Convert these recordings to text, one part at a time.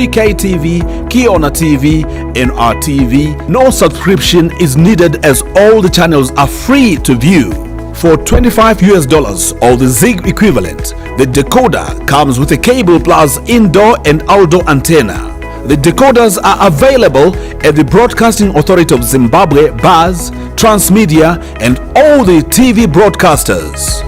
3K TV, Kiona TV, NRTV. No subscription is needed as all the channels are free to view. For $25 or the Zig equivalent, the decoder comes with a cable plus indoor and outdoor antenna. The decoders are available at the Broadcasting Authority of Zimbabwe, BAZ, Transmedia, and all the TV broadcasters.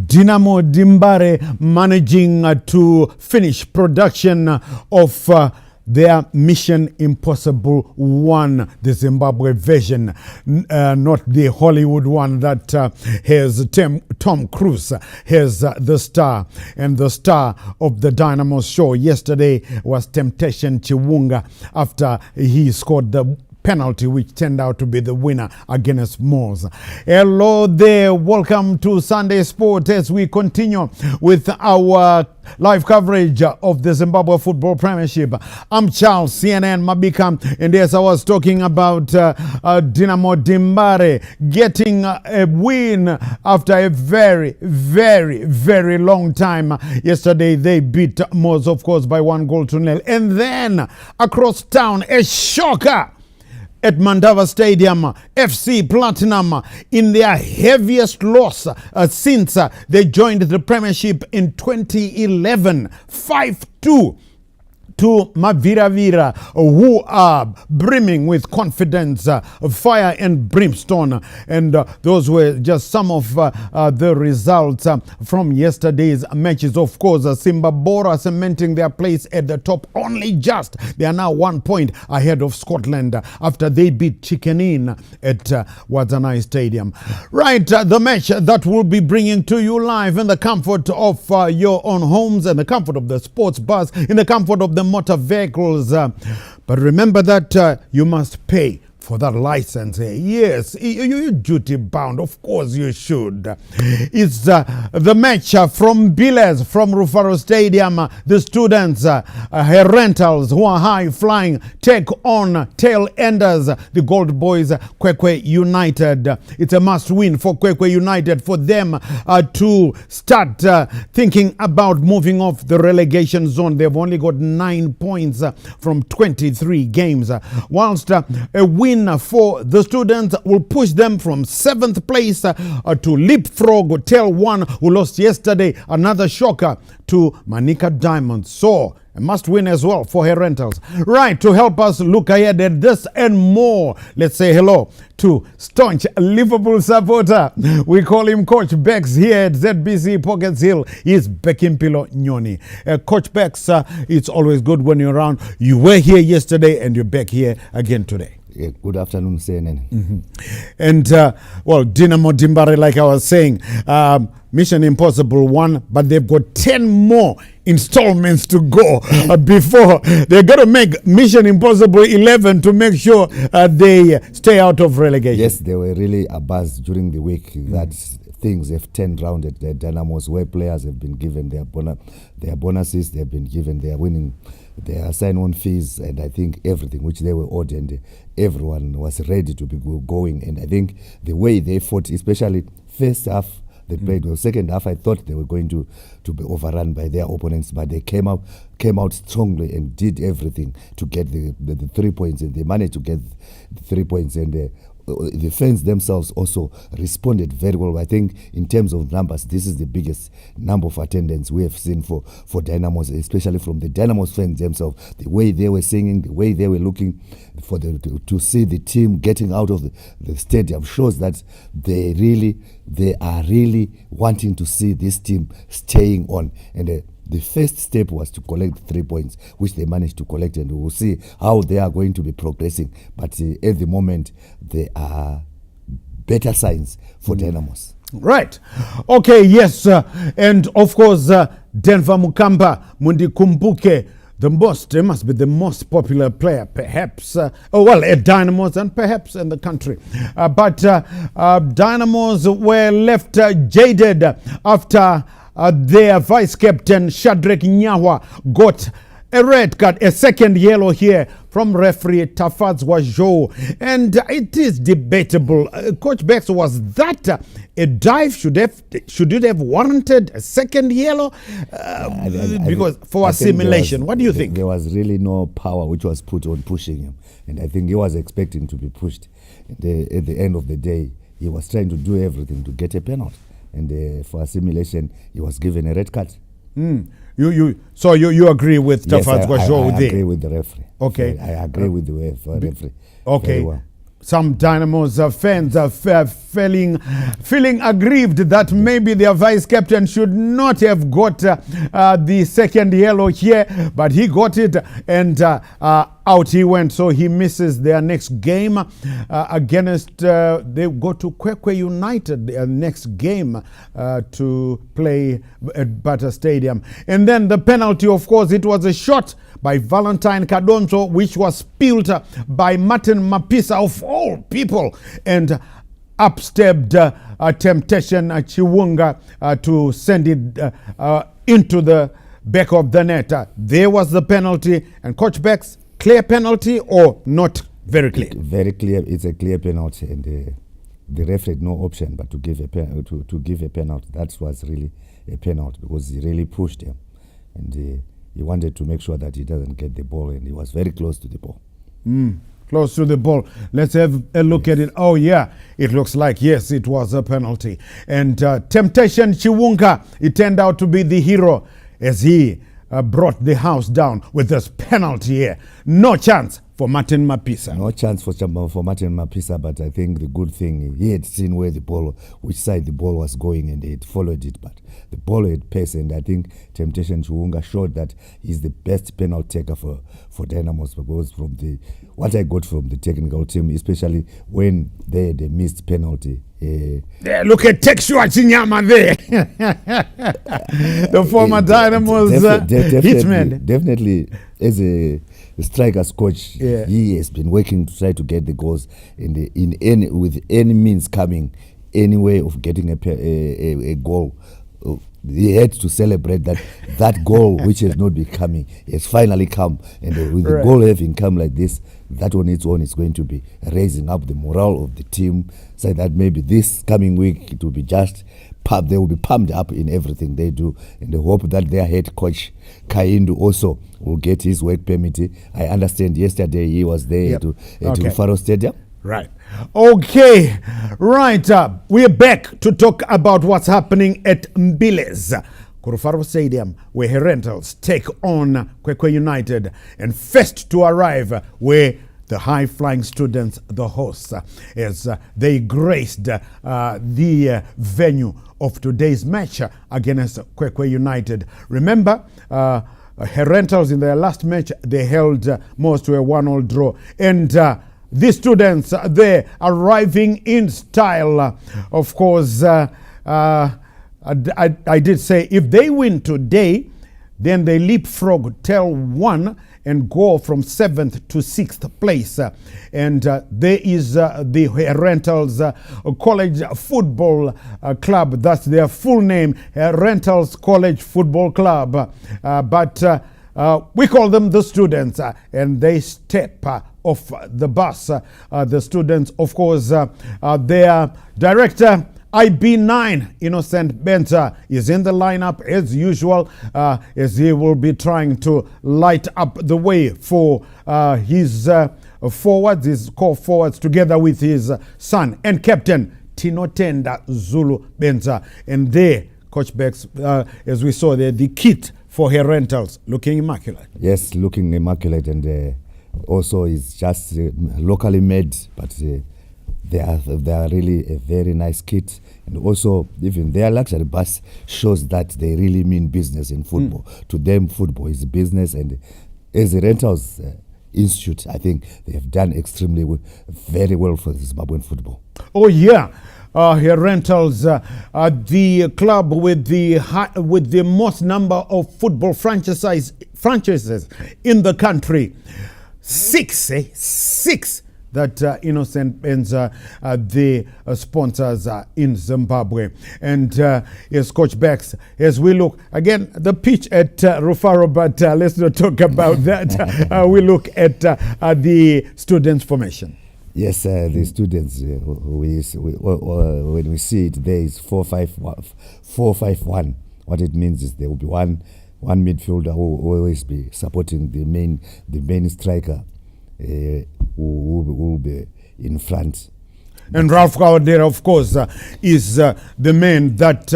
Dinamo Dimbare managing to finish production of their Mission Impossible 1, the Zimbabwe version, not the Hollywood one that has Tom Cruise has the star. And the star of the Dynamo show yesterday was Temptation Chiwunga after he scored the penalty which turned out to be the winner against Moors. Hello there, welcome to Sunday Sport as we continue with our live coverage of the Zimbabwe Football Premiership. I'm Charles, CNN Mabika, and as I was talking about Dinamo Dimbare getting a win after a very, very, very long time. Yesterday they beat Moors, of course, by 1-0. And then across town, a shocker at Mandava Stadium, FC Platinum in their heaviest loss since they joined the Premiership in 2011, 5-2 to Maviravira, who are brimming with confidence, fire and brimstone. And those were just some of the results from yesterday's matches. Of course, Simba Bora cementing their place at the top only just. They are now 1 point ahead of Scotland after they beat Chicken Inn at Wadzanai Stadium. Right, the match that we'll be bringing to you live in the comfort of your own homes, and the comfort of the sports bus, in the comfort of the motor vehicles. But remember that you must pay for that license. Yes, you're duty bound. Of course you should. It's the match from Biles, from Rufaro Stadium. The students, Herentals, who are high flying, take on tail enders, the Gold Boys, Kwekwe United. It's a must win for Kwekwe United, for them to start thinking about moving off the relegation zone. They've only got 9 points from 23 games, whilst a win for the students will push them from 7th place to leapfrog Tail One, who lost yesterday, another shocker to Manica Diamonds. So a must win as well for Herentals. Right, to help us look ahead at this and more, let's say hello to staunch Liverpool supporter. We call him Coach Bex here at ZBC Pockets Hill. He's Bekimpilo Nyoni. Coach Bex, it's always good when you're around. You were here yesterday and you're back here again today. Yeah, good afternoon, CNN. And, well, Dinamo Dimbare, like I was saying, Mission Impossible 1, but they've got 10 more installments to go before they're going to make Mission Impossible 11 to make sure they stay out of relegation. Yes, they were really abuzz during the week that things have turned round at the Dynamos, where players have been given their bonuses, they've been given their winning, their sign-on fees, and I think everything which they were owed, and everyone was ready to be going. And I think the way they fought, especially first half, they played well. Second half, I thought they were going to be overrun by their opponents, but they came out strongly and did everything to get the 3 points, and they managed to get the 3 points. And the fans themselves also responded very well. I think in terms of numbers, this is the biggest number of attendance we have seen for Dynamos, especially from the Dynamos fans themselves. The way they were singing, the way they were looking for to see the team getting out of the stadium shows that they are really wanting to see this team staying on. And the first step was to collect 3 points, which they managed to collect, and we will see how they are going to be progressing. But at the moment, there are better signs for Dynamos. Right. Okay, yes. And of course, Denver Mukamba, Mundi Kumbuke, it must be the most popular player, perhaps, at Dynamos and perhaps in the country. But Dynamos were left jaded after their vice captain, Shadrach Nyawa, got a red card, a second yellow here from referee Tafaz Wajo. And it is debatable. Coach Bex, was that a dive? Should it have warranted a second yellow? Because for assimilation, what do you think? There was really no power which was put on pushing him. And I think he was expecting to be pushed. At the end of the day, he was trying to do everything to get a penalty. And for assimilation, he was given a red card. So you agree with Tafaz Wajo? I agree with the referee. Okay. I agree with the referee. Okay. Well. Some Dynamos fans are feeling aggrieved that maybe their vice captain should not have got the second yellow here, but he got it, and out he went. So he misses their next game against, they go to Kwekwe United, their next game to play at Butter Stadium. And then the penalty, of course, it was a shot by Valentine Kadonso, which was spilled by Martin Mapisa, of all people, and upstepped Temptation Chiwunga to send it into the back of the net. There was the penalty. And Coach Bex, clear penalty or not very clear? Very clear. It's a clear penalty, and the referee had no option but to give a penalty. That was really a penalty because he really pushed him, and he wanted to make sure that he doesn't get the ball, and he was very close to the ball. Close to the ball. Let's have a look at it. Oh, yeah. It looks like, yes, it was a penalty. And Temptation Chiwunga, it turned out to be the hero as he brought the house down with this penalty here. No chance for Martin Mapisa. No chance for Martin Mapisa, but I think the good thing, he had seen which side the ball was going, and he had followed it. But the ball had pace, and I think Temptation Chiwunga showed that he's the best penalty taker for Dynamos, because from what I got from the technical team, especially when they had a missed penalty. Yeah, look at Texua Chinyama there. The former Dynamos hitman. Definitely, as a strikers coach, he has been working to try to get the goals with any means coming, any way of getting a goal. He had to celebrate that goal, which has not been coming, has finally come. And with the goal having come like this, that on its own is going to be raising up the morale of the team, so that maybe this coming week it will be just they will be pumped up in everything they do. And I hope that their head coach Kaindu also will get his work permit. I understand yesterday he was there at Rufaro Stadium. Right. Okay. Right. We're back to talk about what's happening at Mbiles, Rufaro Stadium, where Herentals take on Kwekwe United, and first to arrive where the high-flying students, the hosts, as they graced the venue of today's match against Kwekwe United. Remember, Herentals in their last match, they held most to a 1-1 draw. And these students, they're arriving in style. Of course, I did say if they win today, then they leapfrog Tel 1 and go from 7th to 6th place. And there is the Herentals College Football Club. That's their full name, Herentals College Football Club. But we call them the students, and they step off the bus. The students, of course, their director, IB9 Innocent Benza, is in the lineup as usual, as he will be trying to light up the way for his forwards, his core forwards, together with his son and captain Tinotenda Zulu Benza. And there, Coach Bex, as we saw there, the kit for Herentals looking immaculate. Yes, looking immaculate, and also it's just locally made, but they are really a very nice kit. And also even their luxury bus shows that they really mean business in football. To them, football is business, and as the Herentals, institute. I think they have done extremely well, very well for the Zimbabwean football. Oh yeah, Herentals, the club with the most number of football franchises in the country. Six that Innocent ends the sponsors in Zimbabwe. And yes, Coach Bex, as we look, again, the pitch at Rufaro, but let's not talk about that. We look at the students' formation. Yes, the students, when we see it, there is 4-5-1. What it means is there will be one midfielder who will always be supporting the main striker, who will be in front. And Ralph Caldera, of course, is the man that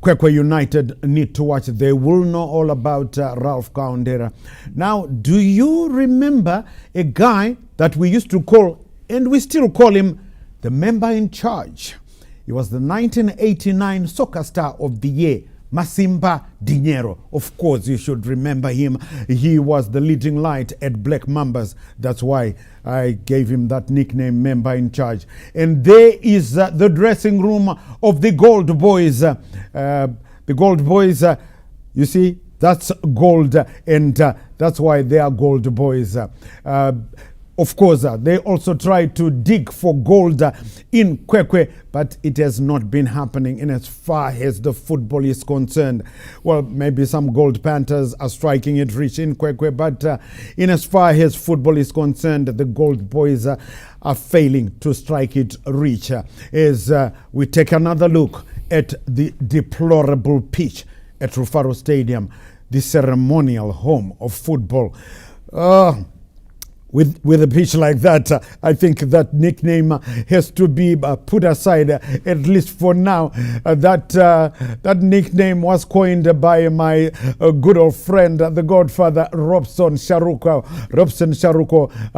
Kwekwe United need to watch. They will know all about Ralph Caldera. Now, do you remember a guy that we used to call, and we still call him, the member in charge? He was the 1989 Soccer Star of the Year, Masimba Dinero. Of course, you should remember him. He was the leading light at Black Mambas. That's why I gave him that nickname, member in charge. And there is the dressing room of the Gold Boys. The Gold Boys, you see, that's gold, and that's why they are Gold Boys. Of course, they also try to dig for gold in Kwekwe, but it has not been happening in as far as the football is concerned. Well, maybe some Gold Panthers are striking it rich in Kwekwe, but in as far as football is concerned, the Gold Boys are failing to strike it rich. As we take another look at the deplorable pitch at Rufaro Stadium, the ceremonial home of football. With a pitch like that, I think that nickname has to be put aside, at least for now. That nickname was coined by my good old friend, the godfather, Robson Sharuko,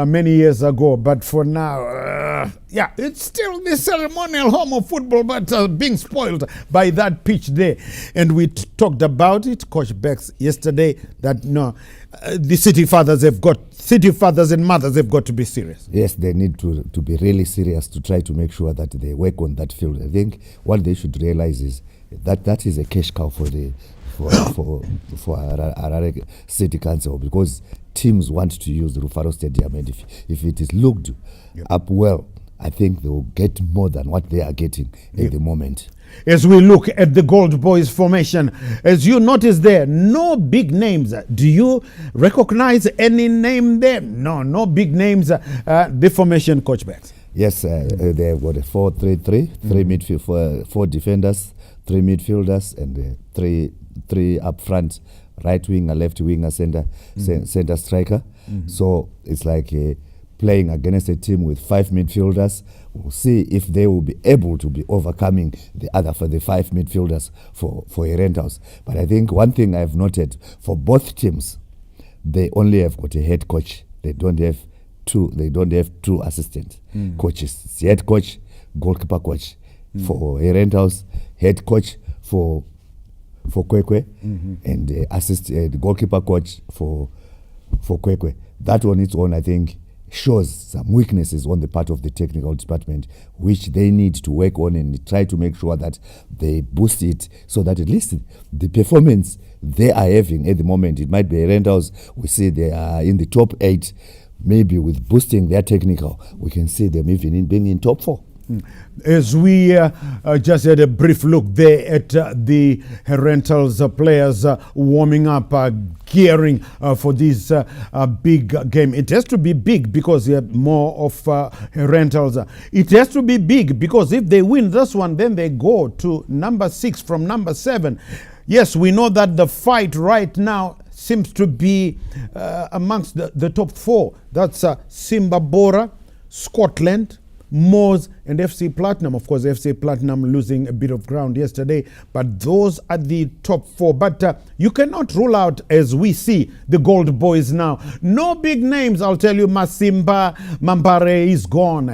many years ago. But for now, yeah, it's still the ceremonial home of football, but being spoiled by that pitch there. And we talked about it, Coach Bex, yesterday, that no, the city fathers and mothers have got to be serious. Yes, they need to be really serious to try to make sure that they work on that field. I think what they should realize is that is a cash cow for Harare City Council, because teams want to use the Rufaro Stadium, and if it is looked up well, I think they will get more than what they are getting at the moment. As we look at the Gold Boys formation, as you notice there, no big names. Do you recognize any name there? No big names. The formation, Coach Bex. Yes, they have got a 4-3-3, three midfield, four defenders, three midfielders, and three up front, right winger, left winger, center striker. So it's like playing against a team with five midfielders. We'll see if they will be able to be overcoming the five midfielders for Herentals. But I think one thing I've noted for both teams, they only have got a head coach. They don't have two assistant coaches. It's head coach, goalkeeper coach for Herentals, head coach for Kwekwe, and the goalkeeper coach for Kwekwe. That on its own, I think, shows some weaknesses on the part of the technical department, which they need to work on and try to make sure that they boost it, so that at least the performance they are having at the moment, it might be Herentals, we see they are in the top 8, maybe with boosting their technical, we can see them even being in top 4. As we just had a brief look there at the Herentals players warming up, gearing for this big game. It has to be big because you have more of Herentals. It has to be big because if they win this one, then they go to number 6 from number 7. Yes, we know that the fight right now seems to be amongst the top 4. That's Simba Bora, Scotland, Moors, and FC Platinum. Of course, FC Platinum losing a bit of ground yesterday, but those are the top 4. But you cannot rule out, as we see, the Gold Boys now. No big names, I'll tell you. Masimba Mambare has gone.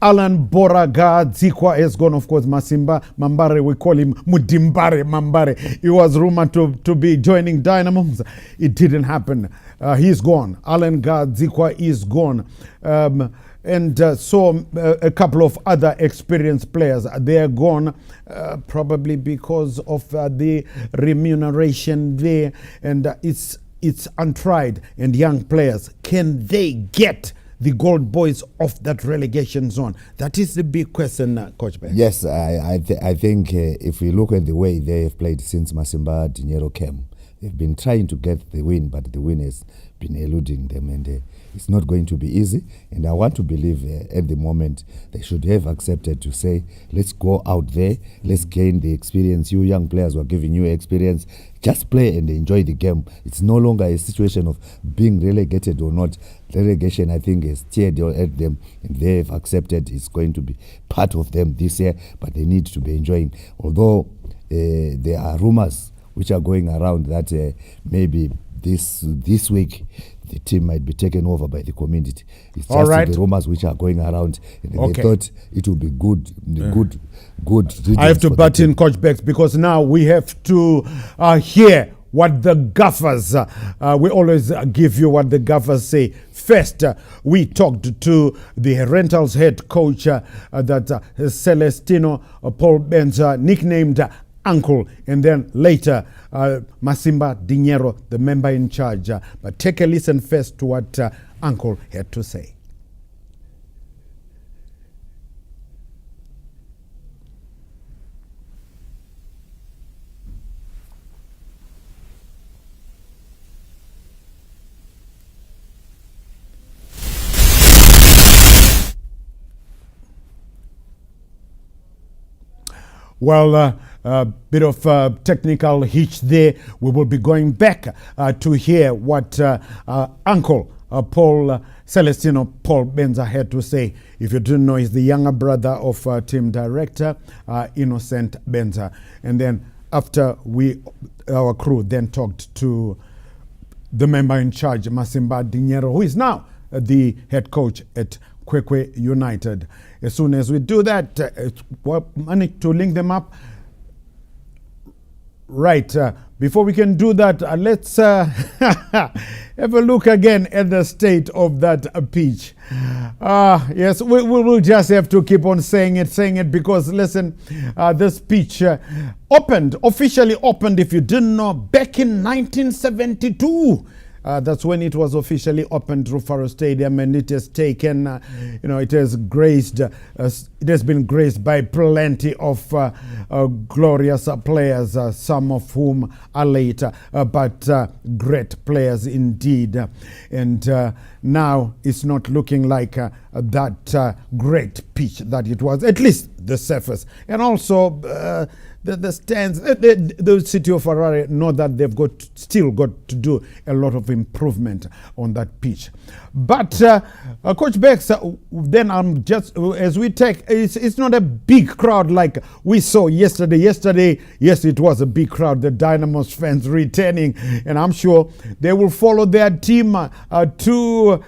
Alan Boraga Zikwa has gone. Of course, Masimba Mambare, we call him Mudimbare Mambare. He was rumored to be joining Dynamo. It didn't happen. He's gone. Alan Zikwa is gone. So a couple of other experienced players, they are gone, probably because of the remuneration there, and it's untried. And young players, can they get the Gold Boys off that relegation zone? That is the big question, Coach Ben. Yes, I think if we look at the way they have played since Masimba Dinero came, they've been trying to get the win, but the win has been eluding them, and it's not going to be easy. And I want to believe at the moment they should have accepted to say, let's go out there, let's gain the experience. You young players were giving you experience. Just play and enjoy the game. It's no longer a situation of being relegated or not. Relegation, I think, has teared at them, and they have accepted it's going to be part of them this year, but they need to be enjoying. Although there are rumors which are going around that maybe this week the team might be taken over by the community. It's just the rumors which are going around, and they thought it would be good. I have to butt in, Coach Bex, because now we have to hear what the gaffers, we always give you what the gaffers say. First, we talked to the Herentals head coach that Celestino Paul Benza nicknamed Uncle, and then later Masimba Dinero, the member in charge. But take a listen first to what Uncle had to say. Well, a bit of technical hitch there. We will be going back to hear what Uncle Paul Celestino Paul Benza had to say. If you didn't know, he's the younger brother of team director Innocent Benza. And then after our crew then talked to the member in charge, Masimba Dinero, who is now the head coach at Kwekwe United. As soon as we do that, we manage to link them up. Right. Before we can do that, let's have a look again at the state of that pitch. Yes, we will just have to keep on saying it because, listen, this pitch officially opened, if you didn't know, back in 1972. That's when it was officially opened, Rufaro Stadium, and it has taken, it has been graced by plenty of glorious players, some of whom are late, but great players indeed. And now it's not looking like that great pitch that it was, at least the surface. And also the stands, the city of Harare know that they've still got to do a lot of improvement on that pitch. But Coach Bex, then I'm just, as we take, it's not a big crowd like we saw yesterday. Yesterday, yes, it was a big crowd, the Dynamos fans returning, and I'm sure they will follow their team to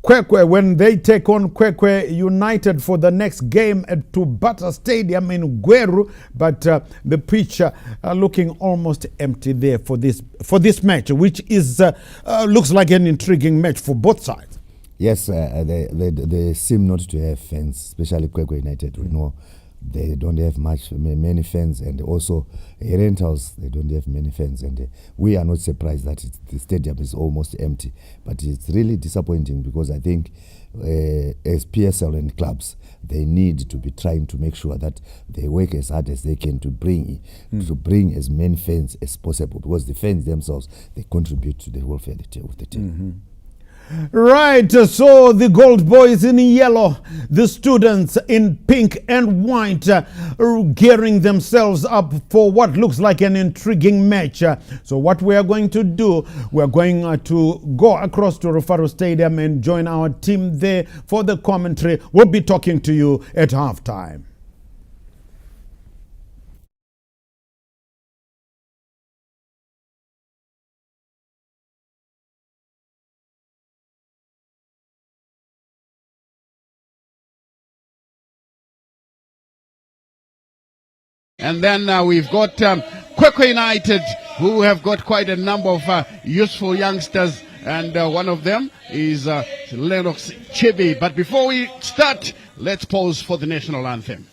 Kwekwe when they take on Kwekwe United for the next game at Tubata Stadium in Gweru, but the pitch looking almost empty there for this match, which is looks like an intriguing match for both sides. Yes, they seem not to have fans, especially Kwekwe United. We know they don't have many fans, and also Herentals, they don't have many fans, and we are not surprised that the stadium is almost empty. But it's really disappointing because I think as PSL and clubs, they need to be trying to make sure that they work as hard as they can to bring as many fans as possible, because the fans themselves, they contribute to the welfare of the team. Mm-hmm. Right, so the Gold Boys in yellow, the students in pink and white, gearing themselves up for what looks like an intriguing match. So what we are going to do, we're going to go across to Rufaro Stadium and join our team there for the commentary. We'll be talking to you at halftime. And then we've got Kwekwe United, who have got quite a number of useful youngsters, and one of them is Lennox Chibi. But before we start, let's pause for the national anthem.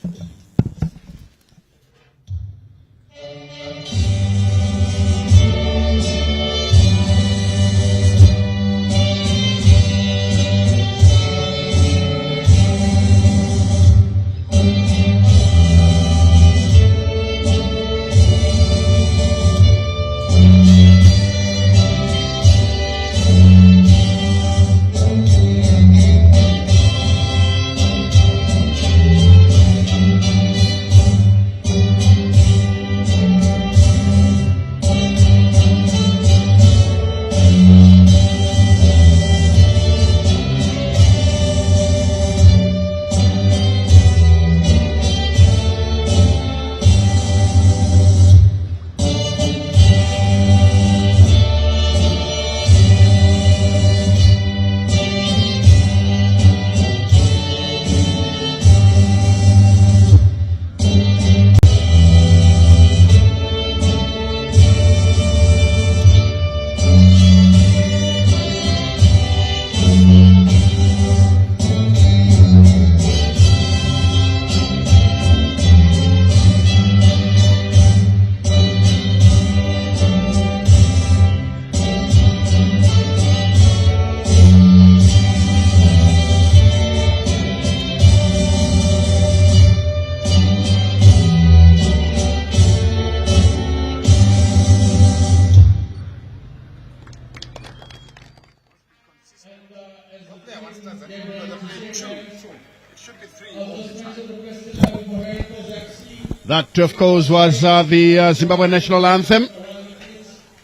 That, of course, was the Zimbabwe national anthem.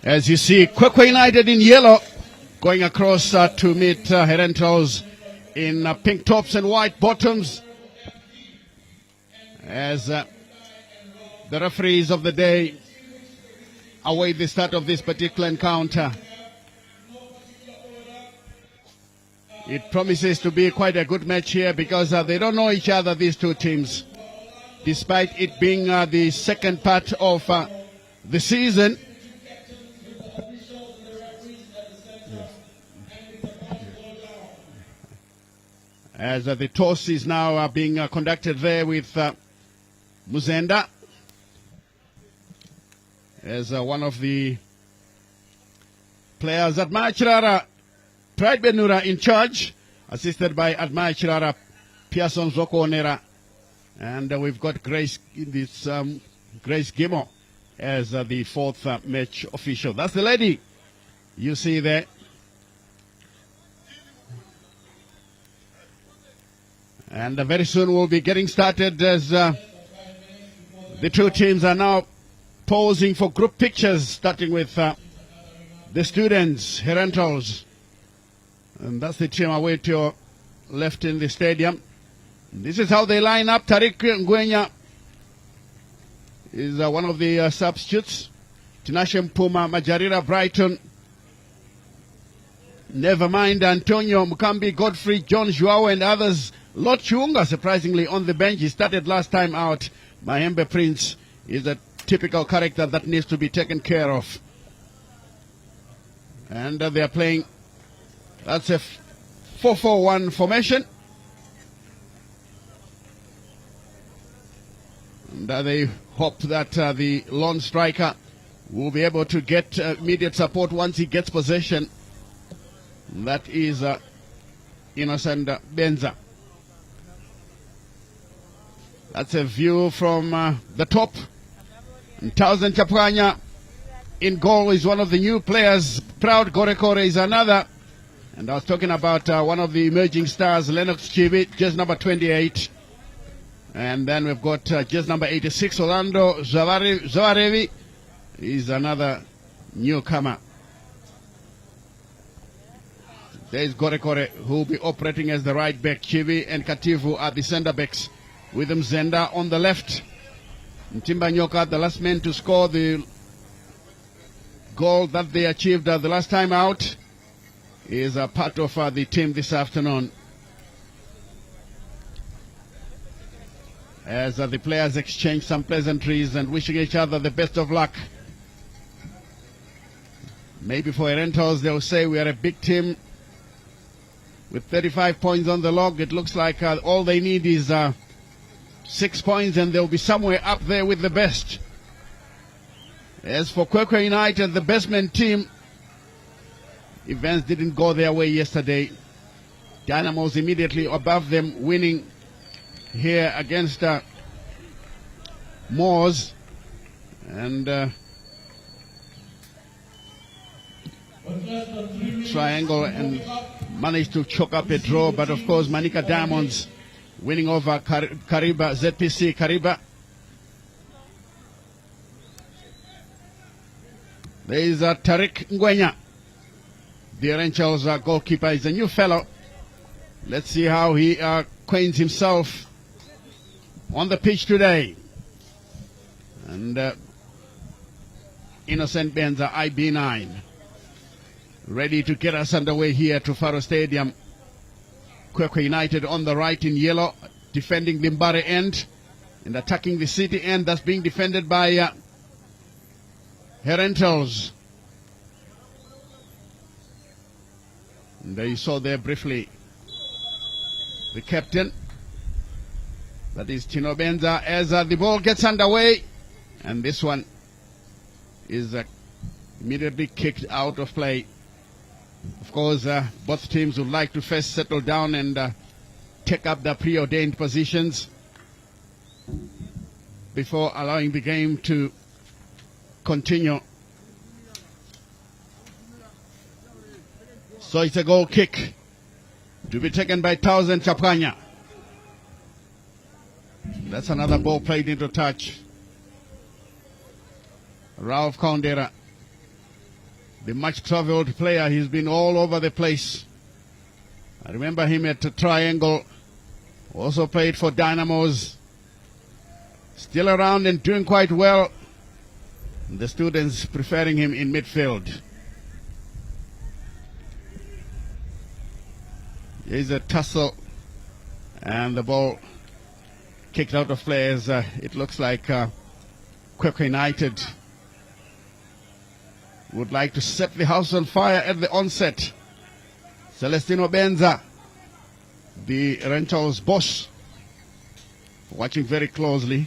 As you see, Kwekwe United in yellow going across to meet Herentals in pink tops and white bottoms. As the referees of the day await the start of this particular encounter. It promises to be quite a good match here because they don't know each other, these two teams. Despite it being the second part of the season. As the toss is now being conducted there with Muzenda as one of the players. Admire Chirara, Pride Benura in charge, assisted by Admire Chirara, Pearson Zoko Onera. And we've got Grace in this Grace Gimo as the fourth match official. That's the lady you see there. And very soon we'll be getting started as the two teams are now posing for group pictures, starting with the students, Herentals. And that's the team away to your left in the stadium. This is how they line up. Tariq Ngwenya is one of the substitutes. Tinashe Mpuma, Majarira Brighton. Never mind Antonio Mukambi, Godfrey, John Joao and others. Lot Chunga, surprisingly, on the bench. He started last time out. Mahembe Prince is a typical character that needs to be taken care of. And they are playing, that's a 4-4-1 formation. And they hope that the lone striker will be able to get immediate support once he gets possession. That is Innocent Benza. That's a view from the top. And Townsend Chapwanya in goal is one of the new players. Proud Gorekore is another. And I was talking about one of the emerging stars, Lennox Chibi, just number 28. And then we've got just number 86, Orlando Zawarevi is another newcomer. There's Gorekore, who will be operating as the right back. Chibi and Kativu are the center backs, with Mzenda on the left. Ntimba Nyoka, the last man to score the goal that they achieved the last time out, is a part of the team this afternoon. as the players exchange some pleasantries and wishing each other the best of luck. Maybe for Herentals, they'll say we are a big team with 35 points on the log. It looks like all they need is 6 points and they'll be somewhere up there with the best. As for Kwekwe United, the bestman team, events didn't go their way yesterday. Dynamos immediately above them, winning here against Moors. And triangle and managed to choke up a draw, but of course Manica Diamonds winning over Kariba, ZPC Kariba. There is Tariq Ngwenya, the Herentials goalkeeper. Is a new fellow. Let's see how he acquaints himself on the pitch today. And Innocent Benza, IB9, ready to get us underway here at Rufaro Stadium. Kwekwe United on the right in yellow, defending the Mbare end and attacking the city end that's being defended by Herentals. And there you saw there briefly the captain, that is Tino Benza, as the ball gets underway, and this one is immediately kicked out of play. Of course, both teams would like to first settle down and take up their preordained positions before allowing the game to continue. So it's a goal kick to be taken by Thousand Chapanya. That's another ball played into touch. Ralph Kaundera, the much-traveled player, he's been all over the place. I remember him at Triangle, also played for Dynamos. Still around and doing quite well. The students preferring him in midfield. Here's a tussle, and the ball kicked out of play as it looks like Kwekwe United would like to set the house on fire at the onset. Celestino Benza, the Herentals boss, watching very closely.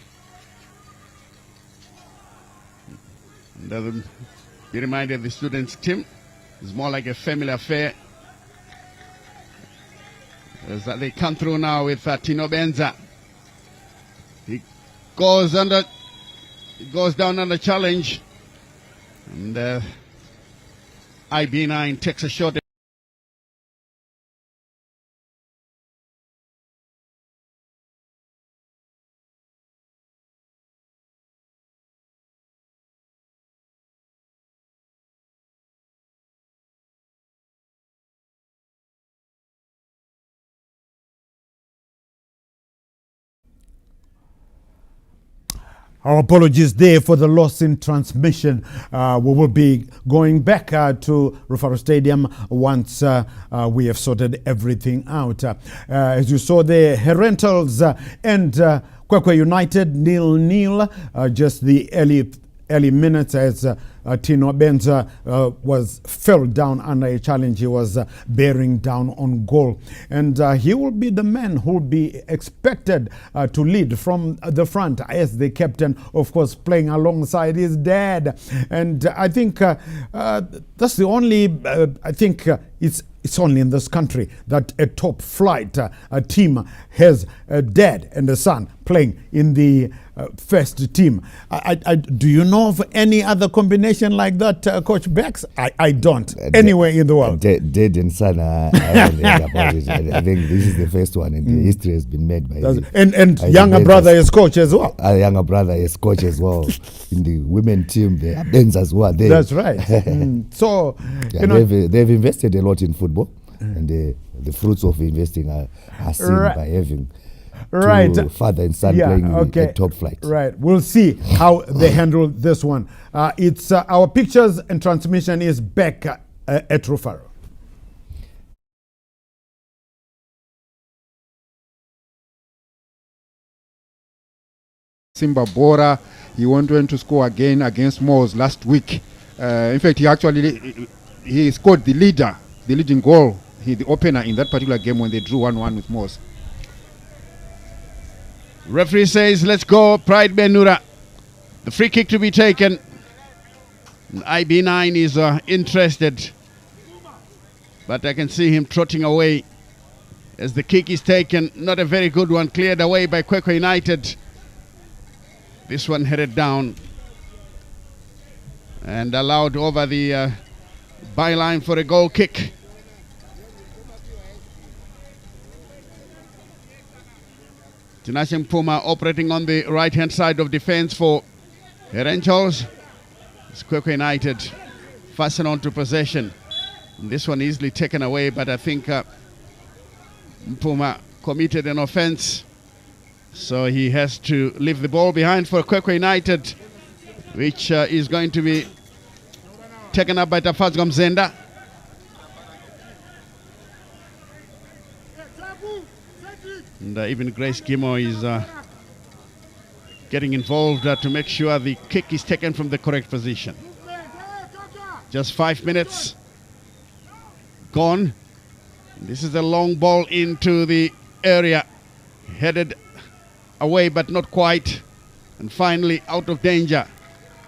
And be reminded, the students' team is more like a family affair. As they come through now with Tino Benza. He goes down under challenge. And IB9 takes a shot. Our apologies there for the loss in transmission. We will be going back to Rufaro Stadium once we have sorted everything out. As you saw there, Herentals and Kwekwe United 0-0. Just the early minutes as Tino Benza fell down under a challenge. He was bearing down on goal. And he will be the man who will be expected to lead from the front as the captain, of course, playing alongside his dad. And I think that's the only, it's only in this country that a top flight team has a dad and a son playing in the first team. Do you know of any other combination like that, Coach Bex? I don't. Anywhere in the world. Dad and son, I haven't heard about it. I think this is the first one, and the history has been made by and younger brother is coach as well. Younger brother is coach as well. In the women team, the Bens as well. That's right. So, they've invested a lot in football, and the fruits of investing are seen by having two father and son playing at top flight. Right. We'll see how they handle this one. It's our pictures and transmission is back at Rufaro. Simba Bora, he went on to score again against Moors last week. In fact, he scored the leading goal, the opener in that particular game when they drew 1-1 with Moors. Referee says, let's go, Pride Benura. The free kick to be taken. IB9 is interested, but I can see him trotting away as the kick is taken. Not a very good one, cleared away by Kwekwe United. This one headed down and allowed over the byline for a goal kick. Tinashe Mpuma operating on the right-hand side of defense for Herentials. It's Kwekwe United fasten on to possession. And this one easily taken away, but I think Mpuma committed an offense, so he has to leave the ball behind for Kwekwe United, which is going to be taken up by Tafazwa Mzenda. And even Grace Gimo is getting involved to make sure the kick is taken from the correct position. Just 5 minutes gone. This is a long ball into the area, headed away but not quite, and finally out of danger.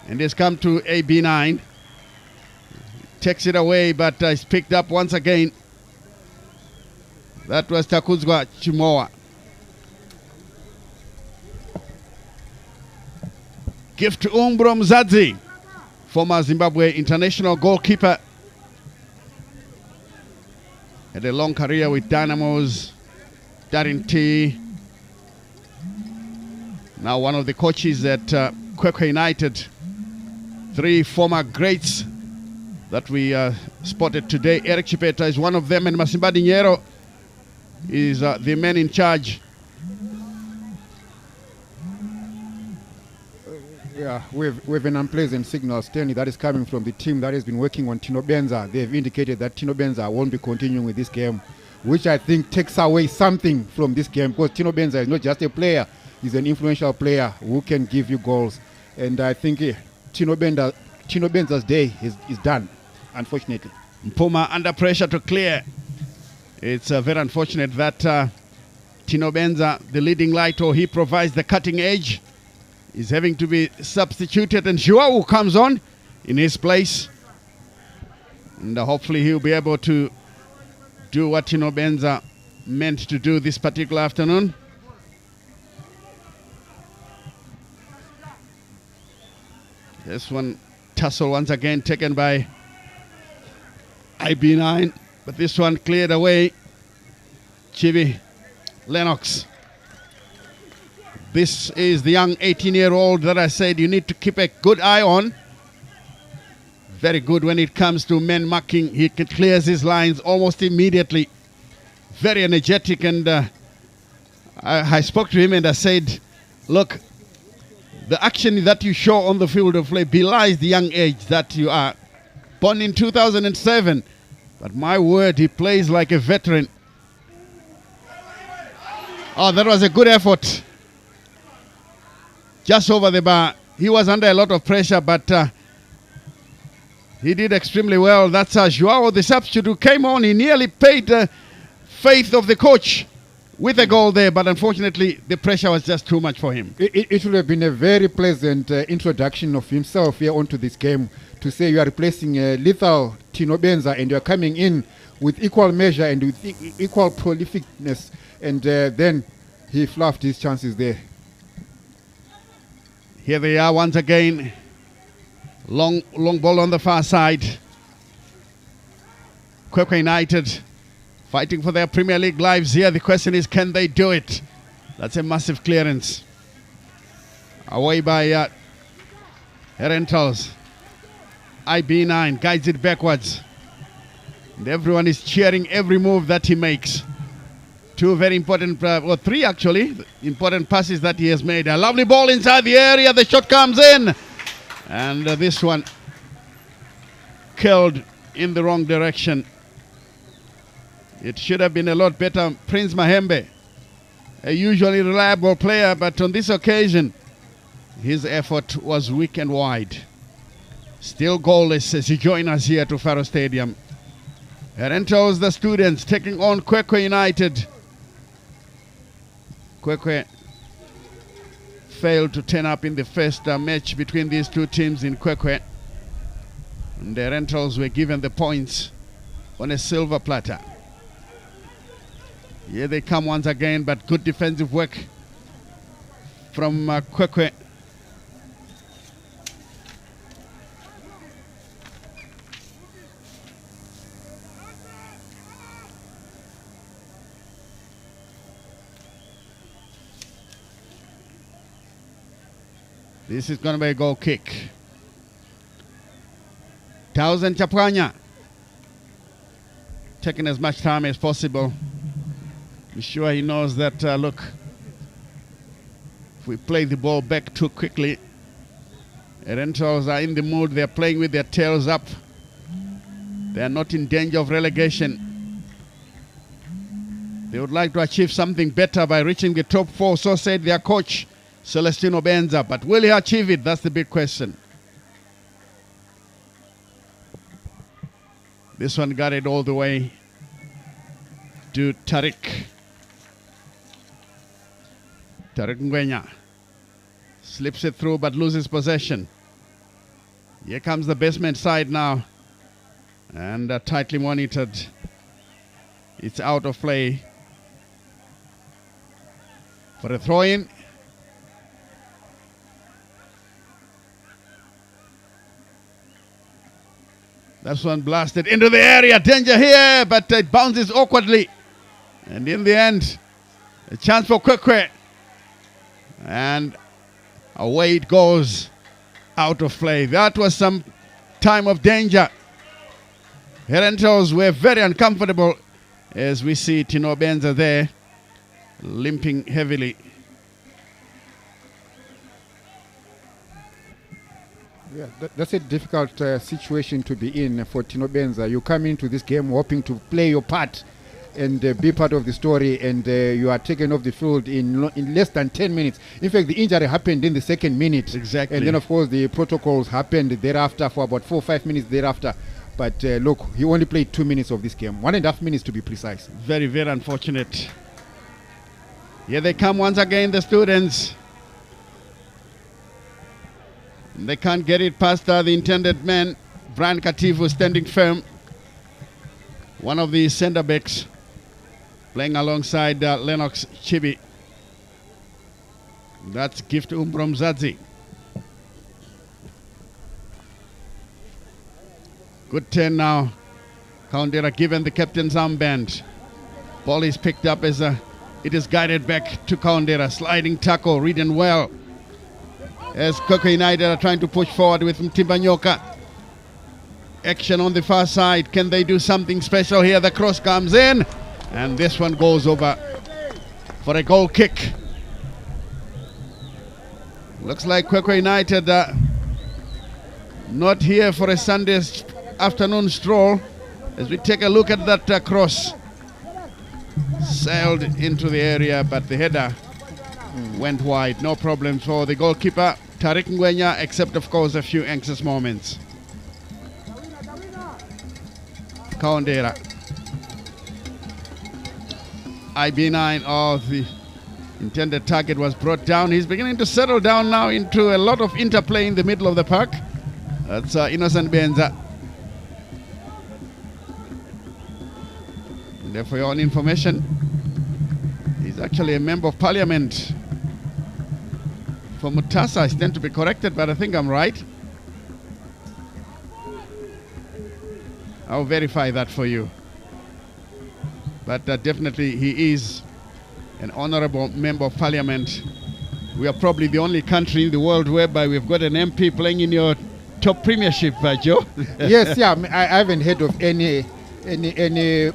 And it's come to AB9. Takes it away, but it's picked up once again. That was Takuzwa Chimoa. Gift to Umbro Mzadzi, former Zimbabwe international goalkeeper. Had a long career with Dynamos, Darin T. Now one of the coaches at Kwekwe United. 3 former greats that we spotted today. Eric Chipeta is one of them, and Masimba Dinero is the man in charge. Yeah, we have an unpleasant signal, Stanley, that is coming from the team that has been working on Tino Benza. They have indicated that Tino Benza won't be continuing with this game, which I think takes away something from this game, because Tino Benza is not just a player, he's an influential player who can give you goals. And I think Tino Benza's day is done, unfortunately. Mpuma under pressure to clear. It's very unfortunate that Tino Benza, the leading light, or he provides the cutting edge, is having to be substituted, and Joao comes on in his place, and hopefully he'll be able to do what Tino Benza meant to do this particular afternoon. This one tussle once again taken by IB9, but this one cleared away. Chibi Lennox. This is the young 18-year-old that I said you need to keep a good eye on. Very good when it comes to men marking. He clears his lines almost immediately. Very energetic, and I spoke to him and I said, look, the action that you show on the field of play belies the young age that you are. Born in 2007, but my word, he plays like a veteran. Oh, that was a good effort. Just over the bar. He was under a lot of pressure, but he did extremely well. That's Joao, the substitute, who came on. He nearly paid the faith of the coach with a goal there, but unfortunately the pressure was just too much for him. It would have been a very pleasant introduction of himself here onto this game, to say you are replacing lethal Tino Benza and you are coming in with equal measure and with equal prolificness, and then he fluffed his chances there. Here they are once again. Long ball on the far side. Kwekwe United fighting for their Premier League lives here. The question is, can they do it? That's a massive clearance. Away by Herentals. IB9 guides it backwards. And everyone is cheering every move that he makes. 2 very important, or 3 actually, important passes that he has made. A lovely ball inside the area. The shot comes in. And this one curled in the wrong direction. It should have been a lot better. Prince Mahembe, a usually reliable player, but on this occasion, His effort was weak and wide. Still goalless as you join us here to Rufaro Stadium. Herentals, the students, taking on Kwekwe United. Kwekwe failed to turn up in the first match between these two teams in Kwekwe. And the Herentals were given the points on a silver platter. Here they come once again, but good defensive work from Kwekwe. This is going to be a goal kick. 1,000 Chapwanya. Taking as much time as possible. I'm sure he knows that, look, if we play the ball back too quickly, Herentals are in the mood. They're playing with their tails up. They're not in danger of relegation. They would like to achieve something better by reaching the top 4, so said their coach, Celestino Benza. But will he achieve it? That's the big question. This one got it all the way to Tariq. Tariq Ngwenya slips it through but loses possession. Here comes the basement side now. And tightly monitored. It's out of play for a throw-in. That's one blasted into the area. Danger here, but it bounces awkwardly. And in the end, a chance for Kwekwe. And away it goes, out of play. That was some time of danger. Herentals were very uncomfortable as we see Tino Benza there, limping heavily. Yeah, that's a difficult situation to be in for Tino Benza. You come into this game hoping to play your part and be part of the story, and you are taken off the field in less than 10 minutes. In fact, the injury happened in the second minute. Exactly. And then, of course, the protocols happened thereafter for about 4 or 5 minutes thereafter. But look, he only played 2 minutes of this game. 1.5 minutes to be precise. Very, very unfortunate. Here they come once again, the students. They can't get it past the intended man. Brian Kativu standing firm. One of the center backs playing alongside Lennox Chibi. That's Gift Umbromzadzi. Good turn now. Kaundera given the captain's armband. Ball is picked up as it is guided back to Kaundera. Sliding tackle, reading well. As Kwekwe United are trying to push forward with Mtimbanyoka. Action on the far side. Can they do something special here? The cross comes in. And this one goes over for a goal kick. Looks like Kwekwe United not here for a Sunday afternoon stroll. As we take a look at that cross. Sailed into the area, but the header went wide. No problem for the goalkeeper, Tariq Ngwenya, except of course a few anxious moments. Kaundera. IB9 of the intended target was brought down. He's beginning to settle down now into a lot of interplay in the middle of the park. That's Innocent Benza. And there for your own information, he's actually a member of parliament for Mutasa. I stand to be corrected, but I think I'm right. I'll verify that for you. But definitely he is an honorable member of parliament. We are probably the only country in the world whereby we've got an MP playing in your top premiership, Joe. Yes, yeah. I haven't heard of any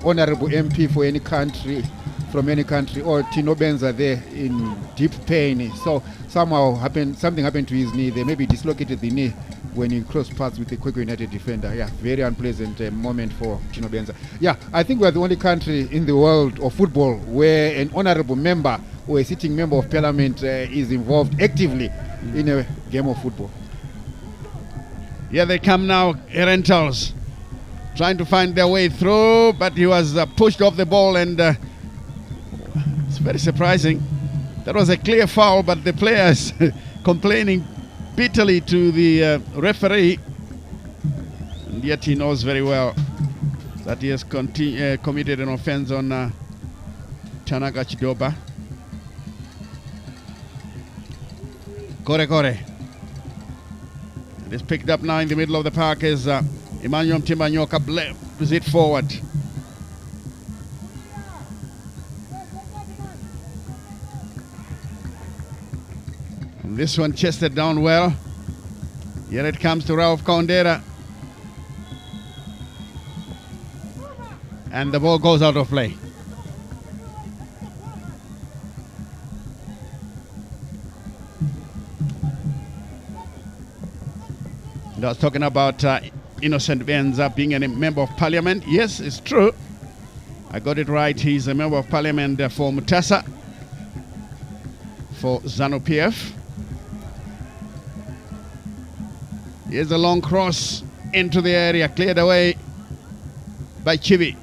honorable MP for any country, from any country, or Tino Benza there in deep pain. So somehow something happened to his knee. They maybe dislocated the knee when he crossed paths with the Kwekwe United defender. Yeah, very unpleasant moment for Tino Benza. Yeah, I think we're the only country in the world of football where an honorable member or a sitting member of parliament is involved actively in a game of football. Here they come now, Herentals, trying to find their way through, but he was pushed off the ball, and it's very surprising. That was a clear foul, but the players complaining bitterly to the referee, and yet he knows very well that he has committed an offense on Tanaka Chidoba. Kore. It is picked up now in the middle of the park as Emmanuel Timbanyoka blows it forward. And this one chested down well. Here it comes to Ralph Kaundera. And the ball goes out of play. I was talking about Innocent Benza being a member of parliament. Yes, it's true. I got it right. He's a member of parliament for Mutasa, for ZANU-PF. Here's a long cross into the area, cleared away by Chibi.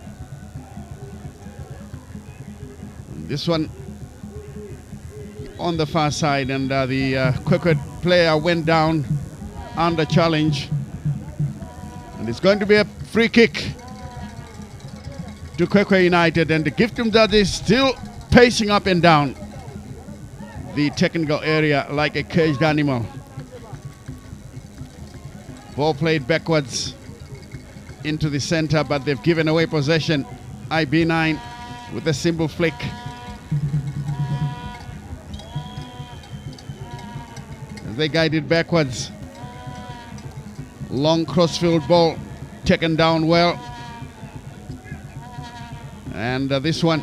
This one on the far side, and the Kwekwe player went down under challenge, and it's going to be a free kick to Kwekwe United, and the Giftum Judge is still pacing up and down the technical area like a caged animal. Ball played backwards into the center, but they've given away possession. IB9 with a simple flick. As they guide it backwards. Long crossfield ball taken down well. And this one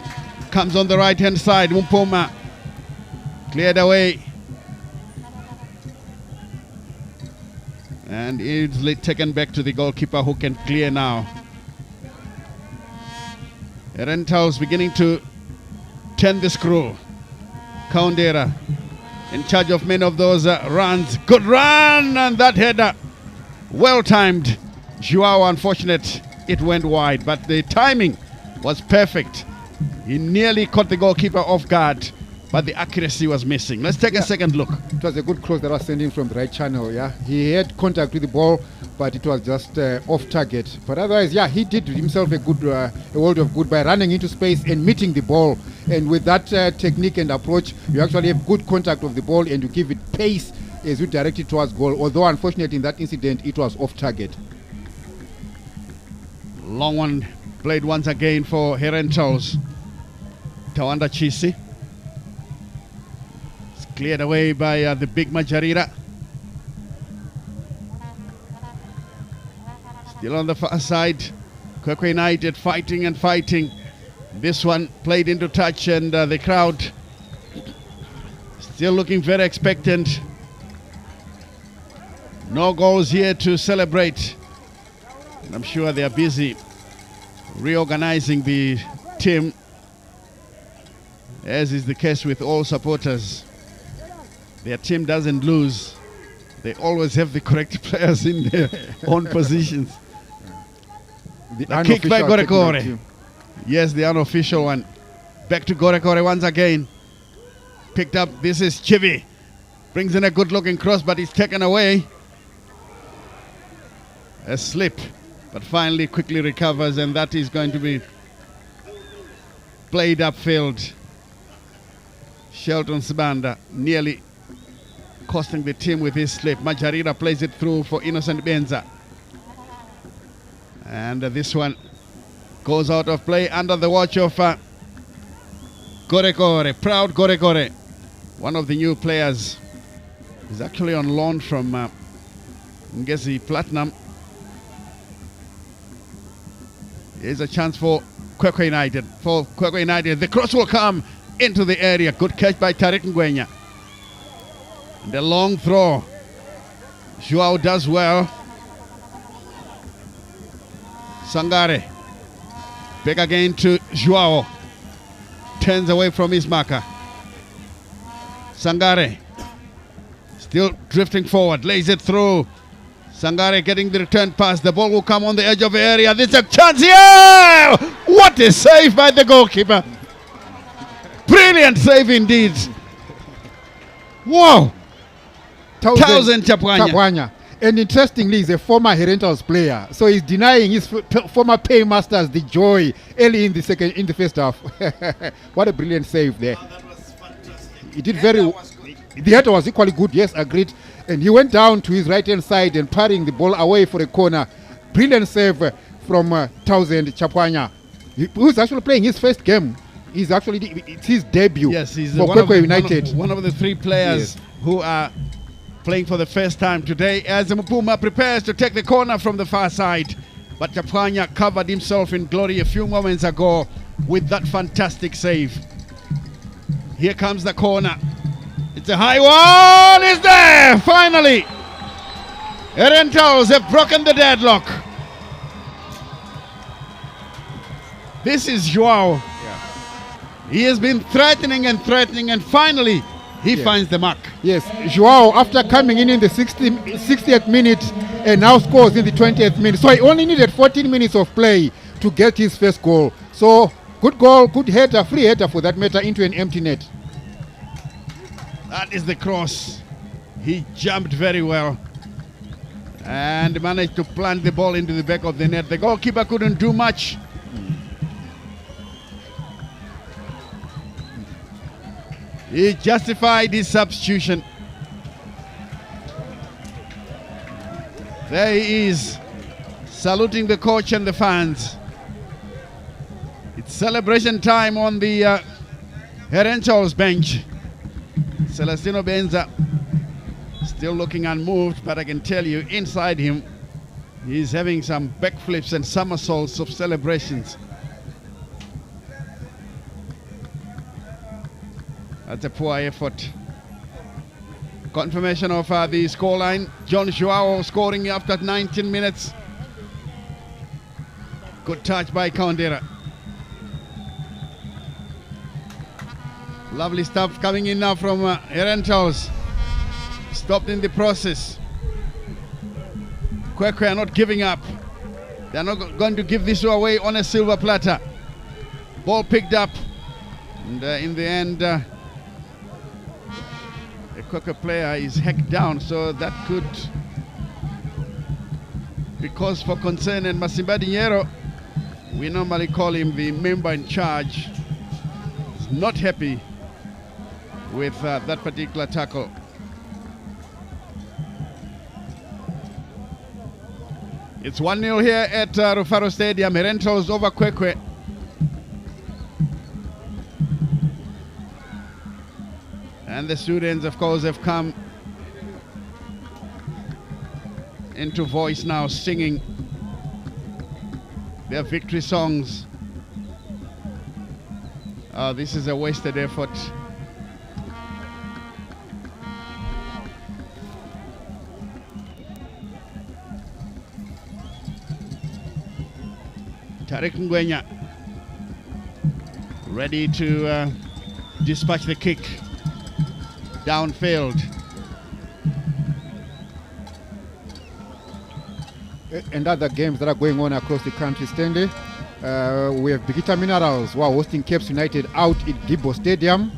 comes on the right hand side. Mumpoma cleared away. And easily taken back to the goalkeeper, who can clear now. Herentals beginning to turn the screw. Kaundera in charge of many of those runs. Good run, and that header well timed. Joao, unfortunate, it went wide, but the timing was perfect. He nearly caught the goalkeeper off guard, but the accuracy was missing. Let's take a second look. It was a good cross that was sending from the right channel. Yeah, he had contact with the ball, but it was just off target. But otherwise, yeah, he did himself a world of good by running into space and meeting the ball. And with that technique and approach, you actually have good contact of the ball, and you give it pace as you direct it towards goal. Although unfortunately in that incident it was off target. Long one played once again for Herentals. Tawanda Chisi. It's cleared away by the big Majarira. Still on the far side. Kwekwe United fighting and fighting. This one played into touch, and the crowd still looking very expectant. No goals here to celebrate. And I'm sure they are busy reorganizing the team, as is the case with all supporters. Their team doesn't lose. They always have the correct players in their own positions. The kick by unofficial Gorekore. Yes, the unofficial one. Back to Gorekore once again. Picked up. This is Chivi. Brings in a good looking cross, but it's taken away. A slip, but finally quickly recovers, and that is going to be played upfield. Shelton Sibanda nearly costing the team with his slip. Majarira plays it through for Innocent Benza. And this one goes out of play under the watch of Gorekore, proud Gorekore. One of the new players. He's actually on loan from Ngezi Platinum. Here's a chance for Kwekwe United. The cross will come into the area. Good catch by Tariq Ngwenya. And a long throw. Joao does well. Sangare. Back again to Joao. Turns away from his marker. Sangare still drifting forward, lays it through. Sangare getting the return pass. The ball will come on the edge of the area. This is a chance here. What a save by the goalkeeper. Brilliant save indeed. Wow. Thousand Chapwanya. And interestingly, he's a former Herentals player, so he's denying his former paymasters the joy early in the first half. What a brilliant save there! He did very well. The header was equally good, yes, agreed. And he went down to his right-hand side and parrying the ball away for a corner. Brilliant save from Thousand Chapwanya, who's actually playing his first game. It's his debut. Yes, he's for Kwekwe United. One of the three players who are playing for the first time today, as Mpuma prepares to take the corner from the far side. But Chapwanya covered himself in glory a few moments ago with that fantastic save. Here comes the corner. It's a high one. It's there, finally. Herentals have broken the deadlock. This is Joao. He has been threatening and finally he finds the mark. Yes, Joao, after coming in the 60th minute and now scores in the 20th minute. So he only needed 14 minutes of play to get his first goal. So good goal, good header, free header for that matter, into an empty net. That is the cross. He jumped very well and managed to plant the ball into the back of the net. The goalkeeper couldn't do much. He justified his substitution. There he is, saluting the coach and the fans. It's celebration time on the Herentials bench. Celestino Benza still looking unmoved, but I can tell you inside him, he's having some backflips and somersaults of celebrations. That's a poor effort. Confirmation of the scoreline. John Joao scoring after 19 minutes. Good touch by Kaundera. Lovely stuff coming in now from Herentals. Stopped in the process. Kwekwe are not giving up. They're not going to give this away on a silver platter. Ball picked up. And in the end, a Kwekwe player is hacked down, so that could be cause for concern. And Masimba Dinero, we normally call him the member in charge, is not happy with that particular tackle. It's 1-0 here at Rufaro Stadium. Herentals over Kwekwe. And the students, of course, have come into voice now, singing their victory songs. This is a wasted effort. Tariq Ngwenya ready to dispatch the kick downfield. And other games that are going on across the country, Stanley. We have Bigita Minerals who are hosting Capes United out at Gibo Stadium.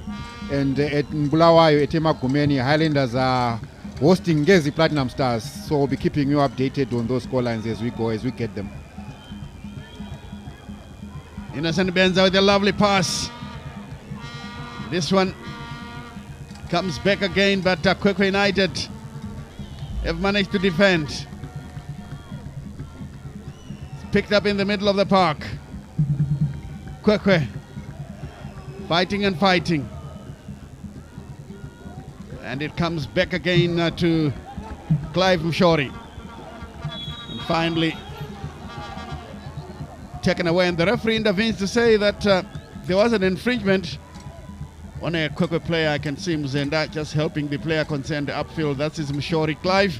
And at Mbulawayo, Etema Gumeni, Highlanders are hosting Ngezi Platinum Stars. So we'll be keeping you updated on those scorelines as we go, as we get them. Innocent Benza with a lovely pass. This one comes back again, but Kwekwe United have managed to defend. It's picked up in the middle of the park. Kwekwe fighting and fighting. And it comes back again to Clive Mshori. And finally taken away, and the referee intervenes to say that there was an infringement on a Kwekwe player. I can see Mzenda just helping the player concerned upfield. That's his Mshori Clive.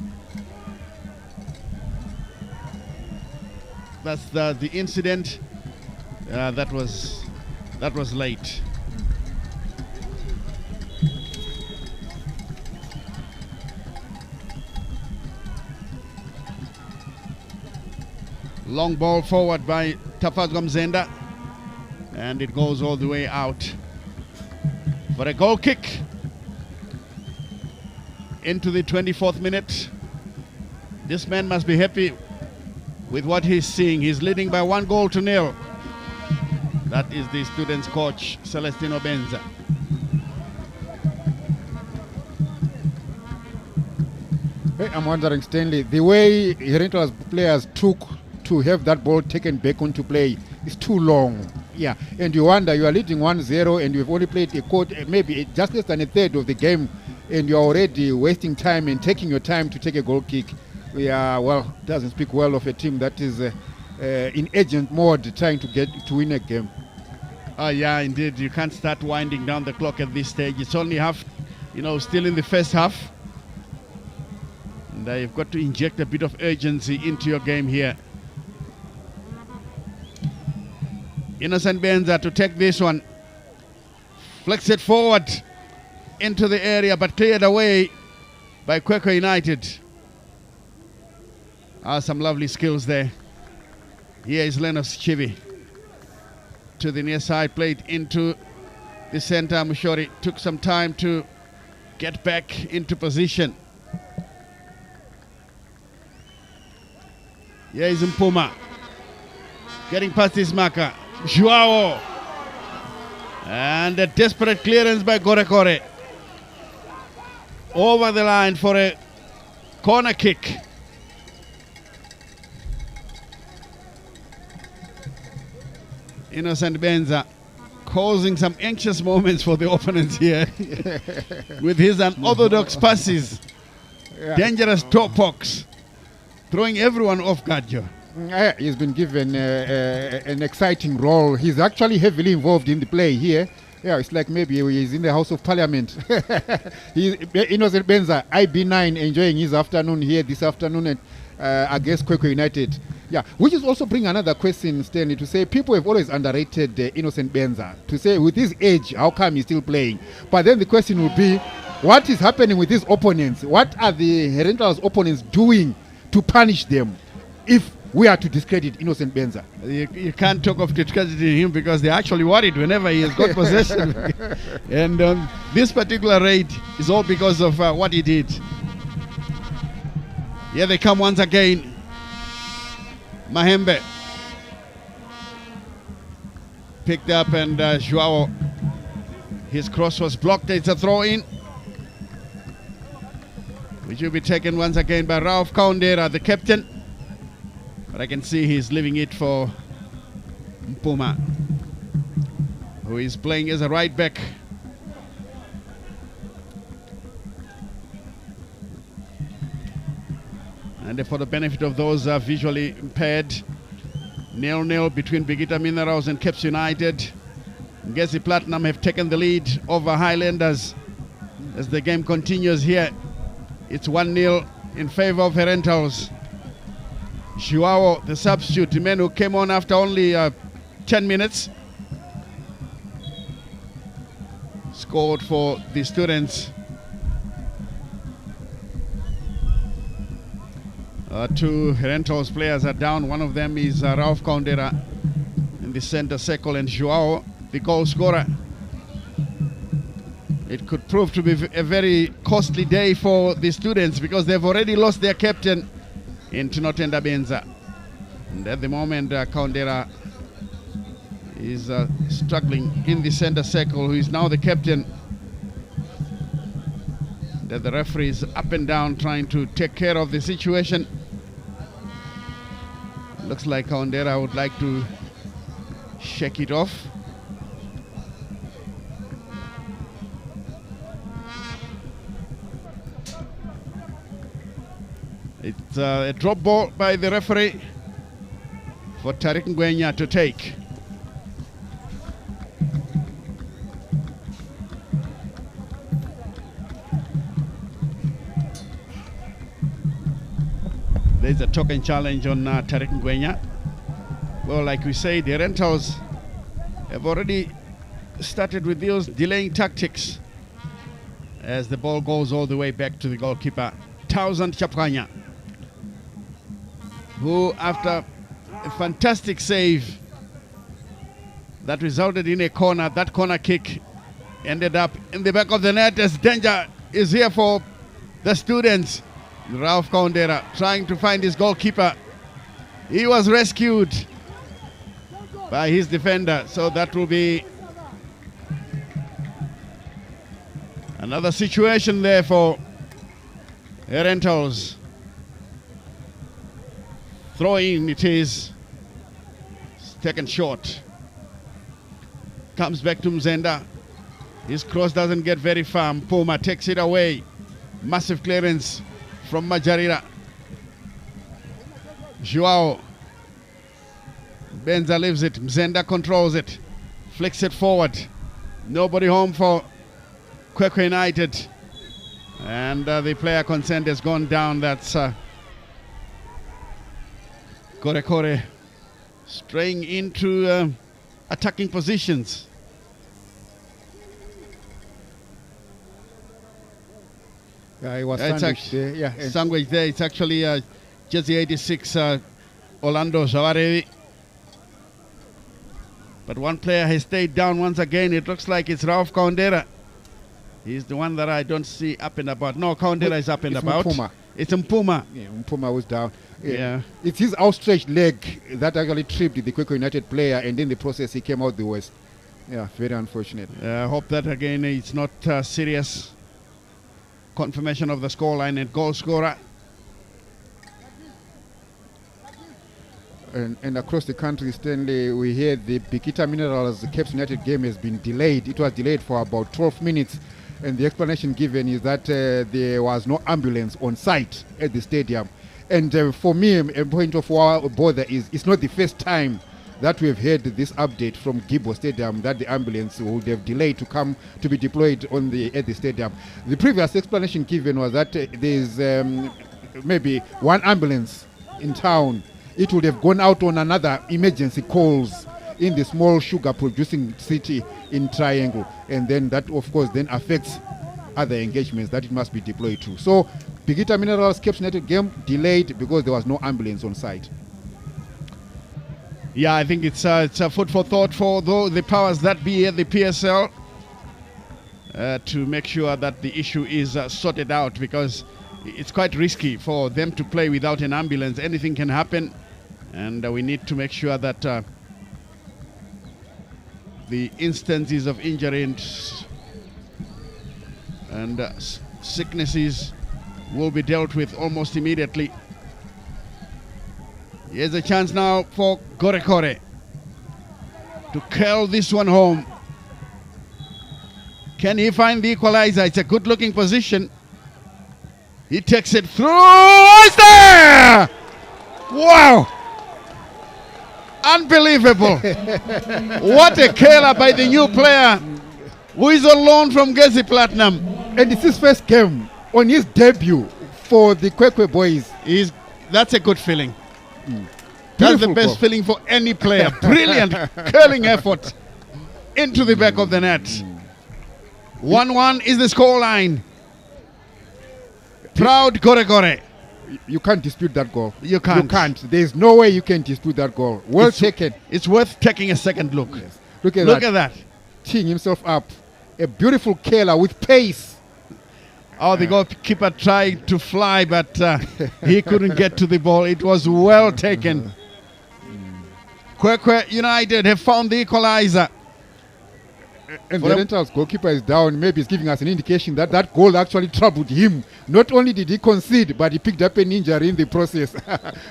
That's the incident. That was late. Long ball forward by Tafazwa Mzenda. And it goes all the way out for a goal kick into the 24th minute. This man must be happy with what he's seeing. He's leading by 1-0. That is the students' coach, Celestino Benza. Hey, I'm wondering, Stanley, the way Herentals players took to have that ball taken back onto play is too long. Yeah, and you wonder, you are leading 1-0 and you've only played a quarter, maybe just less than a third of the game, and you're already wasting time and taking your time to take a goal kick. Yeah, well, doesn't speak well of a team that is in urgent mode trying to win a game. Oh yeah, indeed. You can't start winding down the clock at this stage. It's only half, still in the first half. And you've got to inject a bit of urgency into your game here. Innocent Benza to take this one. Flex it forward into the area, but cleared away by Kwekwe United. Some lovely skills there. Here is Lenos Chivi. To the near side, played into the center. Mushori took some time to get back into position. Here is Mpuma. Getting past his marker. Joao. And a desperate clearance by Gorekore. Over the line for a corner kick. Innocent Benza causing some anxious moments for the opponents here with his unorthodox passes. Yeah. Dangerous toe pokes. Throwing everyone off guard, Joe. He's been given an exciting role. He's actually heavily involved in the play here. Yeah, it's like maybe he's in the House of Parliament. Innocent Benza, IB9, enjoying his afternoon here this afternoon against Kwekwe United. Yeah, which is also bring another question, Stanley, to say people have always underrated Innocent Benza. To say with his age, how come he's still playing? But then the question would be, what is happening with his opponents? What are the Herentals opponents doing to punish them if we are to discredit Innocent Benza? You can't talk of discrediting him because they're actually worried whenever he has got possession. And this particular raid is all because of what he did. Here they come once again. Mahembe picked up and Joao, his cross was blocked. It's a throw in, which will be taken once again by Ralph Kaundera, the captain. But I can see he's leaving it for Mpuma, who is playing as a right back. And for the benefit of those visually impaired, 0-0 between Bigita Minerals and Caps United. Ngesi Platinum have taken the lead over Highlanders as the game continues here. It's 1-0 in favor of Herentals. Joao, the substitute, the man who came on after only 10 minutes, scored for the students. Two Herentals players are down. One of them is Ralph Kaundera in the center circle, and Joao, the goal scorer. It could prove to be a very costly day for the students because they've already lost their captain in Tinotenda Benza. And at the moment, Kaundera is struggling in the center circle, who is now the captain. And the referee is up and down trying to take care of the situation. Looks like Kaundera would like to shake it off. It's a drop ball by the referee for Tariq Ngwenya to take. There's a token challenge on Tariq Ngwenya. Well, like we said, the Herentals have already started with those delaying tactics as the ball goes all the way back to the goalkeeper, Thousand Chapkanya, who after a fantastic save that resulted in a corner. That corner kick ended up in the back of the net as danger is here for the students. Ralph Kaundera trying to find his goalkeeper. He was rescued by his defender, so that will be another situation there for Herentals. Throw in it is. It's taken short. Comes back to Mzenda. His cross doesn't get very far. Puma takes it away. Massive clearance from Majarira. Joao. Benza leaves it. Mzenda controls it. Flicks it forward. Nobody home for Kwekwe United. And the player consent has gone down. That's Kore straying into attacking positions. Yeah, it was Sandwich there. Yeah, sandwich there. It's actually jersey 86 Orlando Zawarevi. But one player has stayed down once again. It looks like it's Ralph Kaundera. He's the one that I don't see up and about. No, Kaundera is up and about. Mpuma. It's Mpuma. Yeah, Mpuma was down. Yeah. It's his outstretched leg that actually tripped the Kwekwe United player, and in the process he came out the worst. Yeah, very unfortunate. I hope that again it's not serious. Confirmation of the scoreline and goal scorer. And across the country, Stanley, we hear the Bikita Minerals Cape United game has been delayed. It was delayed for about 12 minutes. And the explanation given is that there was no ambulance on site at the stadium. And for me, a point of bother is it's not the first time that we have heard this update from Gibbo Stadium that the ambulance would have delayed to come to be deployed at the stadium. The previous explanation given was that there's maybe one ambulance in town. It would have gone out on another emergency calls in the small sugar producing city in Triangle, and then that of course then affects other engagements that it must be deployed to. So Bikita Minerals Cape United game delayed because there was no ambulance on site. Yeah, I think it's a food for thought for the powers that be at the PSL to make sure that the issue is sorted out, because it's quite risky for them to play without an ambulance. Anything can happen, and we need to make sure that the instances of injury and sicknesses will be dealt with almost immediately. Here's a chance now for Kore to curl this one home. Can he find the equalizer? It's a good looking position. He takes it through. It's there! Wow! Unbelievable. What a killer by the new player who is on loan from Gezi Platinum. And it's his first game on his debut for the Kwekwe boys. That's a good feeling. That's the best feeling for any player. Brilliant curling effort into the back of the net. 1-1 is the scoreline. Proud Kore. You can't dispute that goal. You can't. There's no way you can dispute that goal. Well taken. It's worth taking a second look. Yes. Look at that. Teeing himself up. A beautiful killer with pace. Oh, the goalkeeper tried to fly, but he couldn't get to the ball. It was well taken. Kwekwe United have found the equalizer. And the Herentals goalkeeper is down. Maybe it's giving us an indication that that goal actually troubled him. Not only did he concede, but he picked up an injury in the process.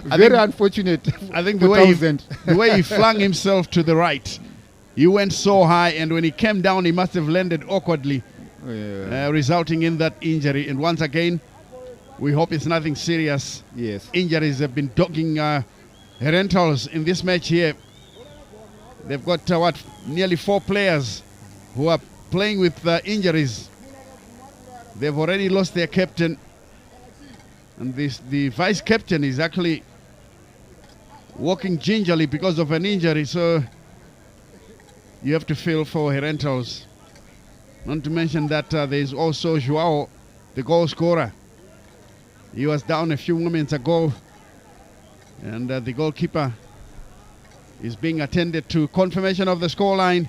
Very unfortunate. I think the way he flung himself to the right, he went so high, and when he came down, he must have landed awkwardly, resulting in that injury. And once again, we hope it's nothing serious. Yes. Injuries have been dogging Herentals in this match here. They've got nearly 4 players who are playing with injuries. They've already lost their captain, and the vice captain is actually walking gingerly because of an injury. So you have to feel for Herentals. Not to mention that there's also Joao, the goal scorer. He was down a few moments ago, and the goalkeeper is being attended to. Confirmation of the scoreline.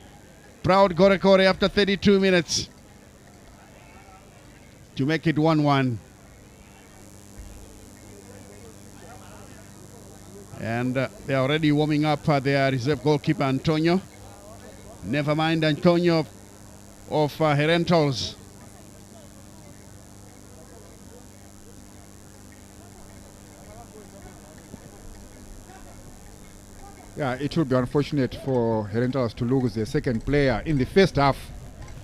Proud Gorekore after 32 minutes to make it 1-1. And they're already warming up their reserve goalkeeper Antonio. Never mind Antonio of Herentals. Yeah, it would be unfortunate for Herentals to lose their second player in the first half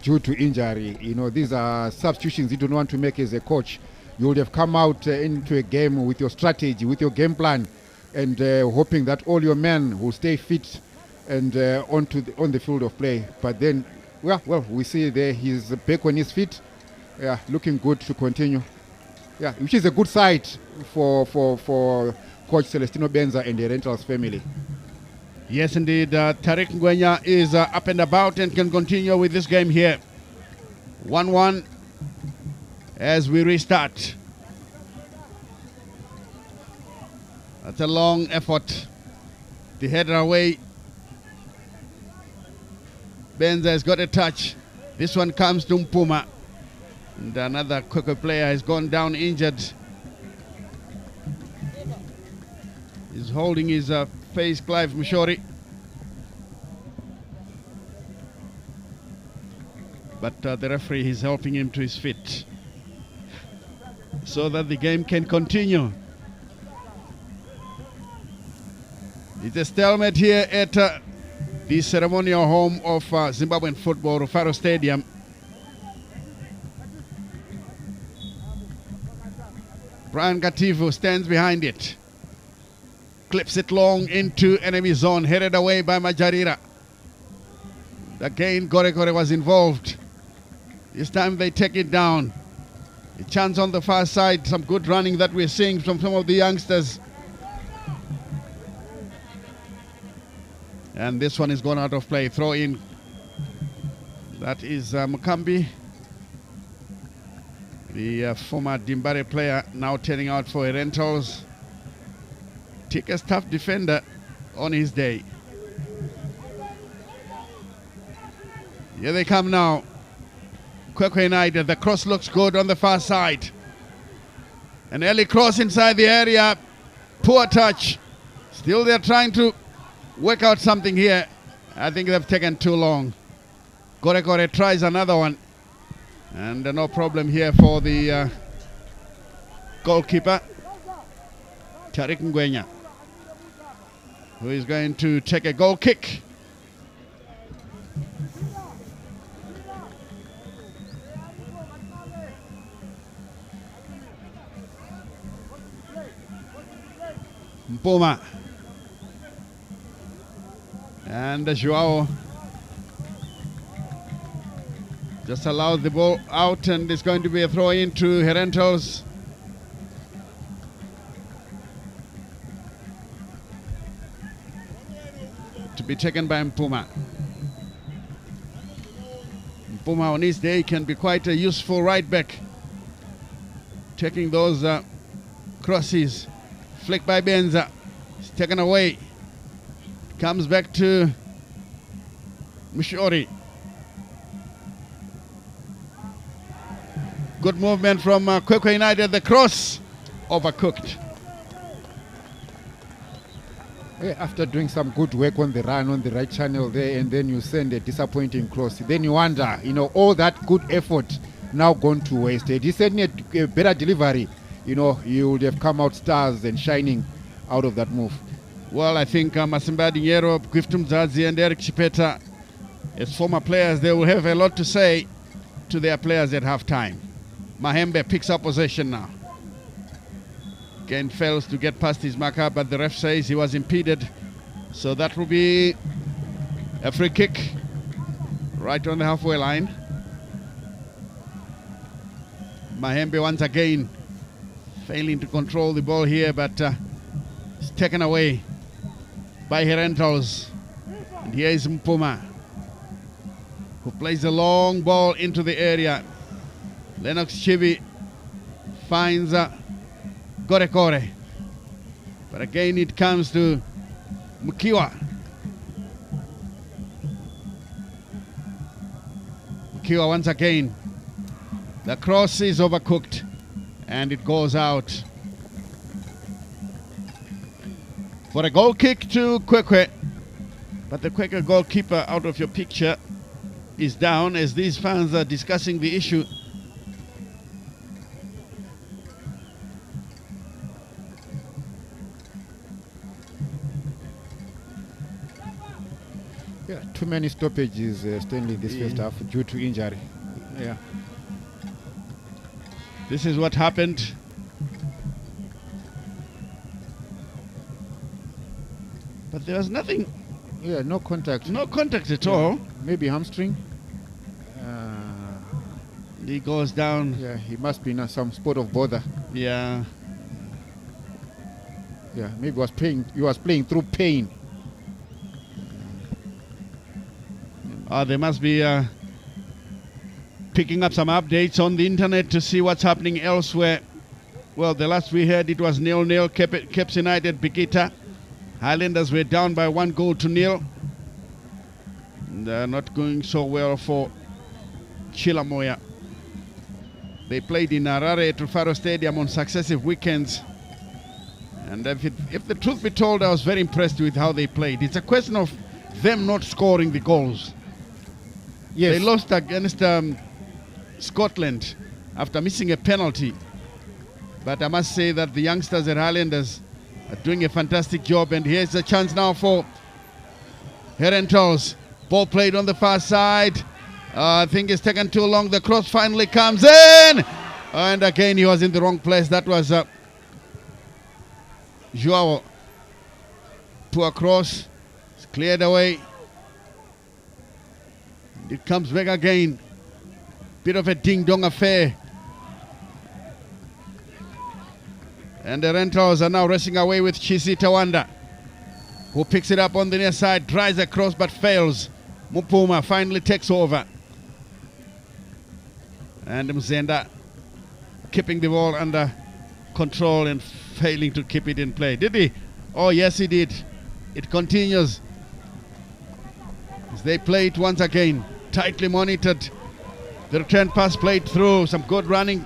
due to injury. You know, these are substitutions you don't want to make as a coach. You would have come out into a game with your strategy, with your game plan, and hoping that all your men will stay fit and on the field of play. But then, well, we see there he's back on his feet. Yeah, looking good to continue. Yeah, which is a good sight for Coach Celestino Benza and the Herentals family. Yes, indeed. Tariq Ngwenya is up and about and can continue with this game here. 1-1 as we restart. That's a long effort. The header away. Benza has got a touch. This one comes to Mpuma. And another Kwekwe player has gone down injured. He's holding his face, Clive Mshori. But the referee is helping him to his feet so that the game can continue. It's a stalemate here at the ceremonial home of Zimbabwean football, Rufaro Stadium. Brian Gativu stands behind it. Clips it long into enemy zone, headed away by Majarira. Again, Gorekore was involved. This time they take it down. A chance on the far side, some good running that we're seeing from some of the youngsters. And this one is gone out of play, throw in. That is Mukambi, the former Dimbare player, now turning out for Herentals. Tika's tough defender on his day. Here they come now. Kwekwe United, the cross looks good on the far side. An early cross inside the area. Poor touch. Still they're trying to work out something here. I think they've taken too long. Gorekore tries another one. And no problem here for the goalkeeper, Tariq Ngwenya, who is going to take a goal kick. Mpuma. And Joao just allowed the ball out, and it's going to be a throw in to Herentals. To be taken by Mpuma. Mpuma on his day can be quite a useful right back. Taking those crosses. Flick by Benza. It's taken away. Comes back to Mshori. Good movement from Kwekwe United. The cross overcooked. After doing some good work on the run, on the right channel there, and then you send a disappointing cross, then you wonder, you know, all that good effort now gone to waste. He sent a better delivery, you know, you would have come out stars and shining out of that move. Well, I think Masimba Dinero, Gwiftum Zazi, and Eric Chipeta, as former players, they will have a lot to say to their players at halftime. Mahembe picks up possession now. Again fails to get past his marker, but the ref says he was impeded. So that will be a free kick right on the halfway line. Mahembe once again failing to control the ball here, but it's taken away by Herentals. And here is Mpuma, who plays a long ball into the area. Lennox Chibi finds Gorekore. But again it comes to Mukiwa. Kiwa once again. The cross is overcooked and it goes out. For a goal kick to Kwekwe. But the Kwekwe goalkeeper out of your picture is down as these fans are discussing the issue. Yeah, too many stoppages, Stanley, this first half due to injury. Yeah. This is what happened. But there was nothing. Yeah, no contact. No contact at all. Maybe hamstring. He goes down. Yeah, he must be in some spot of bother. Yeah. Yeah, maybe he was playing through pain. They must be picking up some updates on the internet to see what's happening elsewhere. Well, the last we heard it was 0-0, Caps United, Bikita. Highlanders were down by 1-0. They're not going so well for Chilamoya. They played in Harare at Rufaro Stadium on successive weekends. And if the truth be told, I was very impressed with how they played. It's a question of them not scoring the goals. Yes. They lost against Scotland after missing a penalty. But I must say that the youngsters at Highlanders are doing a fantastic job. And here's a chance now for Herentals. Ball played on the far side. I think it's taken too long. The cross finally comes in. And again, he was in the wrong place. That was Joao. Poor cross. It's cleared away. It comes back again. Bit of a ding-dong affair. And the Herentals are now racing away with Chisi Tawanda, who picks it up on the near side, drives across but fails. Mupuma finally takes over. And Mzenda keeping the ball under control and failing to keep it in play. Did he? Oh, yes, he did. It continues as they play it once again. Tightly monitored. The return pass played through. Some good running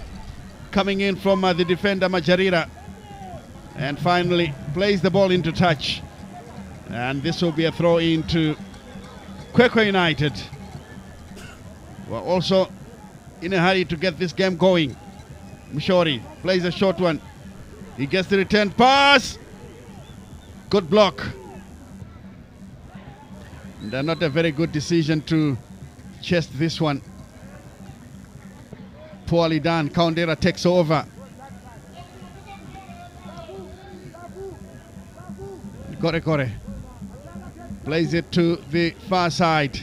coming in from the defender Majarira. And finally plays the ball into touch. And this will be a throw in to Kwekwe United. We're also in a hurry to get this game going. Mshori plays a short one. He gets the return pass. Good block. And not a very good decision to chest this one. Poorly done. Kaundera takes over. Kore plays it to the far side.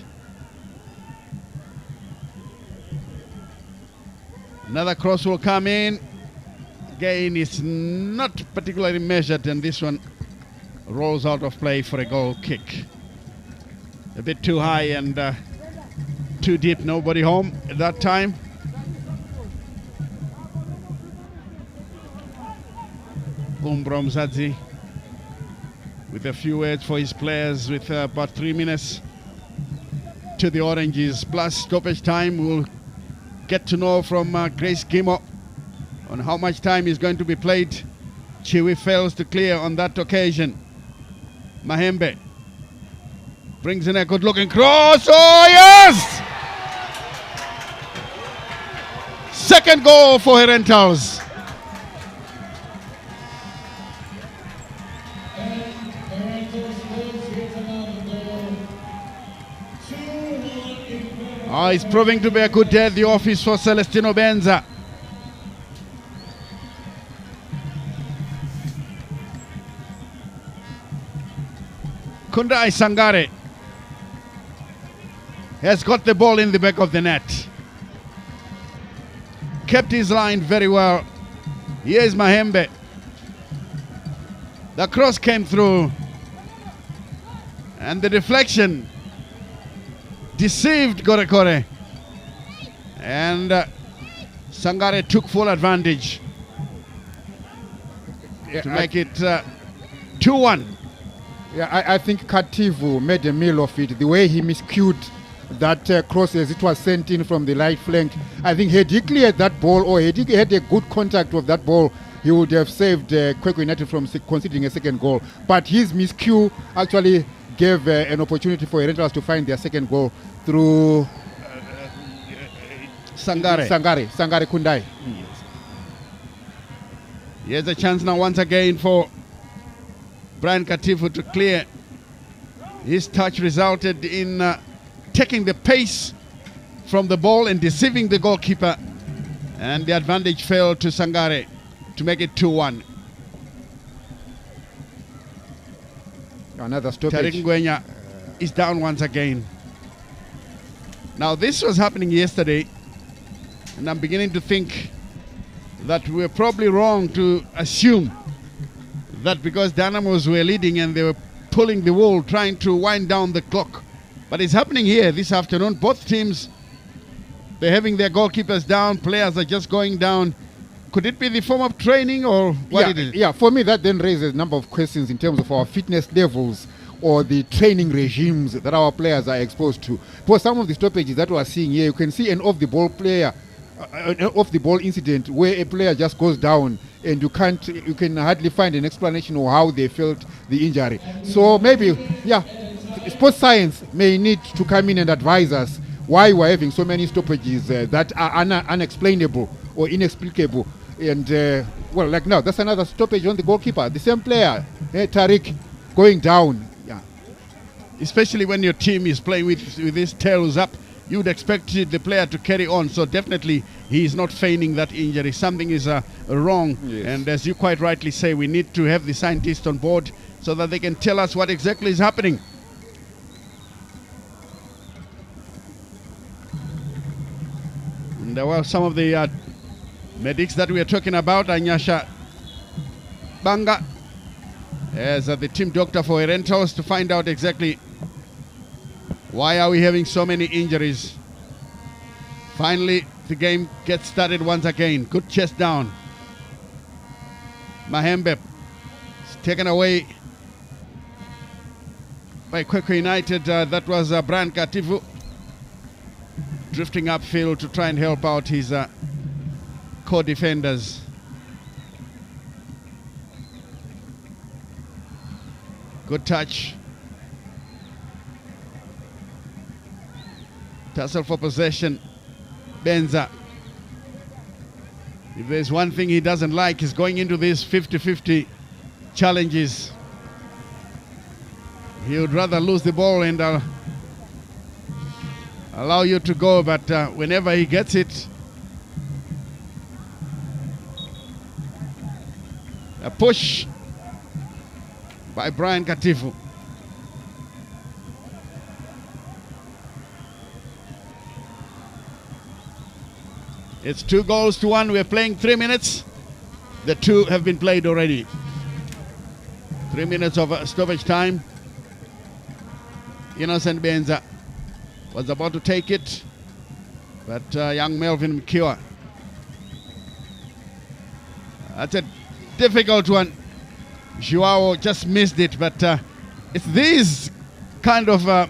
Another cross will come in. Again, it's not particularly measured, and this one rolls out of play for a goal kick. A bit too high and too deep. Nobody home at that time. Umbrom Zadzi with a few words for his players with about 3 minutes to the Oranges plus stoppage time. We'll get to know from Grace Gimo on how much time is going to be played. Chiwi fails to clear on that occasion. Mahembe brings in a good looking cross. Oh yes! Second goal for Herentals. It's proving to be a good day at the office for Celestino Benza. Kundai Sangare has got the ball in the back of the net. Kept his line very well. Here's Mahembe. The cross came through. And the deflection deceived Gorekore. And Sangare took full advantage to make it 2-1. Yeah, I think Kativu made a meal of it. The way he miscued that cross as it was sent in from the right flank. I think had he cleared that ball, or had he had a good contact of that ball, he would have saved Kwekwe United from conceding a second goal. But his miscue actually gave an opportunity for Herentals to find their second goal through Sangare Kundai. Here's a chance now once again for Brian Katifu to clear. His touch resulted in taking the pace from the ball and deceiving the goalkeeper. And the advantage fell to Sangare to make it 2-1. Another stoppage. Tariq Ngwenya is down once again. Now this was happening yesterday, and I'm beginning to think that we're probably wrong to assume that because Dynamos were leading and they were pulling the wool, trying to wind down the clock. But it's happening here this afternoon. Both teams, they're having their goalkeepers down, players are just going down. Could it be the form of training or what it is? Yeah, for me that then raises a number of questions in terms of our fitness levels or the training regimes that our players are exposed to. For some of the stoppages that we are seeing here, you can see an off-the-ball player, an off-the-ball incident where a player just goes down and you can hardly find an explanation of how they felt the injury. So maybe, sports science may need to come in and advise us why we're having so many stoppages that are unexplainable or inexplicable. And like now, that's another stoppage on the goalkeeper. The same player, Tariq, going down. Yeah. Especially when your team is playing with his tails up, you would expect the player to carry on. So definitely he is not feigning that injury. Something is wrong. Yes. And as you quite rightly say, we need to have the scientists on board so that they can tell us what exactly is happening. And there were some of the medics that we are talking about. Anyasha Banga as the team doctor for Herentals to find out exactly why are we having so many injuries. Finally, the game gets started once again. Good chest down. Mahembe is taken away by Kwekwe United. That was Brian Katifu drifting upfield to try and help out his co-defenders. Good touch. Tussle for possession. Benza. If there's one thing he doesn't like, is going into these 50-50 challenges. He would rather lose the ball and allow you to go, but whenever he gets it, a push by Brian Katifu. It's 2-1. We're playing 3 minutes. The two have been played already. 3 minutes of stoppage time. Innocent Benza was about to take it, but young Melvin Mkiwa. That's a difficult one. Joao just missed it, but it's these kind of,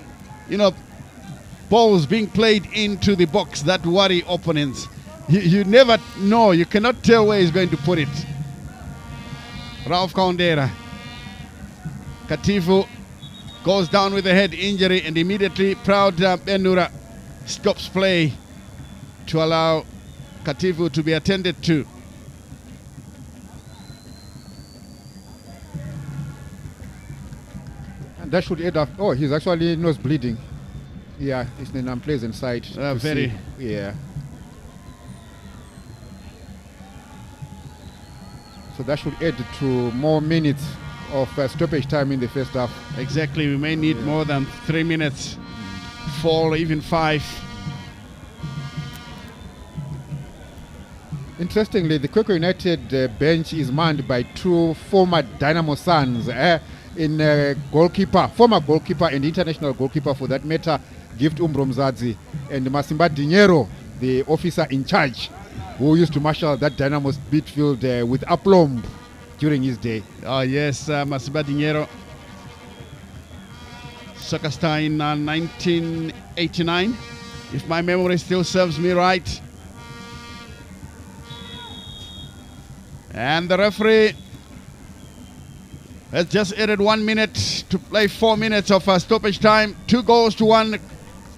balls being played into the box that worry opponents. You never know. You cannot tell where he's going to put it. Ralph Kaundera. Katifu goes down with a head injury, and immediately Proud Benura stops play to allow Katifu to be attended to. And that should aid up. Oh, he's actually nose bleeding. Yeah, it's an unpleasant sight. Very. See. Yeah. So that should add to more minutes of stoppage time in the first half. Exactly. We may need more than 3 minutes, 4 or even 5. Interestingly, the Kwekwe United bench is manned by 2 former Dynamo sons. Former goalkeeper and international goalkeeper for that matter, Gift Umbromzadzi, and Masimba Dinero, the officer in charge, who used to marshal that Dynamo's midfield with aplomb during his day. Oh yes, Masimba Dinero soccer star in 1989, if my memory still serves me right. And the referee has just added 1 minute to play 4 minutes of stoppage time. 2-1.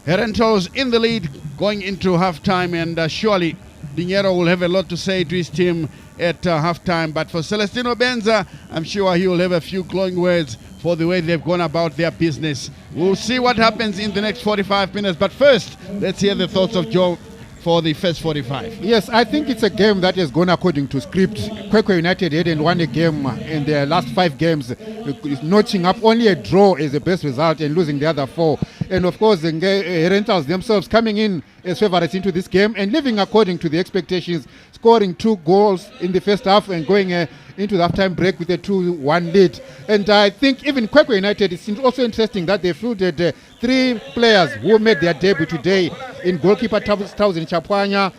Herentals in the lead going into halftime, and surely Dinero will have a lot to say to his team at halftime. But for Celestino Benza, I'm sure he will have a few glowing words for the way they've gone about their business. We'll see what happens in the next 45 minutes. But first, let's hear the thoughts of Joe for the first 45. Yes, I think it's a game that has gone according to script. Kwekwe United hadn't won a game in their last 5 games, notching up only a draw as the best result and losing the other 4. And of course, the Herentals themselves coming in as favorites into this game and living according to the expectations, scoring 2 goals in the first half and going into the halftime break with a 2-1 lead. And I think even Kwekwe United, it's also interesting that they fielded 3 players who made their debut today in goalkeeper Tausen Chapwanya,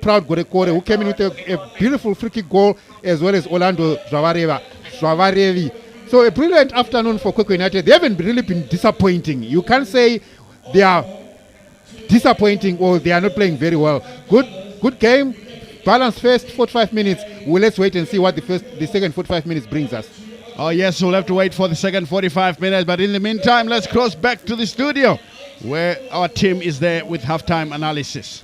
Proud Gorekore, who came in with a beautiful free kick goal, as well as Orlando Zavarevi. So a brilliant afternoon for Kwekwe United. They haven't really been disappointing. You can't say they are disappointing or they are not playing very well. Good game. Balanced first 45 minutes. Well, let's wait and see what the second 45 minutes brings us. Oh yes, we'll have to wait for the second 45 minutes. But in the meantime, let's cross back to the studio where our team is there with halftime analysis.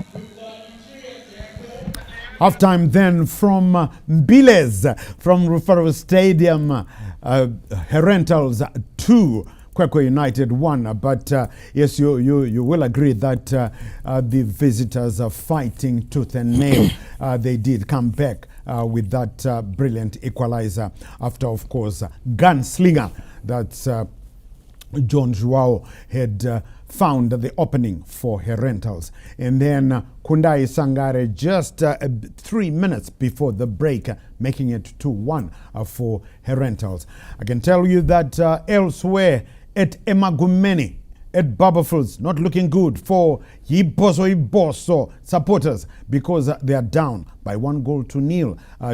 Halftime then from Mbiles, from Rufaro Stadium, Herentals 2, Kwekwe United 1. But yes, you will agree that the visitors are fighting tooth and nail. They did come back with that brilliant equalizer after, of course, gunslinger that's John Joao had found the opening for Herentals. And then Kundai Sangare just 3 minutes before the break, making it 2-1 for Herentals. I can tell you that elsewhere at Emagumeni, at Barberfields, not looking good for Yiboso supporters because they are down by 1-0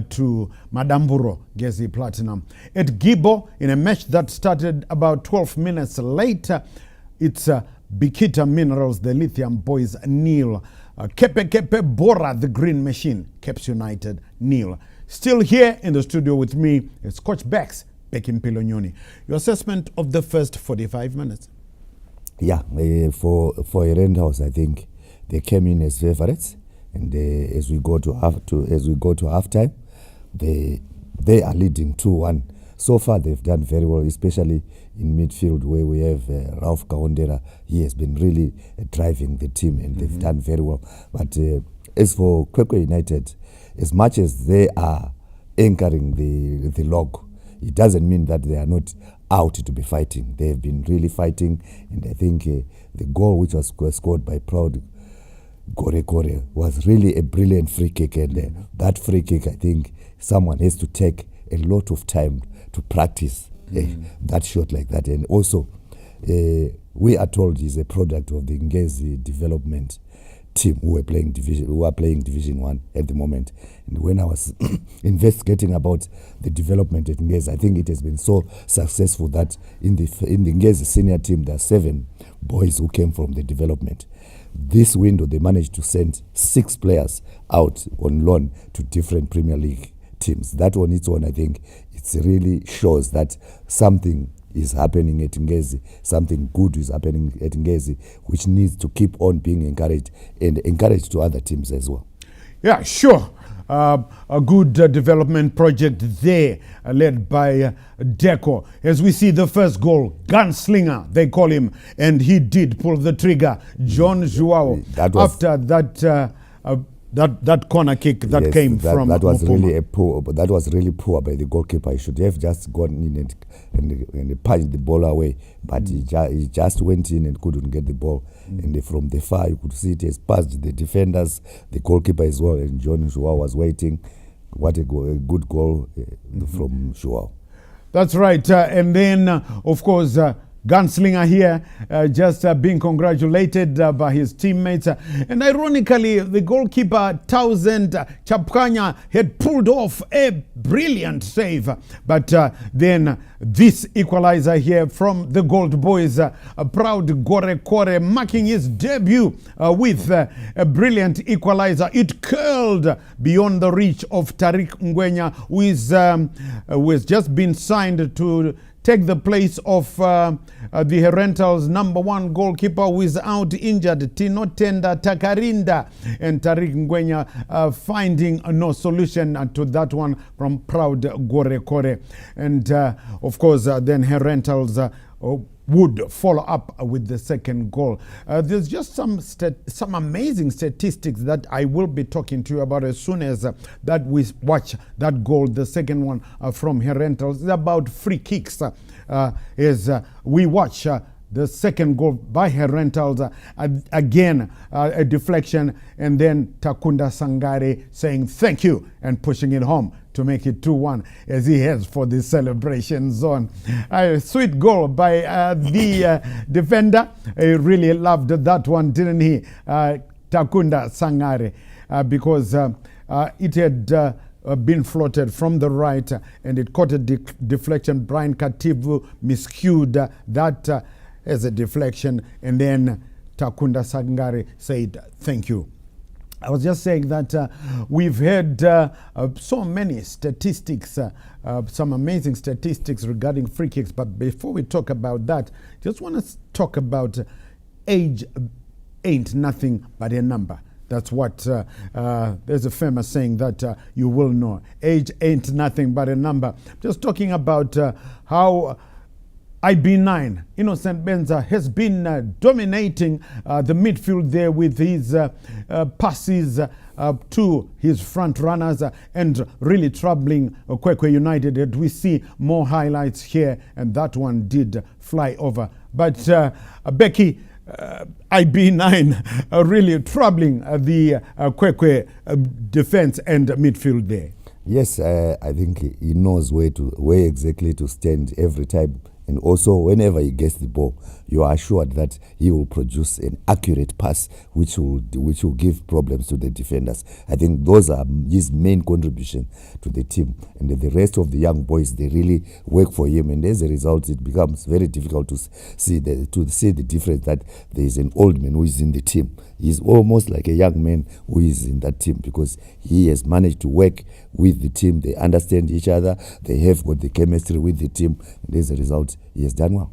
to Madamburo Gezi Platinum. At Gibo, in a match that started about 12 minutes later, it's Bikita Minerals, the Lithium Boys, nil. Kepe Bora, the Green Machine, Caps United, nil. Still here in the studio with me is Coach Bex, Bekim Pilonyoni. Your assessment of the first 45 minutes? Yeah, for Herentals, I think they came in as favorites, and as we go to halftime, they are leading 2-1. So far, they've done very well, especially in midfield where we have Ralph Kaondera. He has been really driving the team, and they've done very well. But as for Kwekwe United, as much as they are anchoring the log, it doesn't mean that they are not out to be fighting. They have been really fighting, and I think the goal which was scored by Proud Gorekore was really a brilliant free kick, and that free kick, I think someone has to take a lot of time to practice that shot like that. And also, we are told he's a product of the Ngezi development team who are playing Division 1 at the moment. And when I was investigating about the development at Ngezi, I think it has been so successful that in the Ngezi senior team, there are 7 boys who came from the development. This window, they managed to send 6 players out on loan to different Premier League teams. That on its own, I think, it really shows that something is happening at Ngezi, something good is happening at Ngezi, which needs to keep on being encouraged and encouraged to other teams as well. Yeah, sure. A good development project there, led by Deco. As we see the first goal, gunslinger, they call him, and he did pull the trigger. John Joao, after that corner kick that came from that was Mopoma. That was really poor by the goalkeeper. He should have just gone in and punched the ball away, but he just went in and couldn't get the ball. And from the far you could see it has passed the defenders, the goalkeeper as well, and John Joao was waiting. What a good goal from Joao. That's right. And then, of course, gunslinger here, just being congratulated by his teammates. And ironically, the goalkeeper, Townsend Chapkanya, had pulled off a brilliant save. But then this equalizer here from the Gold Boys, proud Gore Kore, marking his debut with a brilliant equalizer. It curled beyond the reach of Tariq Ngwenya, who has just been signed to take the place of the Herentals' #1 goalkeeper who is out injured, Tino Tenda Takarinda, and Tariq Ngwenya finding no solution to that one from proud Gore Kore. And of course, then Herentals would follow up with the second goal. There's just some amazing statistics that I will be talking to you about as soon as that we watch that goal, the second one from Herentals. It's about free kicks as we watch the second goal by Herentals. Again, a deflection, and then Takunda Sangare saying thank you and pushing it home to make it 2-1 as he heads for the celebration zone. A sweet goal by the defender. He really loved that one, didn't he? Takunda Sangare, because it had been floated from the right and it caught a deflection. Brian Kativu miscued that as a deflection, and then Takunda Sangare said thank you. I was just saying that we've had so many statistics, some amazing statistics regarding free kicks. But before we talk about that, just want to talk about age ain't nothing but a number. That's what, there's a famous saying that you will know. Age ain't nothing but a number. Just talking about how IB9, Innocent Benza, has been dominating the midfield there with his passes to his front runners and really troubling Kwekwe United. And we see more highlights here, and that one did fly over. But Becky, IB9 really troubling the Kwekwe defense and midfield there. Yes, I think he knows where exactly to stand every time. And also, whenever he gets the ball, you are assured that he will produce an accurate pass, which will give problems to the defenders. I think those are his main contribution to the team. And the rest of the young boys, they really work for him. And as a result, it becomes very difficult to see the difference that there is an old man who is in the team. He's almost like a young man who is in that team, because he has managed to work with the team. They understand each other. They have got the chemistry with the team. And as a result, he has done well.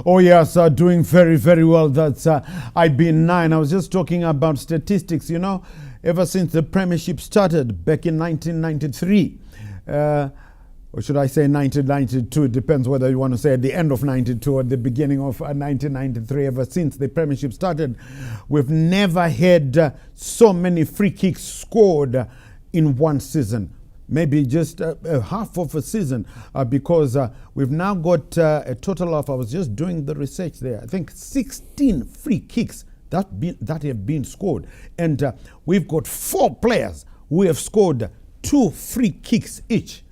Oh yes, doing very, very well. That's IB9. I was just talking about statistics. You know, ever since the Premiership started back in 1993, or should I say 1992? It depends whether you want to say at the end of 92 or at the beginning of 1993. Ever since the Premiership started, we've never had so many free kicks scored in one season. Maybe just half of a season, because we've now got a total of, I was just doing the research there, I think 16 free kicks that have been scored. And we've got 4 players who have scored 2 free kicks each.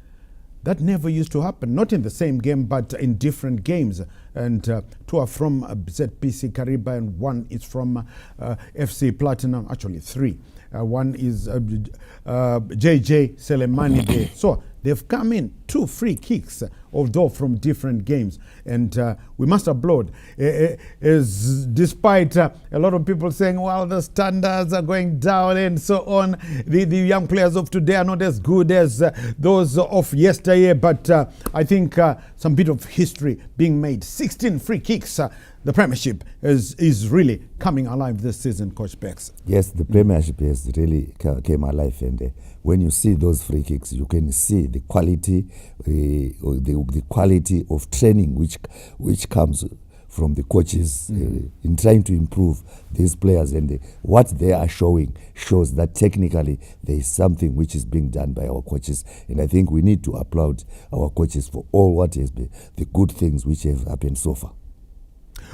That never used to happen, not in the same game, but in different games. And 2 are from ZPC Kariba, and 1 is from FC Platinum, actually 3. One is JJ Selemani Day. So they've come in 2 free kicks, although from different games. And we must applaud. Despite a lot of people saying, well, the standards are going down and so on. The young players of today are not as good as those of yesteryear. But I think some bit of history being made. 16 free kicks. The Premiership is really coming alive this season, Coach Bex. Yes, the Premiership has really came alive, and when you see those free kicks, you can see the quality, the quality of training which comes from the coaches in trying to improve these players, and what they are showing shows that technically there is something which is being done by our coaches, and I think we need to applaud our coaches for all what has been the good things which have happened so far.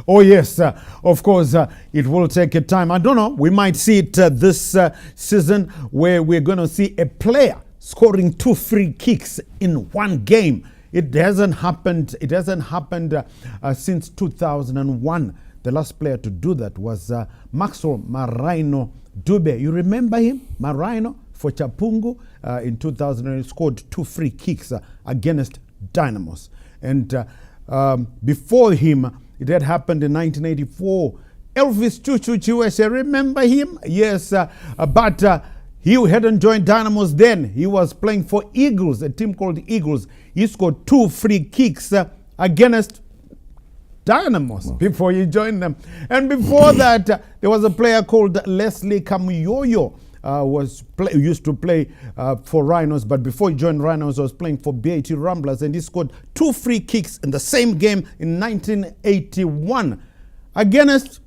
Oh yes, of course, it will take a time. I don't know, we might see it this season, where we're going to see a player scoring 2 free kicks in one game. It hasn't happened. It hasn't happened since 2001. The last player to do that was Maxwell Marino Dube. You remember him, Marino, for Chapungu in 2000. He scored 2 free kicks against Dynamos. And before him, it had happened in 1984. Elvis Chuchu Chiwese, remember him? Yes, but he hadn't joined Dynamos then. He was playing for Eagles, a team called Eagles. He scored 2 free kicks against Dynamos before he joined them. And before that, there was a player called Leslie Kamuyoyo. Used to play for Rhinos, but before he joined Rhinos, was playing for BAT Ramblers, and he scored 2 free kicks in the same game in 1981 against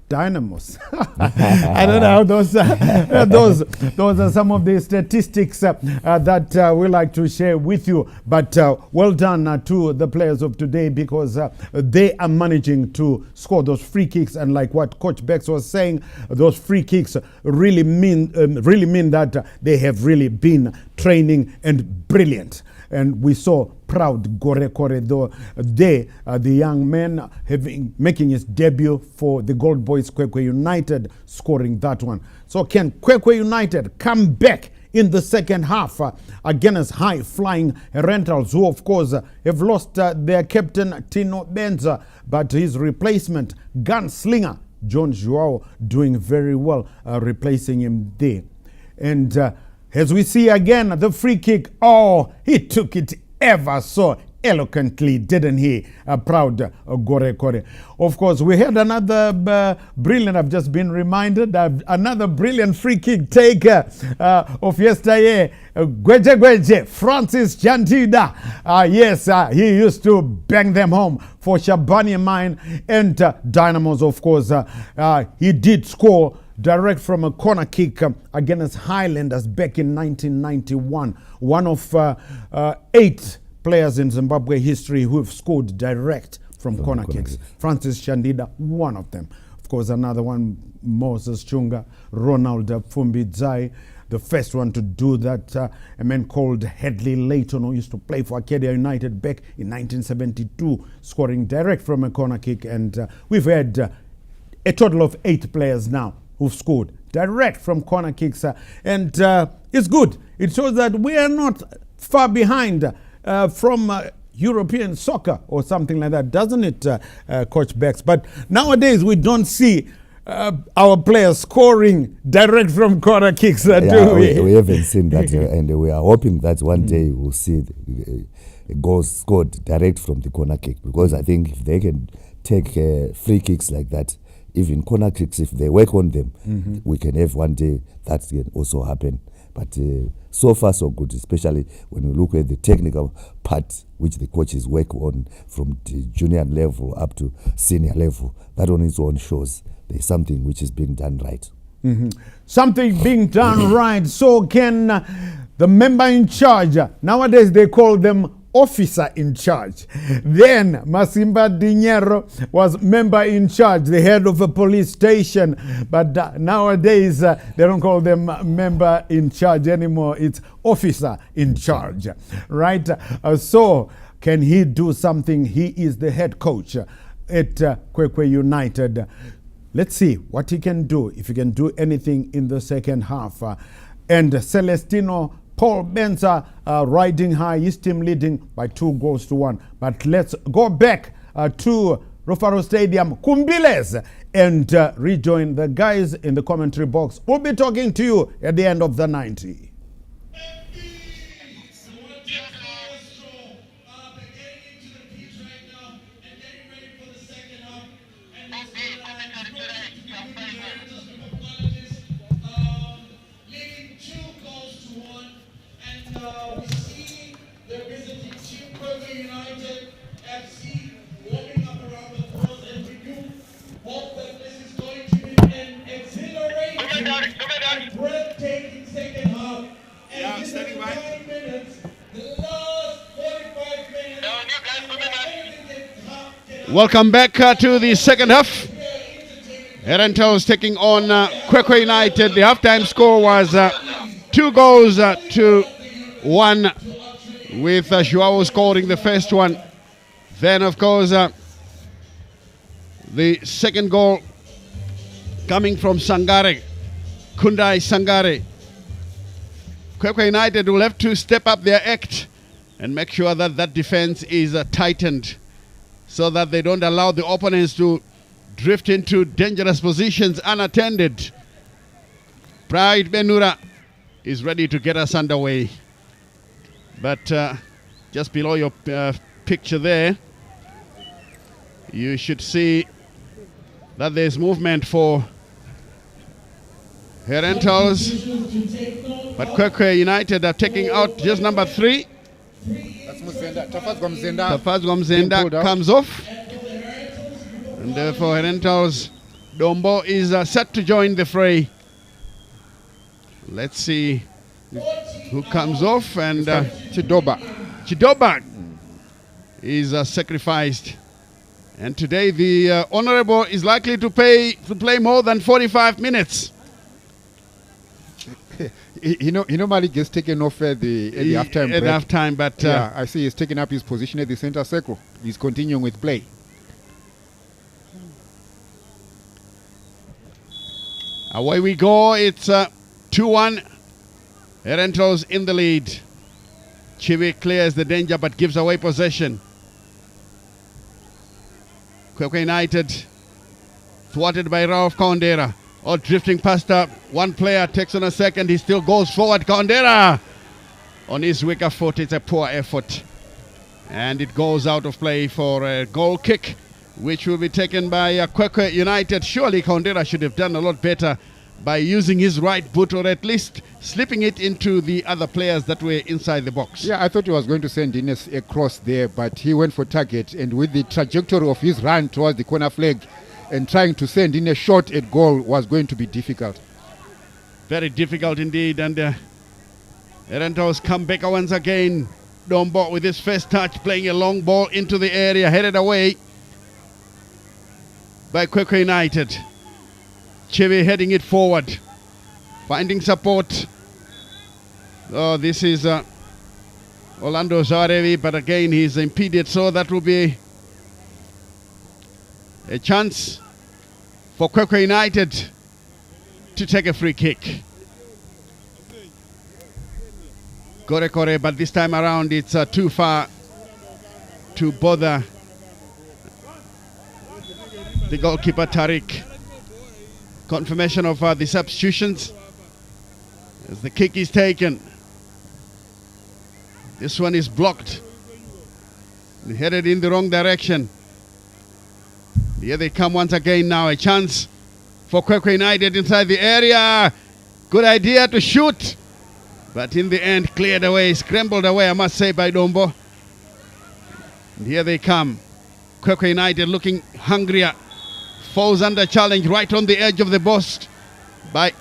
Dynamos. I don't know. Those are some of the statistics that we like to share with you. But well done to the players of today, because they are managing to score those free kicks. And like what Coach Bex was saying, those free kicks really mean that they have really been training and brilliant. And we saw proud Gorekore, though the young man making his debut for the Gold Boys Kwekwe United, scoring that one. So can Kwekwe United come back in the second half against high-flying Herentals, who of course have lost their captain Tino Benza, but his replacement, gunslinger John Joao, doing very well, replacing him there. And as we see again, the free kick, he took it ever so eloquently, didn't he? Proud Gorekore. Of course, we had another brilliant, I've just been reminded, another brilliant free kick take of yesterday. Gweje, Francis Chantida. Yes, he used to bang them home for Shabani Mine and Dynamos, of course. He did score direct from a corner kick against Highlanders back in 1991. One of 8 players in Zimbabwe history who have scored direct from corner kicks. Francis Chandida, one of them. Of course, another one, Moses Chunga, Ronald Fumbidzai. The first one to do that, a man called Headley Layton, who used to play for Arcadia United back in 1972, scoring direct from a corner kick. And we've had a total of 8 players now who've scored direct from corner kicks. And it's good. It shows that we are not far behind from European soccer or something like that, doesn't it, Coach Bex? But nowadays we don't see our players scoring direct from corner kicks, do we? We haven't seen that, and we are hoping that one day we'll see goals scored direct from the corner kick, because I think if they can take free kicks like that, even corner kicks, if they work on them, we can have one day that can also happen. But so far so good, especially when you look at the technical part which the coaches work on from the junior level up to senior level. That on its own shows there's something which is being done right. Something being done right. So can the member in charge, nowadays they call them officer in charge. Then Masimba Dinero was member in charge, the head of a police station. But nowadays they don't call them member in charge anymore. It's officer in charge, right? So can he do something? He is the head coach at Kwekwe United. Let's see what he can do, if he can do anything in the second half. And Celestino Paul Benza riding high, his team leading by 2-1. But let's go back to Rufaro Stadium, Kumbiles, and rejoin the guys in the commentary box. We'll be talking to you at the end of the 90. We see the visiting team, Kwekwe United FC, warming up around the course, and we do hope that this is going to be an exhilarating and breathtaking second half. And in the 9 minutes, the last 45 minutes, Welcome back to the second half. Herentals taking on Kwekwe United. The halftime score was 2-1 with Joao scoring the first one. Then, of course, the second goal coming from Sangare, Kundai Sangare. Kwekwe United will have to step up their act and make sure that that defense is tightened so that they don't allow the opponents to drift into dangerous positions unattended. Pride Benura is ready to get us underway. But just below your picture there, you should see that there's movement for Herentals, but Kwekwe United are taking out just number 3. That's Muzenda. Tafaz Gomzenda comes off, and therefore Herentals Dombo is set to join the fray. Let's see who comes off, and Chidoba is sacrificed. And today the Honorable is likely to play more than 45 minutes. He normally gets taken off at the halftime break. At halftime, but yeah, I see he's taking up his position at the center circle. He's continuing with play. Away we go. It's 2-1. Herentals in the lead. Chiwi clears the danger but gives away possession. Kwekwe United thwarted by Rauf Kaondera. Or drifting past one player, takes on a second, he still goes forward. Kaondera on his weaker foot. It's a poor effort. And it goes out of play for a goal kick, which will be taken by Kwekwe United. Surely Kaondera should have done a lot better by using his right boot, or at least slipping it into the other players that were inside the box. Yeah, I thought he was going to send Ines across there, but he went for target. And with the trajectory of his run towards the corner flag, and trying to send in a shot at goal was going to be difficult. Very difficult indeed. And Herentals come back once again. Dombo with his first touch, playing a long ball into the area, headed away by Kwekwe United. Chiwi heading it forward, finding support. Oh, this is Orlando Zarevi, but again he's impeded, so that will be a chance for Kwekwe United to take a free kick. Kore, but this time around it's too far to bother the goalkeeper Tariq. Confirmation of the substitutions as the kick is taken. This one is blocked. Headed in the wrong direction. Here they come once again now. A chance for Kwekwe United inside the area. Good idea to shoot. But in the end, cleared away, scrambled away, I must say, by Dombo. And here they come. Kwekwe United looking hungrier. Falls under challenge right on the edge of the post by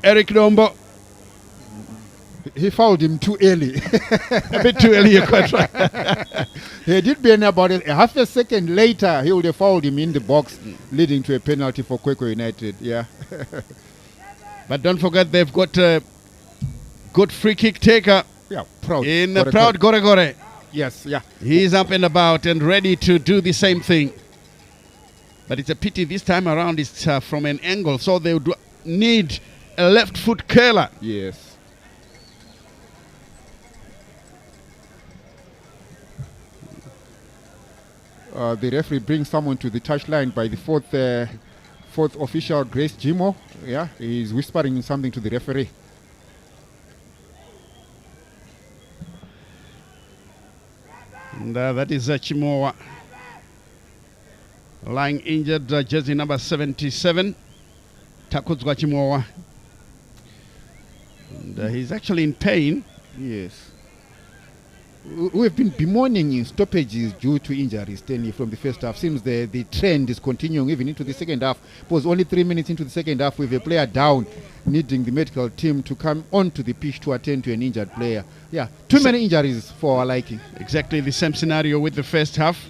Eric Dombo. He fouled him too early. A bit too early, you're quite right. He did be about it. Half a second later, he would have fouled him in the box, leading to a penalty for Kwekwe United. Yeah. But don't forget, they've got a good free kick taker. Yeah, Proud. In Proud Gore. Yes, yeah. He's up and about and ready to do the same thing. But it's a pity this time around it's from an angle, so they would need a left foot curler. Yes. The referee brings someone to the touchline by the fourth official, Grace Jimo. Yeah, he's whispering something to the referee. And that is Chimowa. Lying injured, jersey number 77, Takudzwa Chimowa. And he's actually in pain. Yes. We've been bemoaning stoppages due to injuries, Stanley, from the first half. Seems the trend is continuing even into the second half. It was only 3 minutes into the second half with a player down, needing the medical team to come onto the pitch to attend to an injured player. Yeah, too many injuries for our liking. Exactly the same scenario with the first half.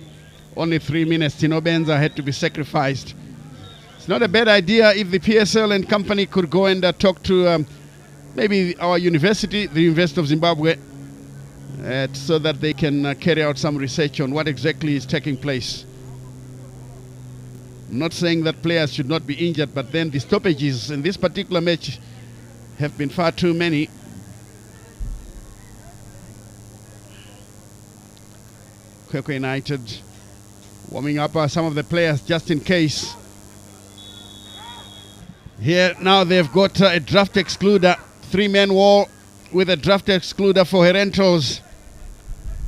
Only 3 minutes, Tino Benza had to be sacrificed. It's not a bad idea if the PSL and company could go and talk to maybe our university, the University of Zimbabwe, so that they can carry out some research on what exactly is taking place. I'm not saying that players should not be injured, but then the stoppages in this particular match have been far too many. Kwekwe United warming up some of the players just in case. Here now they've got a draft excluder, 3-man wall with a draft excluder for Herentals.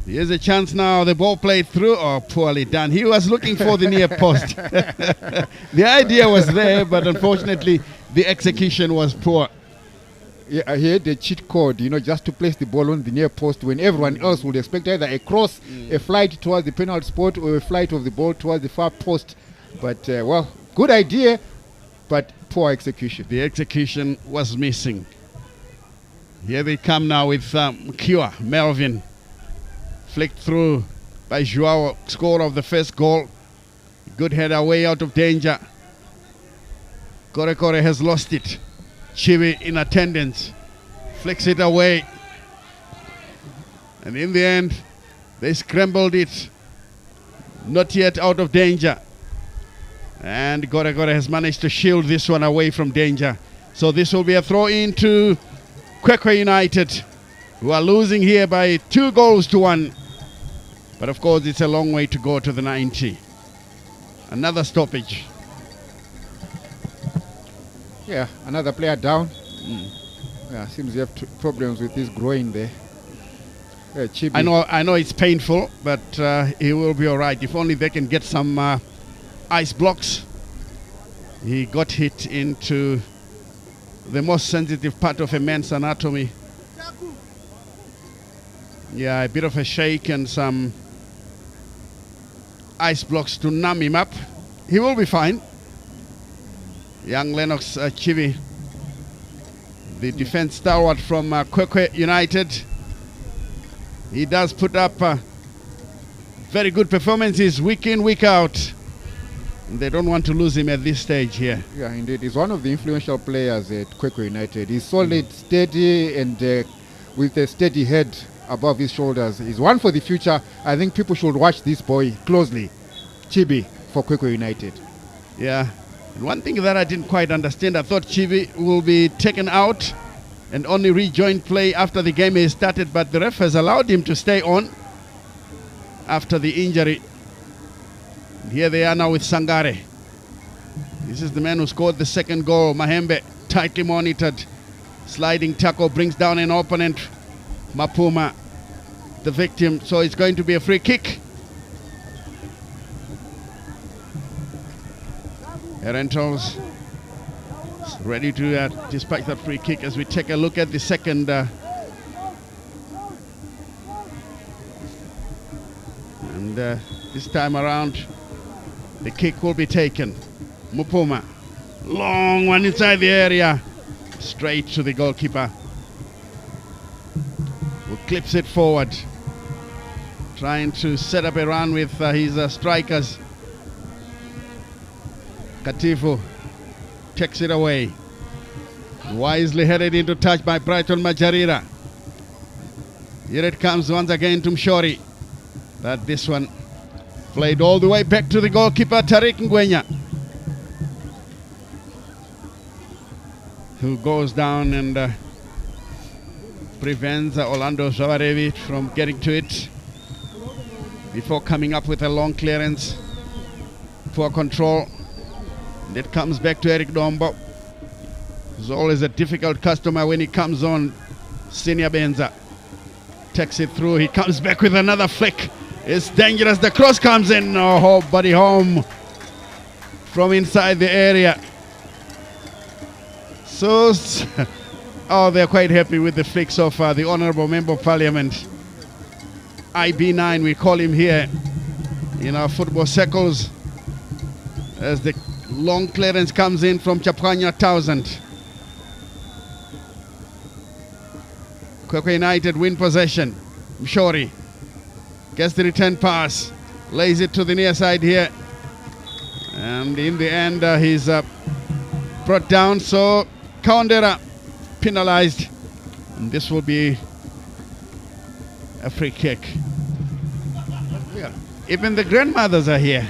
Here's a chance now, the ball played through. Oh, poorly done. He was looking for the near post. The idea was there, but unfortunately the execution was poor. Yeah, he had the cheat code, just to place the ball on the near post when everyone else would expect either a cross, a flight towards the penalty spot, or a flight of the ball towards the far post. But, well, good idea, but poor execution. The execution was missing. Here they come now with Kiwa, Melvin. Flicked through by Joao, score of the first goal. Good header way out of danger. Korekore has lost it. Chibi in attendance. Flicks it away. And in the end, they scrambled it. Not yet out of danger. And Korekore has managed to shield this one away from danger. So this will be a throw in to Kwekwe United, who are losing here by 2-1. But of course, it's a long way to go to the 90. Another stoppage. Yeah, another player down. Yeah, seems you have problems with his groin there. Chibi. I know it's painful, but he will be all right. If only they can get some ice blocks. He got hit into the most sensitive part of a man's anatomy. Yeah, a bit of a shake and some ice blocks to numb him up. He will be fine. Young Lennox Chibi, the defense stalwart from Kwekwe United. He does put up very good performances week in, week out. They don't want to lose him at this stage here. Yeah, indeed. He's one of the influential players at Kwekwe United. He's solid, steady, and with a steady head above his shoulders. He's one for the future. I think people should watch this boy closely. Chibi for Kwekwe United. Yeah. And one thing that I didn't quite understand, I thought Chibi will be taken out and only rejoin play after the game is started, but the ref has allowed him to stay on after the injury. Here they are now with Sangare. This is the man who scored the second goal. Mahembe, tightly monitored. Sliding tackle brings down an opponent. Mapuma, the victim. So it's going to be a free kick. Herentals ready to dispatch that free kick as we take a look at the second. This time around, the kick will be taken. Mupuma, long one inside the area, straight to the goalkeeper, who clips it forward, trying to set up a run with his strikers. Katifu takes it away. Wisely headed into touch by Brighton Majarira. Here it comes once again to Mshori. But this one played all the way back to the goalkeeper, Tariq Ngwenya, who goes down and prevents Orlando Zavarevic from getting to it before coming up with a long clearance. Poor control. And it comes back to Eric Dombo. He's always a difficult customer when he comes on. Senior Benza takes it through. He comes back with another flick. It's dangerous. The cross comes in. Oh, body home from inside the area. So, they're quite happy with the flick so far. The Honorable Member of Parliament, IB9, we call him here in our football circles, as the long clearance comes in from Chapwanya 1000. Kwekwe United win possession. Mshori gets the return pass, lays it to the near side here, and in the end he's brought down. So Kaondera penalized, and this will be a free kick. Yeah. Even the grandmothers are here.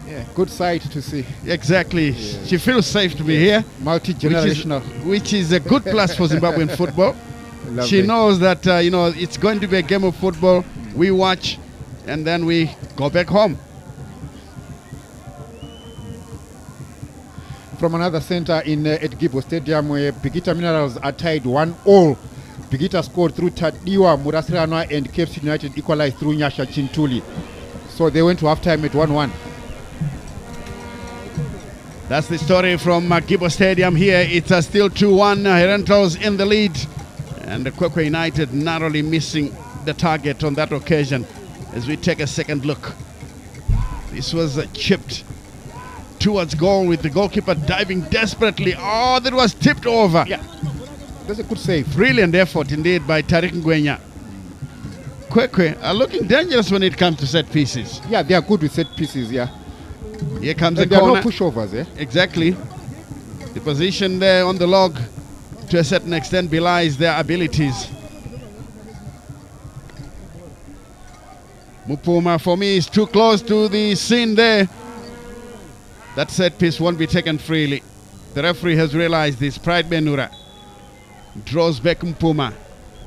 Yeah, good sight to see. Exactly. Yeah. She feels safe to be here. Multi-generational. Which is a good plus for Zimbabwean football. Lovely. She knows that, it's going to be a game of football. We watch and then we go back home. From another center in at Gibo Stadium, where Bigita Minerals are tied 1-1. Bigita scored through Tadiwa Murasirana, and Cape United equalized through Nyasha Chintuli. So they went to halftime at 1-1. That's the story from Gibo Stadium here. It's still 2-1. Herentals in the lead. And the Kwekwe United narrowly missing the target on that occasion. As we take a second look. This was chipped towards goal with the goalkeeper diving desperately. Oh, that was tipped over. Yeah, that's a good save. Brilliant effort indeed by Tariq Ngwenya. Kwekwe are looking dangerous when it comes to set pieces. Yeah, they are good with set pieces, yeah. Here comes And the there are corner. no pushovers, eh? Exactly. The position there on the log to a certain extent belies their abilities. Mupuma for me is too close to the scene there. That set piece won't be taken freely. The referee has realized this. Pride Benura draws back Mpuma.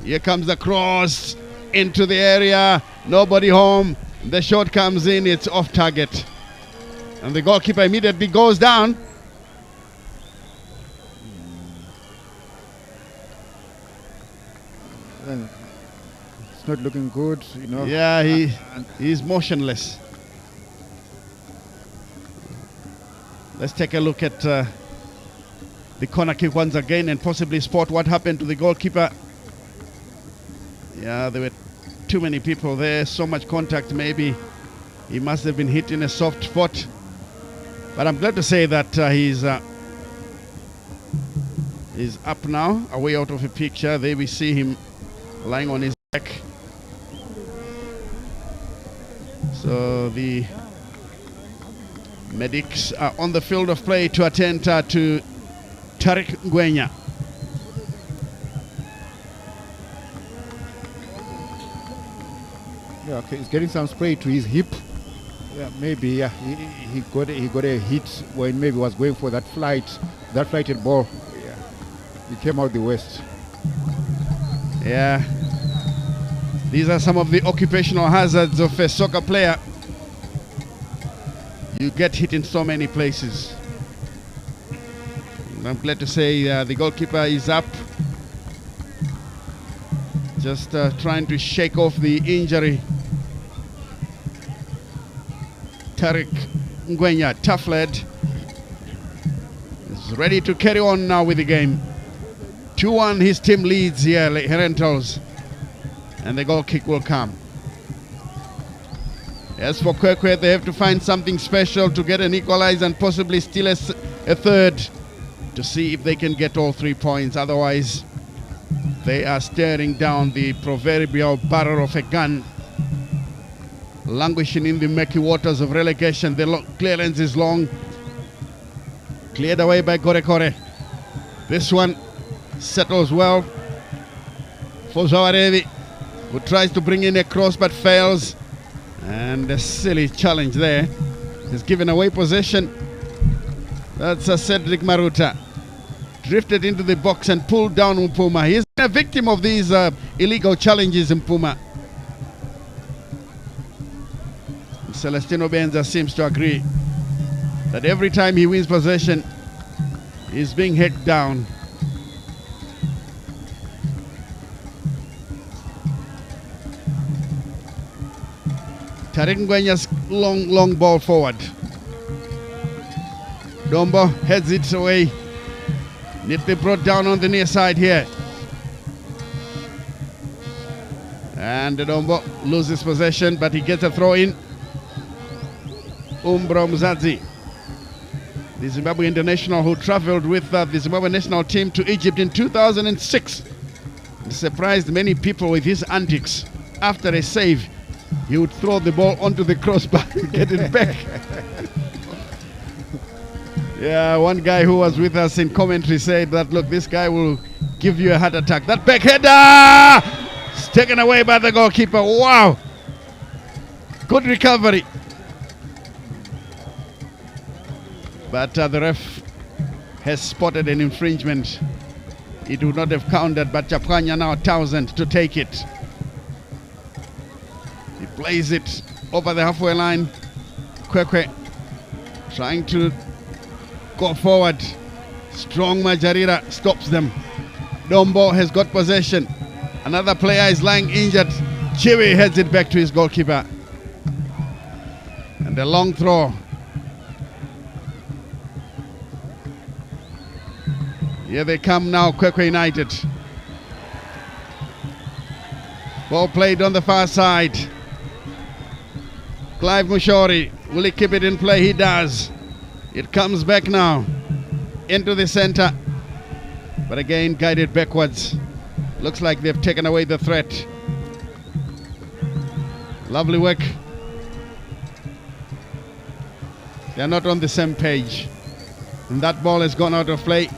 Here comes the cross into the area. Nobody home. The shot comes in. It's off target. And the goalkeeper immediately goes down. It's not looking good, you know. Yeah, he's motionless. Let's take a look at the corner kick once again and possibly spot what happened to the goalkeeper. Yeah, there were too many people there, so much contact. Maybe he must have been hit in a soft spot. But I'm glad to say that he's up now, away out of the picture. There we see him lying on his back. So the medics are on the field of play to attend to Tariq Ngwenya. Yeah, okay, he's getting some spray to his hip. Yeah, maybe yeah, he got a hit when maybe was going for that flighted ball. Yeah, he came out the west. Yeah, these are some of the occupational hazards of a soccer player. You get hit in so many places. And I'm glad to say the goalkeeper is up, just trying to shake off the injury. Tariq Ngwenya, tough lad, is ready to carry on now with the game. 2-1, his team leads here, Herentals, and the goal kick will come. As for Kwekwe, they have to find something special to get an equalizer and possibly steal a third to see if they can get all 3 points. Otherwise, they are staring down the proverbial barrel of a gun, languishing in the murky waters of relegation. The clearance is long, cleared away by Gorekore. This one settles well for Zawarevi, who tries to bring in a cross but fails. And a silly challenge there. He's given away possession. That's Cedric Maruta. Drifted into the box and pulled down Mpuma. He's a victim of these illegal challenges, Mpuma. Celestino Benza seems to agree that every time he wins possession, he's being hit down. Tariq Ngwenya's long ball forward. Dombo heads it away. Neatly brought down on the near side here. And Dombo loses possession, but he gets a throw in. Umbro Mzazi, the Zimbabwe international who traveled with the Zimbabwe national team to Egypt in 2006. He surprised many people with his antics. After a save, he would throw the ball onto the crossbar and get it back. Yeah, one guy who was with us in commentary said that, look, this guy will give you a heart attack. That back header taken away by the goalkeeper. Wow. Good recovery. But the ref has spotted an infringement. It would not have counted, but Chapanya now 1,000 to take it. He plays it over the halfway line. Kwekwe trying to go forward. Strong Majarira stops them. Dombo has got possession. Another player is lying injured. Chiwi heads it back to his goalkeeper. And a long throw. Here they come now, Kwekwe United. Ball played on the far side. Clive Mushori, will he keep it in play? He does. It comes back now into the center, but again guided backwards. Looks like they've taken away the threat. Lovely work. They're not on the same page, and that ball has gone out of play.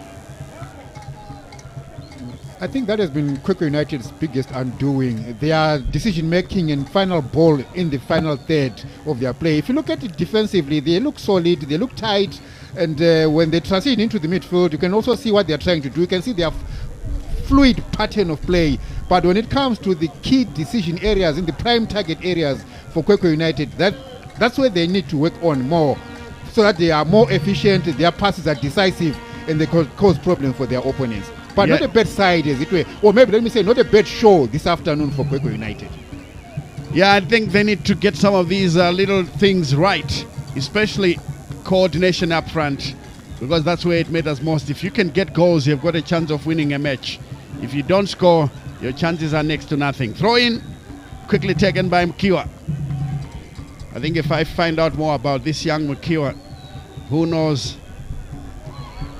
I think that has been Kwekwe United's biggest undoing. Their decision-making and final ball in the final third of their play. If you look at it defensively, they look solid, they look tight, and when they transition into the midfield, you can also see what they're trying to do. You can see their fluid pattern of play. But when it comes to the key decision areas, in the prime target areas for Kwekwe United, that's where they need to work on more, so that they are more efficient, their passes are decisive, and they cause problems for their opponents. But not a bad side, as it were. Or maybe let me say, not a bad show this afternoon for Kwekwe United. Yeah, I think they need to get some of these little things right, especially coordination up front, because that's where it matters most. If you can get goals, you've got a chance of winning a match. If you don't score, your chances are next to nothing. Throw in, quickly taken by Mkiwa. I think if I find out more about this young Mkiwa, who knows?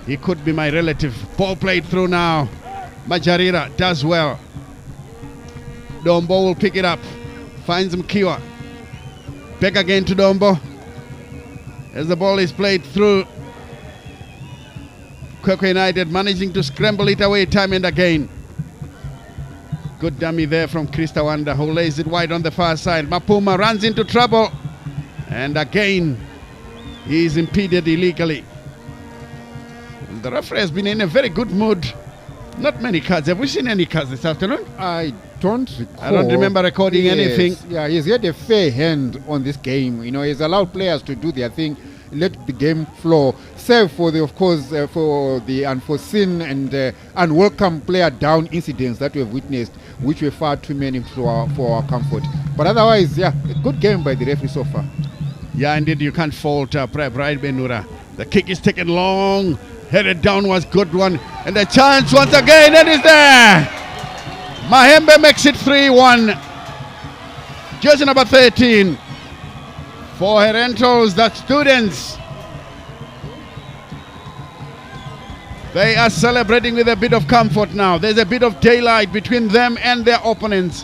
He could be my relative. Ball played through now. Majarira does well. Dombo will pick it up. Finds Mkiwa. Back again to Dombo. As the ball is played through. Kwekwe United managing to scramble it away time and again. Good dummy there from Krista Wanda, who lays it wide on the far side. Mapuma runs into trouble. And again, he is impeded illegally. The referee has been in a very good mood. Not many cards. Have we seen any cards this afternoon? I don't recall. I don't remember recording anything. Yeah, he's had a fair hand on this game. You know, he's allowed players to do their thing, let the game flow. Save for the, of course, for the unforeseen and unwelcome player down incidents that we have witnessed, which were far too many for our comfort. But otherwise, yeah, a good game by the referee so far. Yeah, indeed, you can't fault Brian Benura. The kick is taken long. Headed down was good one, and the chance once again, that is there. Mahembe makes it 3-1. Jersey number 13 for Herentals, the students. They are celebrating with a bit of comfort now. There's a bit of daylight between them and their opponents.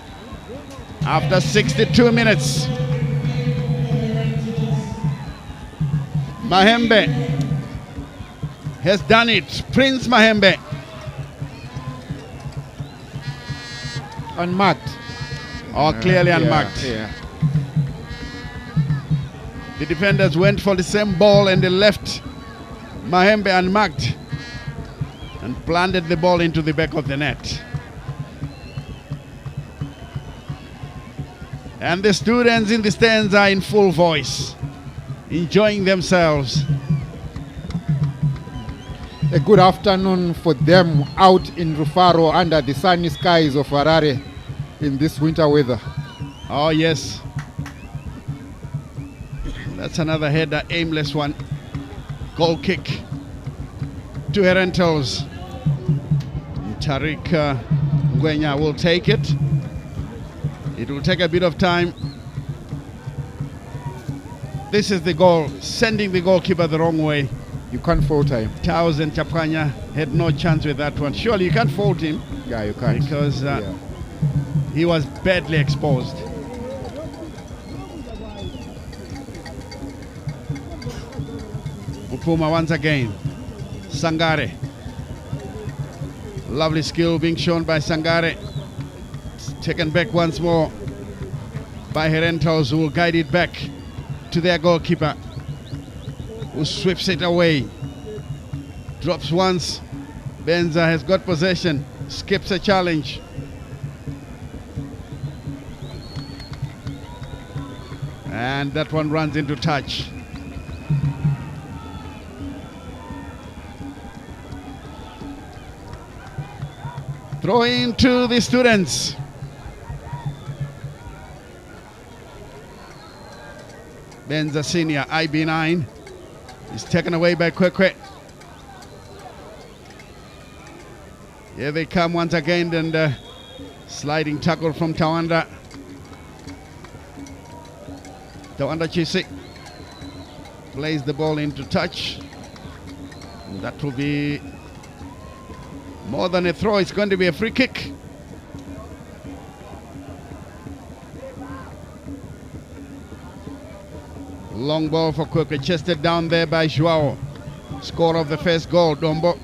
After 62 minutes, Mahembe has done it. Prince Mahembe. Unmarked. Oh, clearly unmarked. Yeah. The defenders went for the same ball and they left Mahembe unmarked and planted the ball into the back of the net. And the students in the stands are in full voice, enjoying themselves. A good afternoon for them out in Rufaro under the sunny skies of Harare in this winter weather. Oh yes. That's another header, aimless one. Goal kick to Herentals. Tariq Ngwenya will take it. It will take a bit of time. This is the goal, sending the goalkeeper the wrong way. You can't fault him. Townsend Chapanya had no chance with that one. Surely you can't fault him. Yeah, you can't. Because he was badly exposed. Upuma once again. Sangare. Lovely skill being shown by Sangare. Taken back once more by Herentals, who will guide it back to their goalkeeper, who sweeps it away. Drops once. Benza has got possession. Skips a challenge. And that one runs into touch. Throw in to the students. Benza Senior, IB9, is taken away by Kwekwe. Here they come once again, and sliding tackle from Tawanda. Tawanda Chisi plays the ball into touch. And that will be more than a throw, it's going to be a free kick. Long ball for Kwekwe, chested down there by Joao. Score of the first goal, Dombo.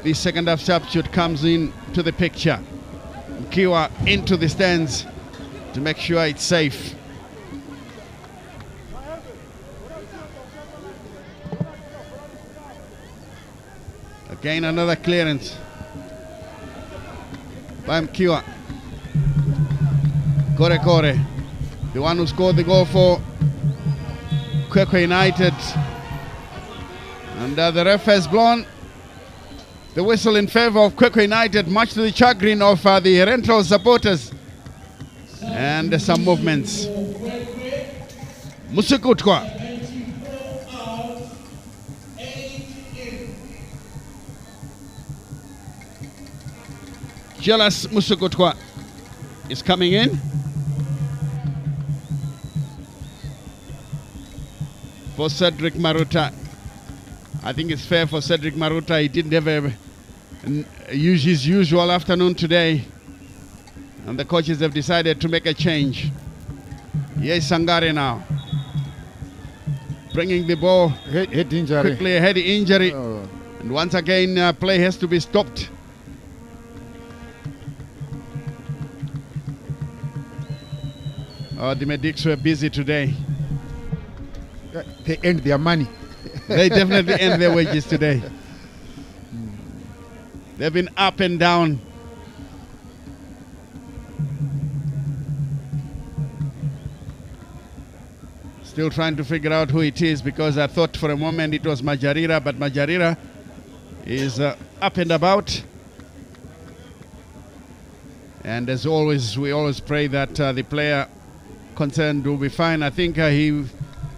The second half substitute comes in to the picture. Kiwa into the stands to make sure it's safe. Again another clearance by Mkiwa. Kore, the one who scored the goal for Kwekwe United. And the ref has blown the whistle in favor of Kwekwe United, much to the chagrin of the Herentals supporters. And some movements. Musukutwa. Jealous Musukutwa is coming in for Cedric Maruta. I think it's fair for Cedric Maruta. He didn't have use his usual afternoon today, and the coaches have decided to make a change. Yes, Sangare now bringing the ball Head injury. quickly, a head injury, Oh. and once again play has to be stopped. The medics were busy today. They earned their money. They definitely earned their wages today. They've been up and down. Still trying to figure out who it is, because I thought for a moment it was Majarira, but Majarira is up and about. And as always, we always pray that the player concerned will be fine. I think he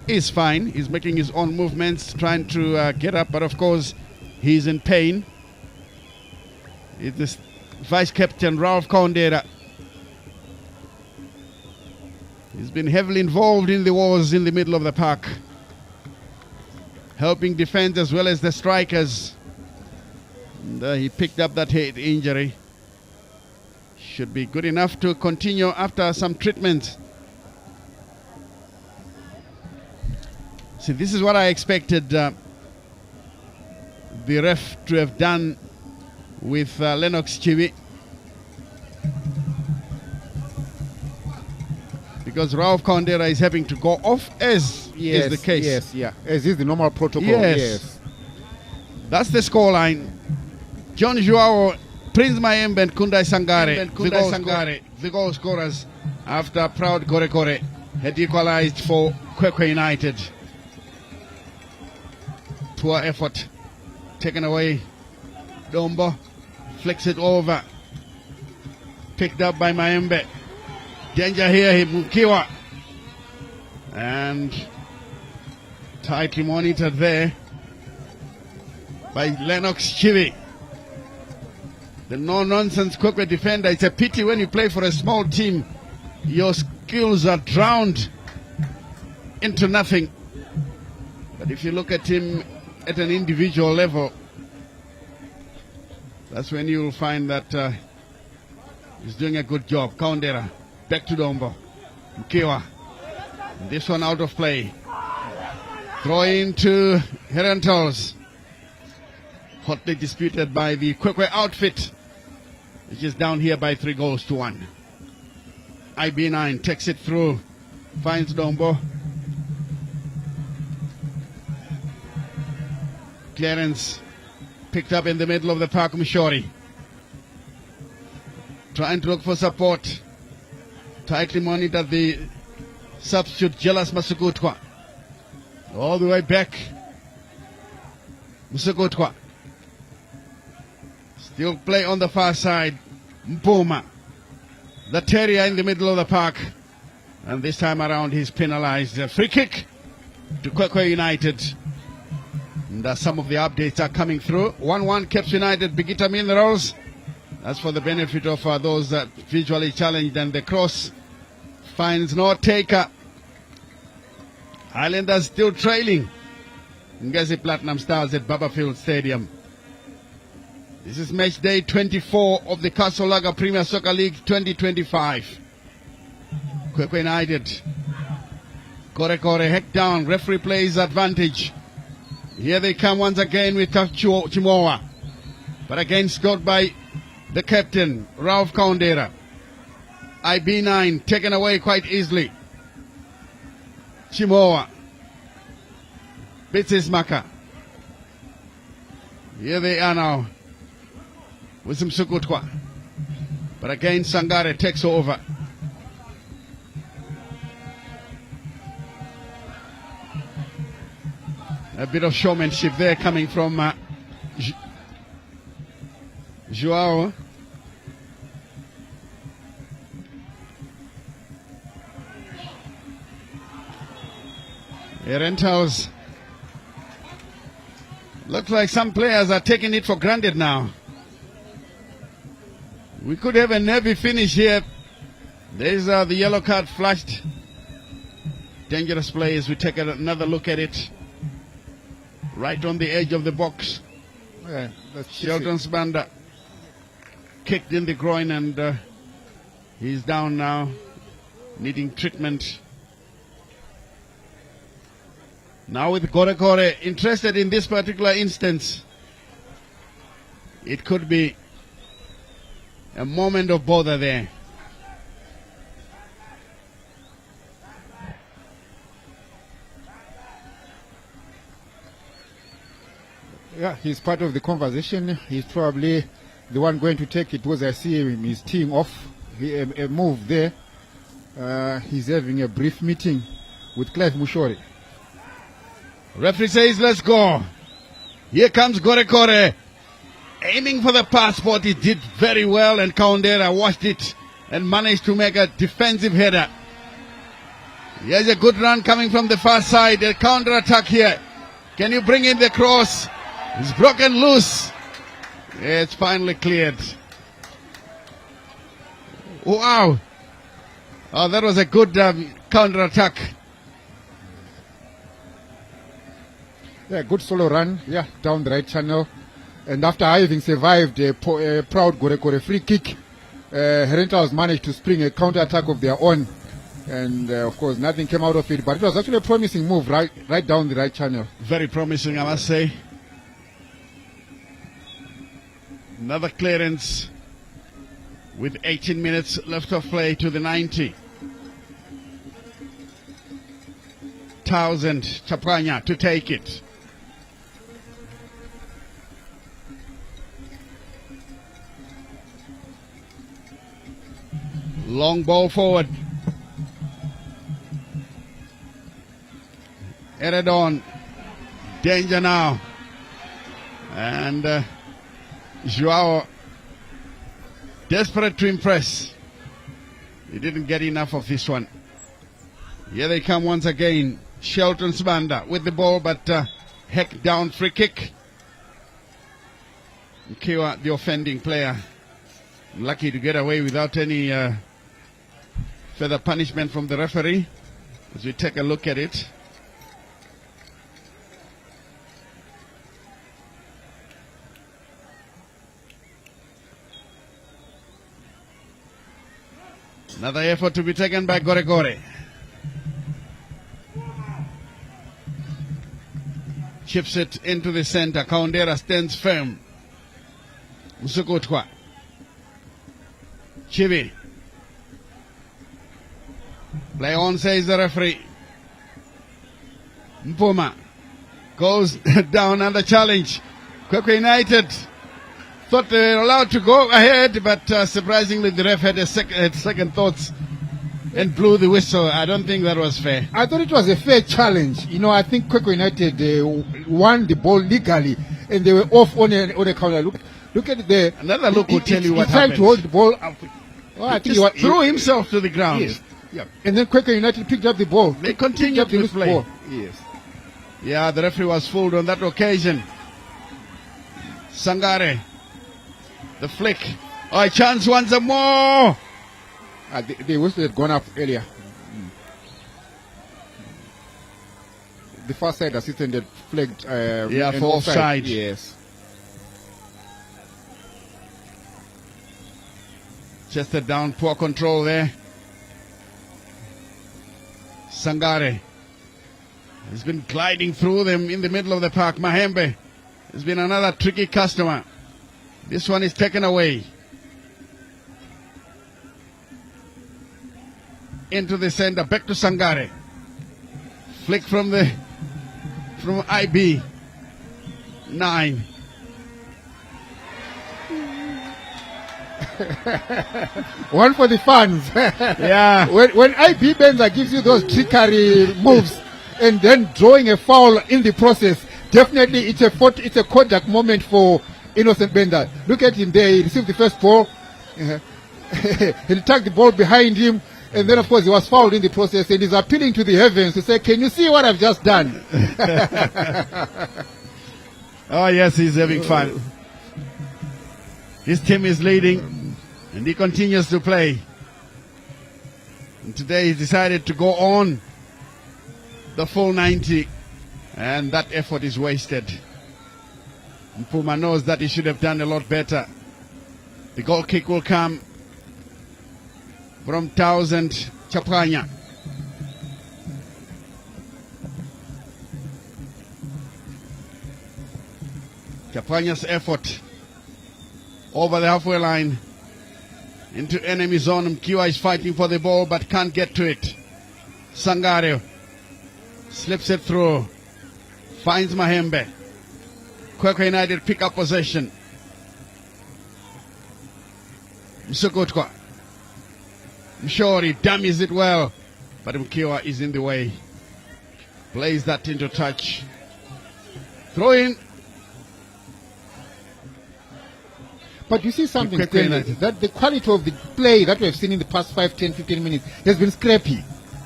is fine. He's making his own movements, trying to get up, but of course he's in pain. It's the Vice Captain Ralph Kaundera. He's been heavily involved in the wars in the middle of the park, helping defense as well as the strikers. And, he picked up that head injury. Should be good enough to continue after some treatment. See, this is what I expected the ref to have done with Lennox Chiwi, because Ralph Kaundera is having to go off, as is the case. Yes, yeah. As is the normal protocol. Yes. That's the scoreline. John Joao, Prince Mayembe and Kundai Sangare, the goal scorers, after Proud Kore had equalized for Kwekwe United. Poor effort taken away. Dombo flicks it over. Picked up by Mayembe. Danger here, Mukiwa. And tightly monitored there by Lennox Chivi. The no-nonsense Kwekwe defender. It's a pity when you play for a small team, your skills are drowned into nothing. But if you look at him at an individual level, that's when you'll find that he's doing a good job. Kaundera, back to Dombo. Mkiwa, this one out of play. Throw into Herentals. Hotly disputed by the Kwekwe outfit, which is down here by 3-1. IB9 takes it through, finds Dombo. Clearance picked up in the middle of the park, Mishori. Trying to look for support. Tightly monitored the substitute, Jealous Masukutwa. All the way back. Masukutwa. Still play on the far side. Mpuma. The terrier in the middle of the park. And this time around he's penalized. A free kick to Kwekwe United. And some of the updates are coming through. 1-1 Caps United, Bigita Minerals. That's for the benefit of those visually challenged, and the cross finds no taker. Highlanders still trailing. Ngezi Platinum Stars at Babafield Stadium. This is match day 24 of the Kasolaga Premier Soccer League 2025. Kwekwe United. Kore heck down. Referee plays advantage. Here they come once again with Chimoa. But again scored by the captain, Ralph Kaundera. IB9 taken away quite easily. Chimoa. Bitsis Maka. Here they are now. With some Sukutwa. But again Sangare takes over. A bit of showmanship there coming from Joao. Herentals. Looks like some players are taking it for granted now. We could have a nervy finish here. There's the yellow card flashed. Dangerous play as we take another look at it. Right on the edge of the box. Yeah, Shelton's Banda kicked in the groin, and he's down now, needing treatment. Now with Kore interested in this particular instance, it could be a moment of bother there. Yeah, he's part of the conversation. He's probably the one going to take it, because I see him, he's teeing off. A move there. He's having a brief meeting with Clive Mushori. Referee says, let's go. Here comes Kore. Aiming for the passport, he did very well, and Kaundera watched it and managed to make a defensive header. Here's a good run coming from the far side. A counter attack here. Can you bring in the cross? It's broken loose. It's finally cleared. Wow. Oh, that was a good counter attack. Yeah, good solo run. Yeah, down the right channel. And after having survived a proud Kore free kick, Herentals managed to spring a counter attack of their own. And of course, nothing came out of it. But it was actually a promising move right down the right channel. Very promising, I must say. Another clearance with 18 minutes left of play to the 90. Thousand Chapanya to take it. Long ball forward. Eredon. Danger now. And Joao, desperate to impress. He didn't get enough of this one. Here they come once again. Shelton's Banda with the ball, but heck down, free kick. Kiwa, the offending player, lucky to get away without any further punishment from the referee. As we take a look at it. Another effort to be taken by Kore. Chips it into the center. Kaundera stands firm. Musukutwa. Chibi. Play on, says the referee. Mpuma goes down under challenge. Kwekwe United thought they were allowed to go ahead, but surprisingly the ref had second thoughts and blew the whistle. I don't think that was fair. I thought it was a fair challenge. You know, I think Kwekwe United won the ball legally, and they were off on a counter. Look at the Another look will tell you what he tried happened. to hold the ball up. Well, I think Just threw himself to the ground. Yes. Yeah. And then Kwekwe United picked up the ball. They continued to play. Ball. Yes. Yeah, the referee was fooled on that occasion. Sangare, the flick. Oh, a chance once more. The whistle had gone up earlier. The far side assistant had flagged. Yeah, an for offside. Yes. Chested down, poor control there. Sangare has been gliding through them in the middle of the park. Mahembe has been another tricky customer. This one is taken away. Into the center, back to Sangare. Flick from IB 9. One for the fans. Yeah. When IB Benza gives you those trickery moves and then drawing a foul in the process, definitely it's a Kodak moment for Innocent Bender. Look at him there. He received the first ball. He tucked the ball behind him. And then, of course, he was fouled in the process. And he's appealing to the heavens to say, can you see what I've just done? Oh, yes, he's having fun. His team is leading, and he continues to play. And today he decided to go on the full 90, and that effort is wasted. Mpuma knows that he should have done a lot better. The goal kick will come from 1000 Chapanya. Chapanya's effort over the halfway line into enemy zone. Mkiwa is fighting for the ball but can't get to it. Sangare slips it through, finds Mahembe. Kwekwe United pick up possession. Msukutwa, Mshori dummies it well, but Mkiwa is in the way. Plays that into touch. Throw in. But you see something, Stanley, that the quality of the play that we have seen in the past 5, 10, 15 minutes has been scrappy.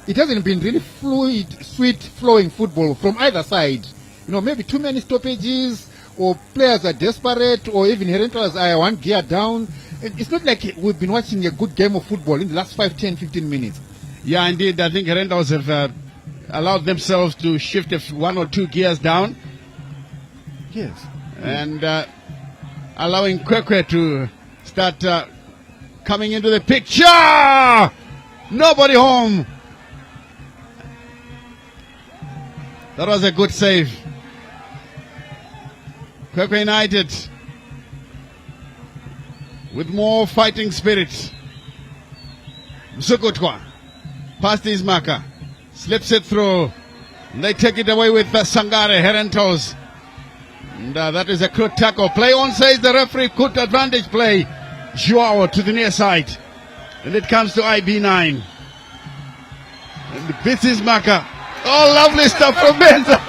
It hasn't been really fluid, sweet, flowing football from either side. You know, maybe too many stoppages, or players are desperate, or even Herentals are one gear down. It's not like we've been watching a good game of football in the last 5, 10, 15 minutes. Yeah, indeed. I think Herentals have allowed themselves to shift 1 or 2 gears down. Yes. And allowing Kwekwe to start coming into the picture. Nobody home. That was a good save. Kwekwe United with more fighting spirit. Msukutwa past his marker, slips it through. They take it away with Sangare, Herentals. And that is a good tackle. Play on, says the referee. Good advantage play. Joao to the near side. And it comes to IB9. And beats his marker. Oh, lovely stuff from Benza.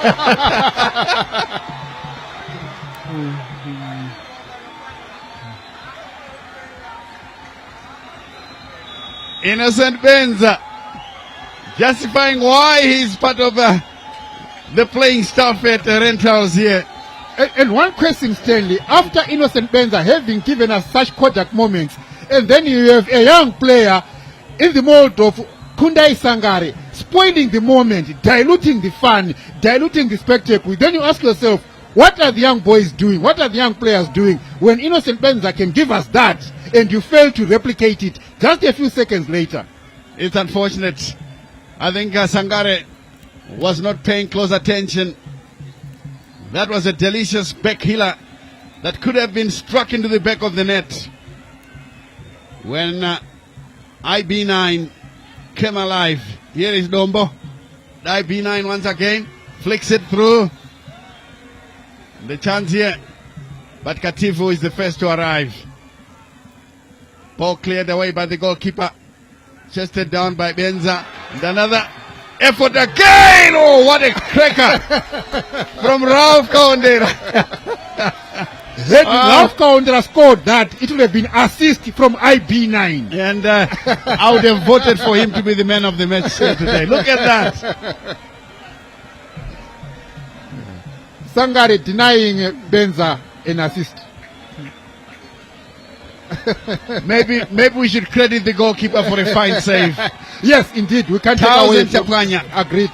Innocent Benza justifying why he's part of the playing staff at Herentals here. And one question, Stanley, after Innocent Benza having given us such Kodak moments, and then you have a young player in the mold of Kundai Sangare, spoiling the moment, diluting the fun, diluting the spectacle, then you ask yourself, what are the young boys doing? What are the young players doing when Innocent Benza can give us that and you fail to replicate it just a few seconds later? It's unfortunate. I think Sangare was not paying close attention. That was a delicious back healer that could have been struck into the back of the net when IB9 came alive. Here is Dombo. Die B9 once again. Flicks it through. The chance here. But Katifu is the first to arrive. Ball cleared away by the goalkeeper. Chested down by Benza. And another effort again. Oh, what a cracker from Ralph Kaundera. Had Ralph Kaundera scored that, it would have been assist from IB9. And I would have voted for him to be the man of the match today. Look at that. Sangare denying Benza an assist. Maybe we should credit the goalkeeper for a fine save. Yes, indeed. We can't take away. Chaplanya. Agreed.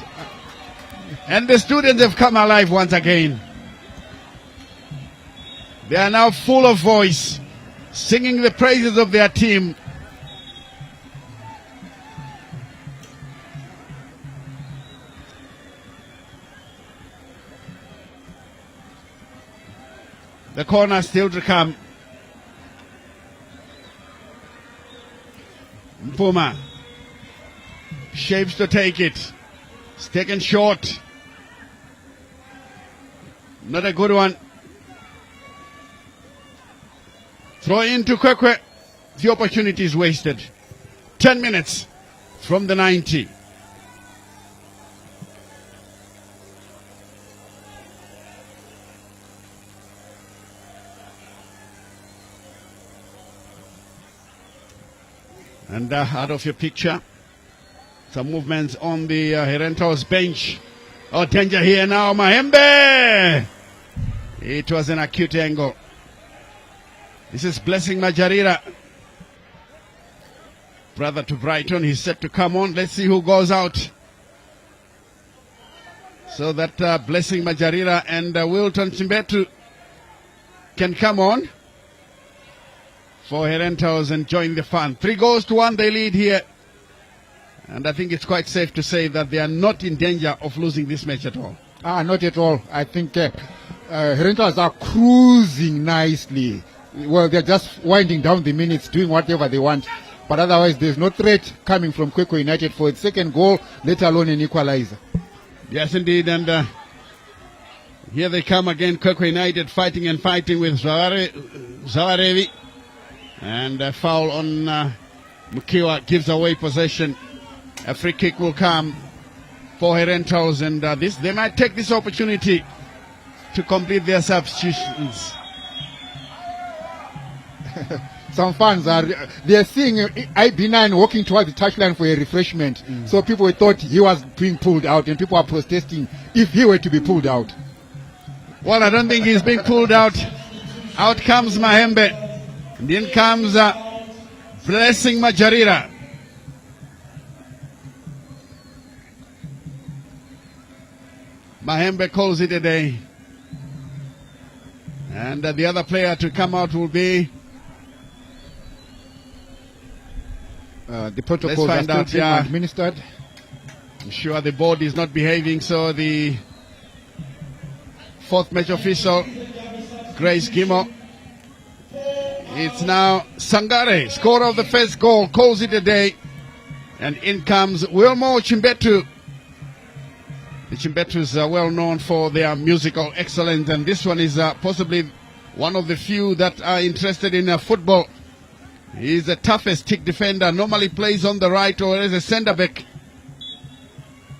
And the students have come alive once again. They are now full of voice, singing the praises of their team. The corner still to come. Mpuma shapes to take it. It's taken short. Not a good one. Throw into Kwekwe. The opportunity is wasted. 10 minutes from the 90. And out of your picture, some movements on the Herentals bench. Oh, danger here now, Mahembe! It was an acute angle. This is Blessing Majarira. Brother to Brighton, he's set to come on. Let's see who goes out. So that Blessing Majarira and Wilton Chimbetu can come on for Herentals and join the fun. 3-1 they lead here. And I think it's quite safe to say that they are not in danger of losing this match at all. Not at all. I think Herentals are cruising nicely. Well, they're just winding down the minutes, doing whatever they want. But otherwise, there's no threat coming from Kwekwe United for its second goal, let alone an equalizer. Yes, indeed. And here they come again, Kwekwe United fighting with Zawarevi. And a foul on Mukiwa gives away possession. A free kick will come for Herentals, and they might take this opportunity to complete their substitutions. Some fans they're seeing IB9 walking towards the touchline for a refreshment. So people thought he was being pulled out, and people are protesting if he were to be pulled out. Well, I don't think he's being pulled out. Out comes Mahembe. And in comes Blessing Majarira. Mahembe calls it a day. And the other player to come out will be... the protocols are still being administered. I'm sure the board is not behaving, so the fourth match official, Grace Gimo. It's now Sangare, scorer of the first goal, calls it a day. And in comes Wilmo Chimbetu. The Chimbetus are well known for their musical excellence, and this one is possibly one of the few that are interested in football. He's the toughest stick defender, normally plays on the right or as a centre back.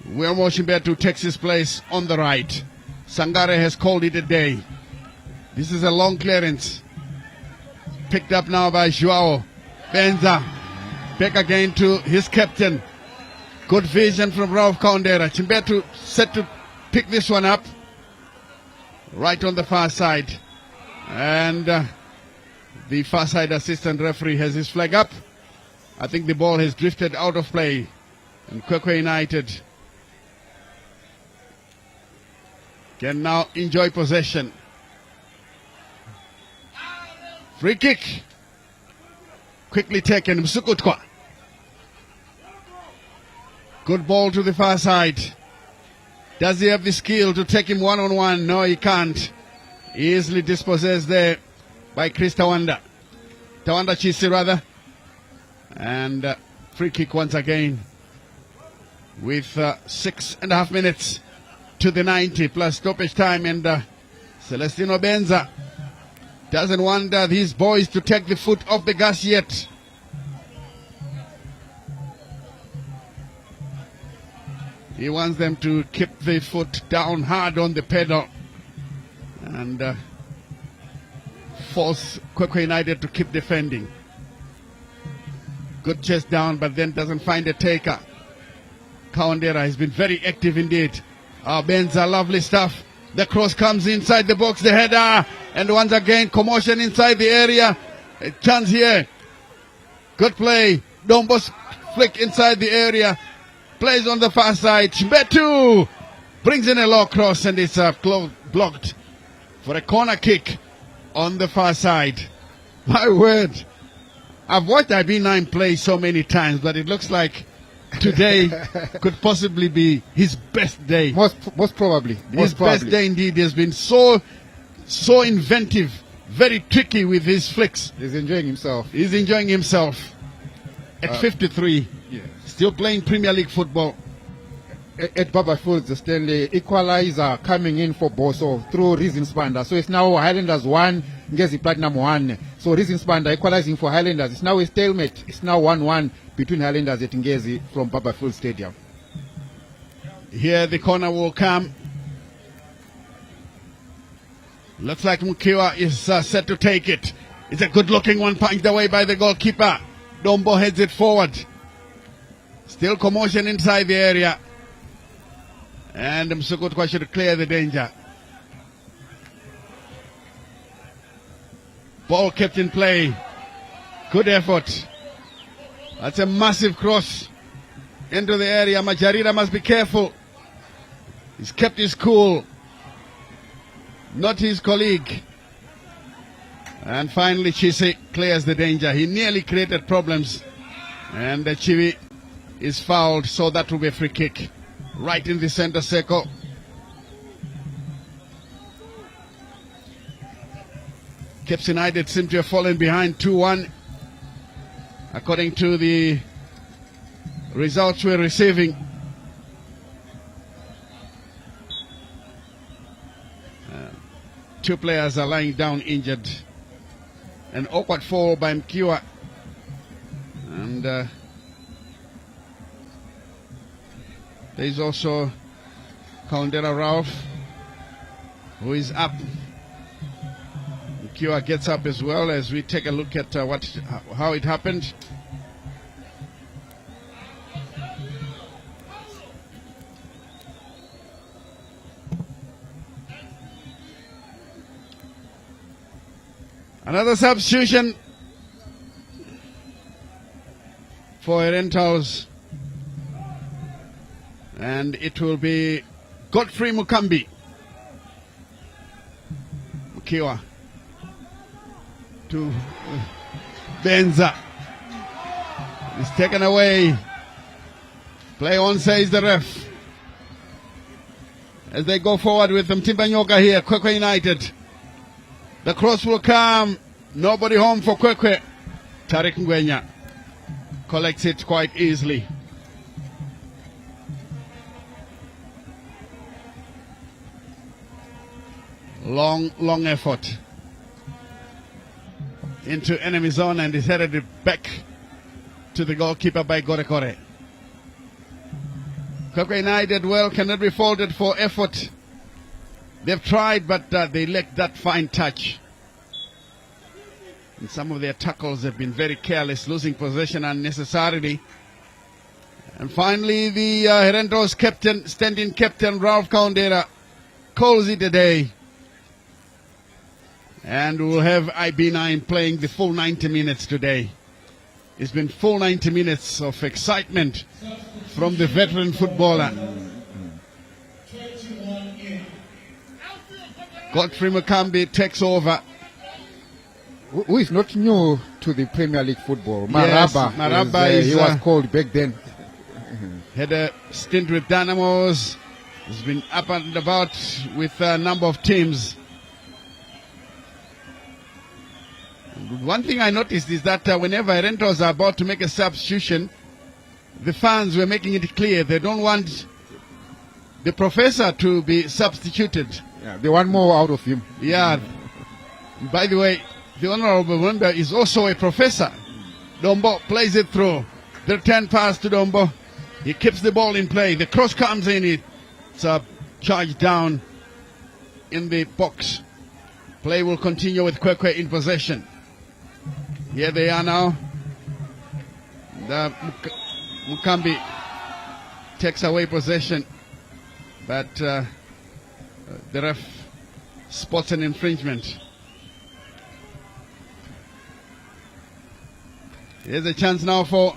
Wilmo Chimbetu takes his place on the right. Sangare has called it a day. This is a long clearance. Picked up now by Joao Benza. Back again to his captain. Good vision from Ralph Kaundera. Chimbetu set to pick this one up. Right on the far side. And the far side assistant referee has his flag up. I think the ball has drifted out of play. And Kwekwe United can now enjoy possession. Free kick. Quickly taken. Msukutwa. Good ball to the far side. Does he have the skill to take him one-on-one? No, he can't. Easily dispossessed there by Chris Tawanda. Tawanda Chisi rather. And free kick once again with 6.5 minutes to the 90 plus stoppage time, and Celestino Benza doesn't want these boys to take the foot off the gas yet. He wants them to keep the foot down hard on the pedal and force Kwekwe United to keep defending. Good chest down, but then doesn't find a taker. Kaondera has been very active indeed. Benza, lovely stuff. The cross comes inside the box, the header, and once again commotion inside the area. A chance here. Good play. Dombo's flick inside the area. Plays on the far side. Mbetu brings in a low cross, and it's blocked for a corner kick on the far side. My word. I've watched IB9 play so many times, but it looks like today could possibly be his best day. Most probably. His best day indeed. He has been so inventive, very tricky with his flicks. He's enjoying himself. He's enjoying himself. At 53, yeah. Still playing Premier League football. At Baba Fields, the Stanley equalizer coming in for Boso through Reason Spanda. So it's now Highlanders 1, Ngezi Platinum 1. So Reason Spanda equalizing for Highlanders. It's now a stalemate. It's now 1-1 between Highlanders and Ngezi from Baba Fields Stadium. Here the corner will come. Looks like Mukiwa is set to take it. It's a good looking one, punched away by the goalkeeper. Dombo heads it forward. Still commotion inside the area. And Msukutwa should clear the danger. Ball kept in play. Good effort. That's a massive cross into the area. Majarira must be careful. He's kept his cool. Not his colleague. And finally Chise clears the danger. He nearly created problems. And the Chivi is fouled, so that will be a free kick. Right in the center circle. Caps United seem to have fallen behind 2-1. According to the results we're receiving. Two players are lying down injured. An awkward fall by Mkiwa. And there's also Kaundera Ralph, who is up. Mkiwa gets up as well as we take a look at how it happened. Another substitution for Herentals, and it will be Godfrey Mukambi. Mukiwa to Benza. It's taken away. Play on, says the ref. As they go forward with them, Timbanyoka here, Kwekwe United. The cross will come. Nobody home for Kwekwe. Tariq Ngwenya collects it quite easily. Long effort into enemy zone, and he's headed it back to the goalkeeper by Gorekore. Kwekwe United, well, cannot be faulted for effort. They've tried, but they lack that fine touch. And some of their tackles have been very careless, losing possession unnecessarily. And finally, the Herentals captain, standing captain, Ralph Kaundera, calls it a day. And we'll have IB9 playing the full 90 minutes today. It's been full 90 minutes of excitement from the veteran footballer. Godfrey Mukambi takes over. Who is not new to the Premier League football. Yes, Maraba he was called back then. Had a stint with Dynamos. He's been up and about with a number of teams. One thing I noticed is that whenever Herentals are about to make a substitution, the fans were making it clear they don't want the professor to be substituted. Yeah, they want more out of him. Yeah. By the way, the honorable member is also a professor. Dombo plays it through. The return pass to Dombo. He keeps the ball in play. The cross comes in. It's a charge down in the box. Play will continue with Kwekwe in possession. Here they are now. The Mukambi takes away possession, but the ref spots an infringement. Here's a chance now for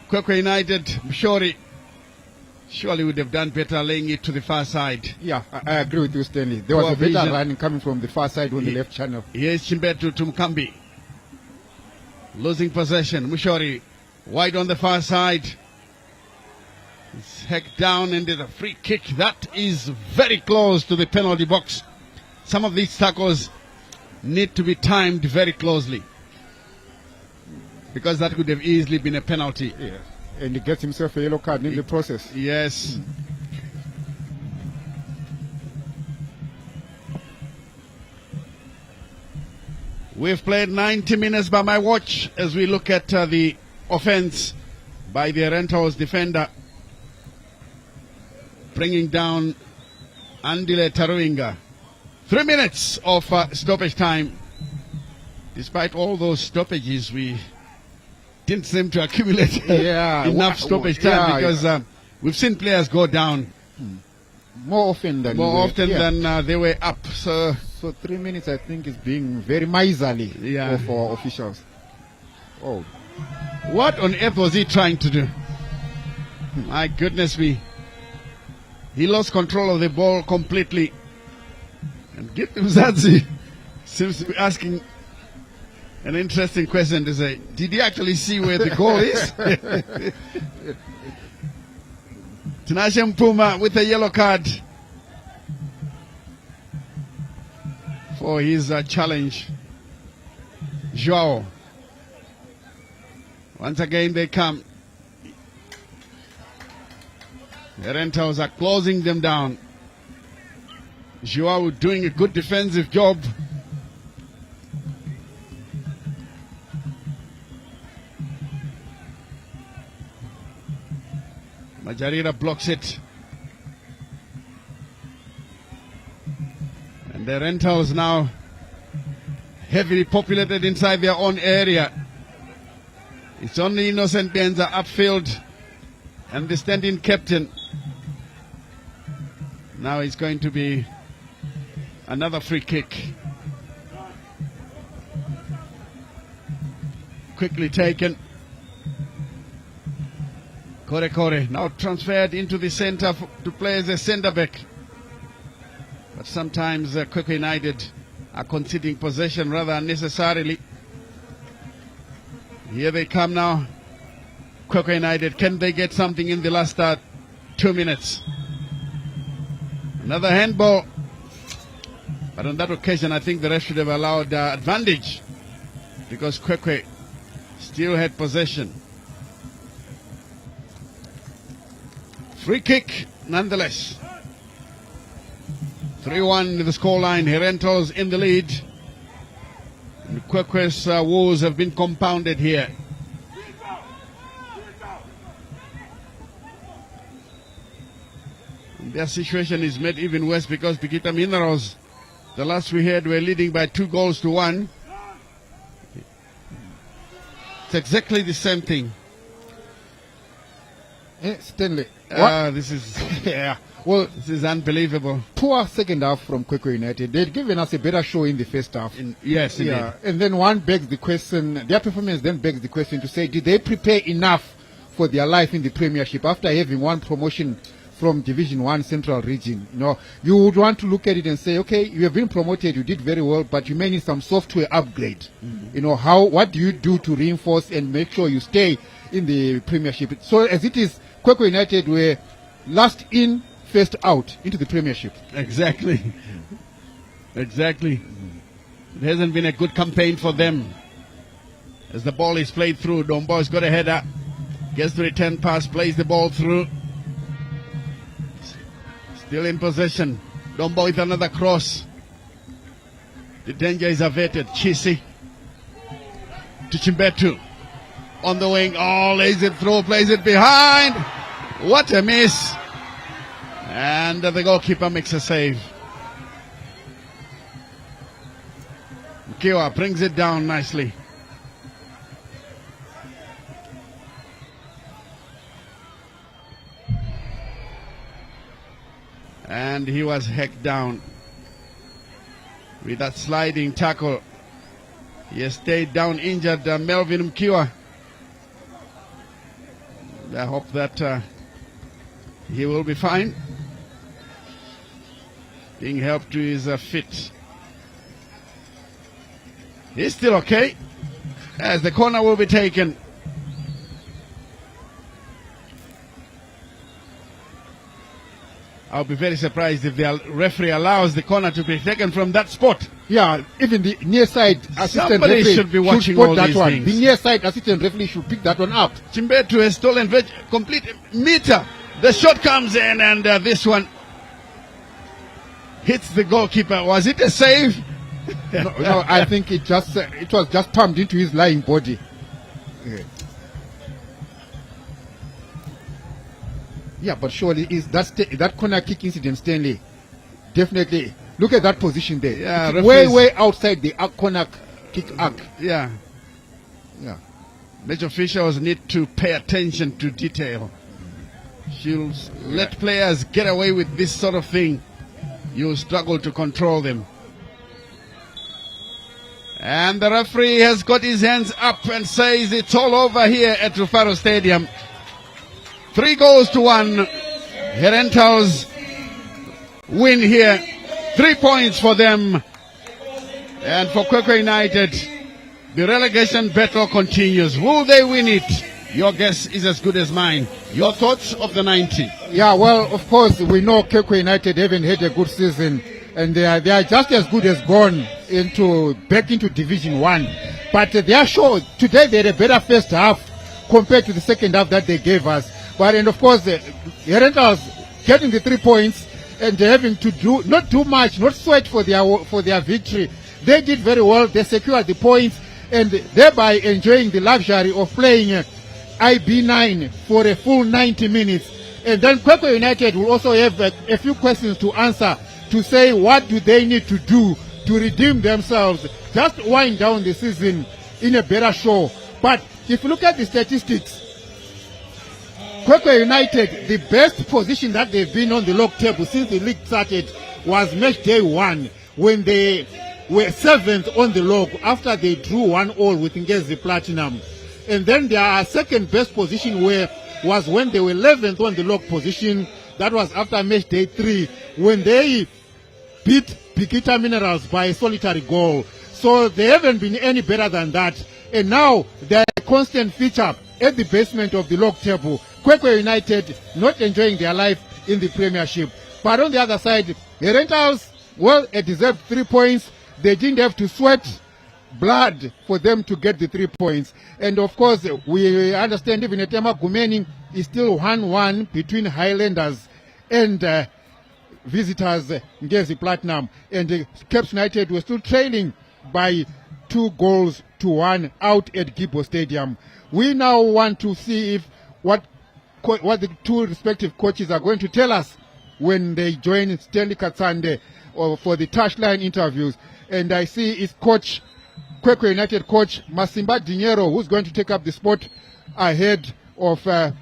Kwekwe United. Mshori surely would have done better laying it to the far side. Yeah, I agree with you, Stanley. There was Poor a better vision. running coming from the far side on the left channel. Here's Chimbetu to Mukambi. Losing possession. Mshori wide on the far side. It's hacked down and there's a free kick. That is very close to the penalty box. Some of these tackles need to be timed very closely, because that could have easily been a penalty. Yeah. And he gets himself a yellow card in the process. Yes. We've played 90 minutes by my watch as we look at the offense by the Herentals defender, bringing down Andile Taruinga. 3 minutes of stoppage time. Despite all those stoppages, we didn't seem to accumulate enough stoppage time, because we've seen players go down more often than they were up. So 3 minutes, I think, is being very miserly of our officials. Oh, what on earth was he trying to do? My goodness me. He lost control of the ball completely. And Gift Mzadzi seems to be asking an interesting question to say, did he actually see where the goal is? Tinashe Mpuma with a yellow card for his challenge. Joao. Once again they come. The Herentals are closing them down. Joao doing a good defensive job. Majarira blocks it. And the Herentals now heavily populated inside their own area. It's only Innocent Benza upfield and the standing captain. Now it's going to be another free kick. Quickly taken. Kore now transferred into the center to play as a centre back. But sometimes Kwekwe United are conceding possession rather unnecessarily. Here they come now. Kwekwe United, can they get something in the last 2 minutes? Another handball. But on that occasion, I think the ref should have allowed advantage, because Kwekwe still had possession. Free kick, nonetheless. 3-1 the scoreline. Herentals in the lead. And Kwekwe's woes have been compounded here. And their situation is made even worse because Bikita Minerals, the last we heard, were leading by 2-1. It's exactly the same thing. Stanley. This is this is unbelievable. Poor second half from Kwekwe United. They'd given us a better show in the first half. Yes, indeed. And then one begs the question, their performance then begs the question to say, did they prepare enough for their life in the Premiership after having won promotion from Division 1 Central Region? You know, you would want to look at it and say, okay, you have been promoted, you did very well, but you may need some software upgrade. You know, what do you do to reinforce and make sure you stay in the Premiership? So as it is, Kwekwe United were last in, first out into the Premiership. Exactly. Exactly. It hasn't been a good campaign for them. As the ball is played through, Dombo's got a header. Gets the return pass, plays the ball through. Still in possession. Dombo with another cross. The danger is averted. Chisi to Chimbetu. On the wing. Oh, lays it through, plays it behind. What a miss. And the goalkeeper makes a save. Mkiwa brings it down nicely. And he was hacked down with that sliding tackle. He has stayed down injured, Melvin Mkiwa. I hope that he will be fine. Being helped to his feet. He's still okay, as the corner will be taken. I'll be very surprised if the referee allows the corner to be taken from that spot. Yeah, even the near side assistant Somebody referee should be watching spot all that these one. things. The near side assistant referee should pick that one up. Chimbetu has stolen complete meter. The shot comes in, and this one hits the goalkeeper. Was it a save? No, I think it was just pumped into his lying body. Yeah, but surely is that corner kick incident, Stanley? Definitely. Look at that position there. Yeah, it's way outside the corner kick arc. Yeah. Match officials need to pay attention to detail. She'll let players get away with this sort of thing. You'll struggle to control them. And the referee has got his hands up and says it's all over here at Rufaro Stadium. 3-1. Herentals win here. 3 points for them. And for Kwekwe United, the relegation battle continues. Will they win it? Your guess is as good as mine. Your thoughts of the 90? Yeah, well, of course, we know Kwekwe United haven't had a good season. And they are just as good as gone back into Division 1. But they are sure today they had a better first half compared to the second half that they gave us. But and of course, Herentals getting the 3 points and having to not do much, not sweat for their victory. They did very well. They secured the points and thereby enjoying the luxury of playing IB9 for a full 90 minutes. And then Kwekwe United will also have a few questions to answer to say what do they need to do to redeem themselves, just wind down the season in a better show. But if you look at the statistics, Kwekwe United, the best position that they've been on the log table since the league started was match day 1, when they were 7th on the log after they drew 1-1 with Ngezi Platinum. And then their second best position was when they were 11th on the log position. That was after match day 3, when they beat Bikita Minerals by a solitary goal. So they haven't been any better than that. And now they're a constant feature at the basement of the log table. Kwekwe United not enjoying their life in the Premiership. But on the other side, Herentals, well, a deserved 3 points. They didn't have to sweat blood for them to get the 3 points. And of course, we understand even Etema Gumeni is still 1-1 between Highlanders and visitors Ngezi Platinum. And Cape United were still trailing by 2-1 out at Gibbo Stadium. We now want to see if what the two respective coaches are going to tell us when they join Stanley Katsande for the touchline interviews. And I see it's coach, Kwekwe United coach Masimba Dinero, who's going to take up the spot ahead of the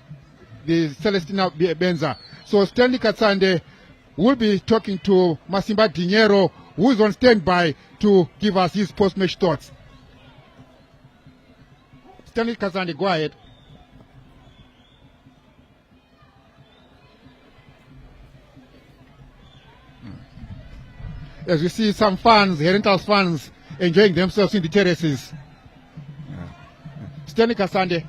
Celestina Benza. So Stanley Katsande will be talking to Masimba Dinero, who is on standby to give us his post-match thoughts. Stanley Katsande, go ahead. As we see some fans, Herentals fans, enjoying themselves in the terraces. Stanley Katsande. It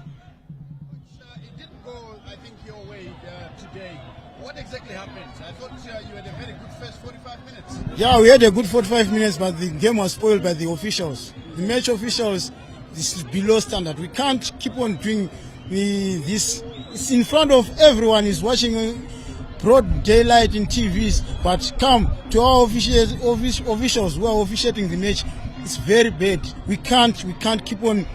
didn't go, I think, your way today. What exactly happened? I thought you had a very good first 45 minutes. Yeah, we had a good 45 minutes, but the game was spoiled by the officials. The match officials, this is below standard. We can't keep on doing this it's in front of everyone is watching broad daylight in TVs, but come to our officials who are officiating the match. It's very bad. We can't keep on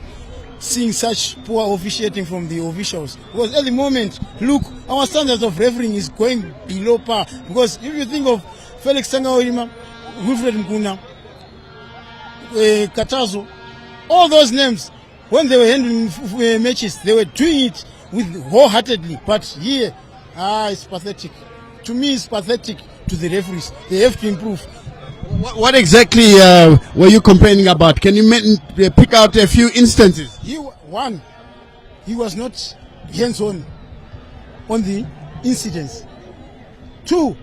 seeing such poor officiating from the officials, because at the moment, look, our standards of refereeing is going below par. Because if you think of Felix Sangaorima, Wilfred Mkuna, Katazo, all those names, when they were handling matches, they were doing it with wholeheartedly. But here, it's pathetic. To me, it's pathetic to the referees. They have to improve. What exactly were you complaining about? Can you pick out a few instances? He was not hands-on on the incidents. 2,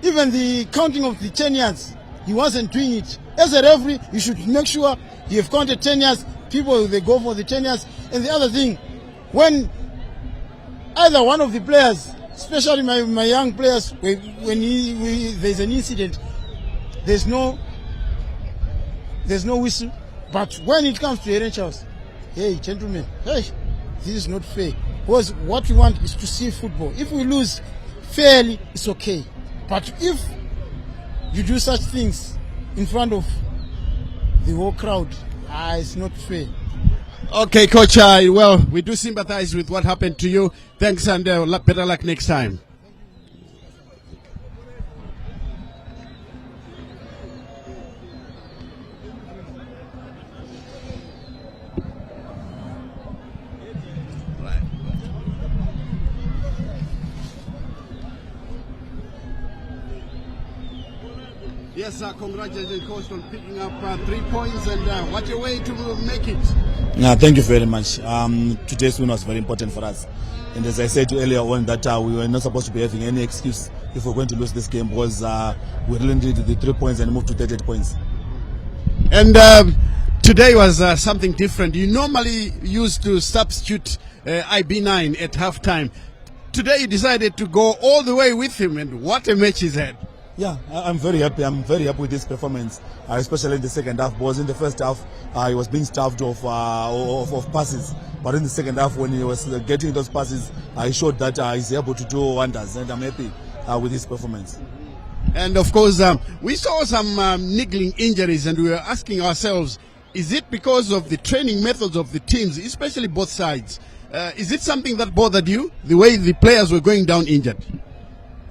even the counting of the 10 yards, he wasn't doing it. As a referee, you should make sure you have counted 10 yards, people, they go for the 10 yards. And the other thing, when either one of the players, especially my young players, when there's an incident, there's no whistle. But when it comes to Herentials, hey, gentlemen, hey, this is not fair. Because what we want is to see football. If we lose fairly, it's okay. But if you do such things in front of the whole crowd, it's not fair. Okay, Coach, well, we do sympathize with what happened to you. Thanks, and better luck next time. Yes, congratulations, Coach, on picking up 3 points, and what a way to make it. Yeah, thank you very much. Today's win was very important for us. And as I said earlier on, that we were not supposed to be having any excuse if we're going to lose this game, because we really needed the 3 points and move to 38 points. And today was something different. You normally used to substitute IB9 at halftime. Today you decided to go all the way with him, and what a match he's had. Yeah, I'm very happy. I'm very happy with this performance, especially in the second half. Because in the first half, he was being starved of passes, but in the second half, when he was getting those passes, he showed that he's able to do wonders, and I'm happy with his performance. And of course, we saw some niggling injuries, and we were asking ourselves, is it because of the training methods of the teams, especially both sides? Is it something that bothered you, the way the players were going down injured?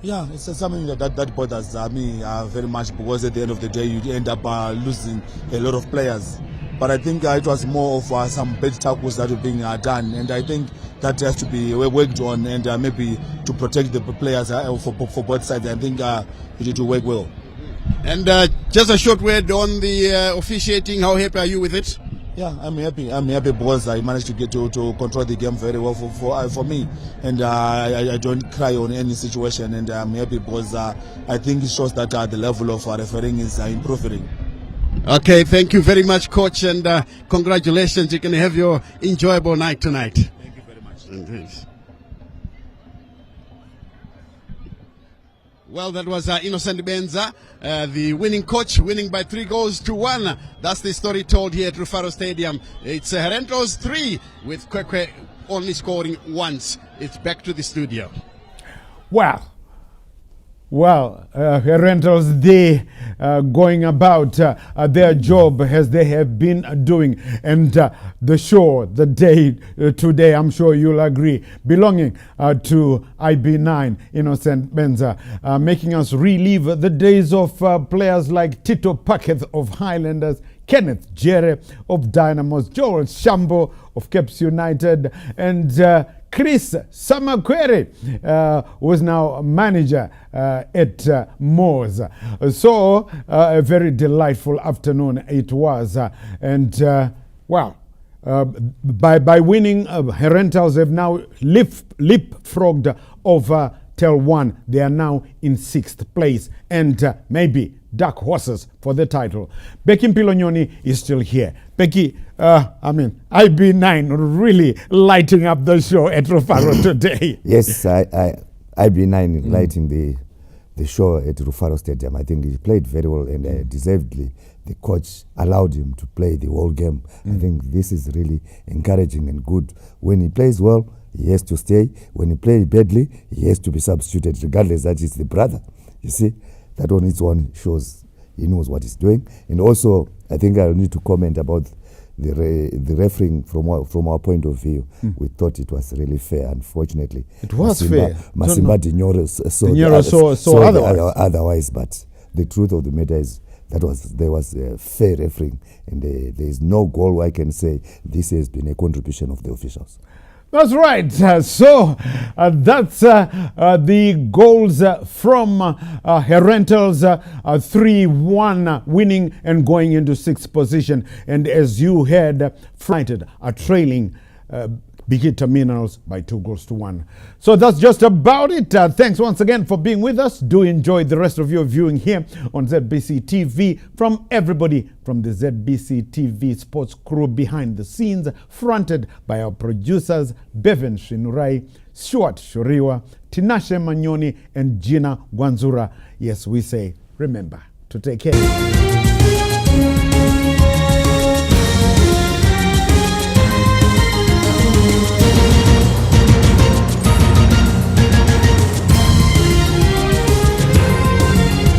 Yeah, it's something that bothers me very much, because at the end of the day you end up losing a lot of players. But I think it was more of some bad tackles that were being done, and I think that has to be worked on, and maybe to protect the players for both sides. I think it need to work well. And just a short word on the officiating. How happy are you with it? Yeah, I'm happy. I'm happy because I managed to get to control the game very well for me, and I don't cry on any situation, and I'm happy because I think it shows that the level of refereeing is improving. Okay, thank you very much, Coach, and congratulations. You can have your enjoyable night tonight. Thank you very much. Thanks. Well, that was Innocent Benza, the winning coach, winning by 3-1. That's the story told here at Rufaro Stadium. It's Herentals 3 with Kwekwe only scoring once. It's back to the studio. Well, Herentals, they going about their job as they have been doing. And the show, the day today, I'm sure you'll agree, belonging to IB9, Innocent Benza, making us relive the days of players like Tito Paquet of Highlanders, Kenneth Jere of Dynamos, Joel Shambo of Caps United, and Chris Samakwere was now manager at Moors. So a very delightful afternoon it was. And by winning, Herentals have now leapfrogged over Tel 1. They are now in 6th place and maybe dark horses for the title. Becky Mpilonyoni is still here. Becky, IB9 really lighting up the show at Rufaro today. Yes, IB9 lighting the show at Rufaro Stadium. I think he played very well, and deservedly the coach allowed him to play the whole game. I think this is really encouraging and good. When he plays well, he has to stay. When he played badly, he has to be substituted, regardless that it's the brother. You see, that on its own shows he knows what he's doing. And also, I think I need to comment about the refereeing from our point of view. We thought it was really fair. Unfortunately, it was fair. Masimba Dinyoro saw otherwise. But the truth of the matter is there was fair refereeing, and there is no goal I can say this has been a contribution of the officials. That's right. That's the goals from Herentals, 3-1 winning and going into 6th position. And as you heard, United are trailing Bikita Minerals by 2-1. So that's just about it. Thanks once again for being with us. Do enjoy the rest of your viewing here on ZBC TV from everybody from the ZBC TV sports crew behind the scenes, fronted by our producers Bevan Shinurai, Stuart Shuriwa, Tinashe Manyoni, and Gina Gwanzura. Yes, we say remember to take care.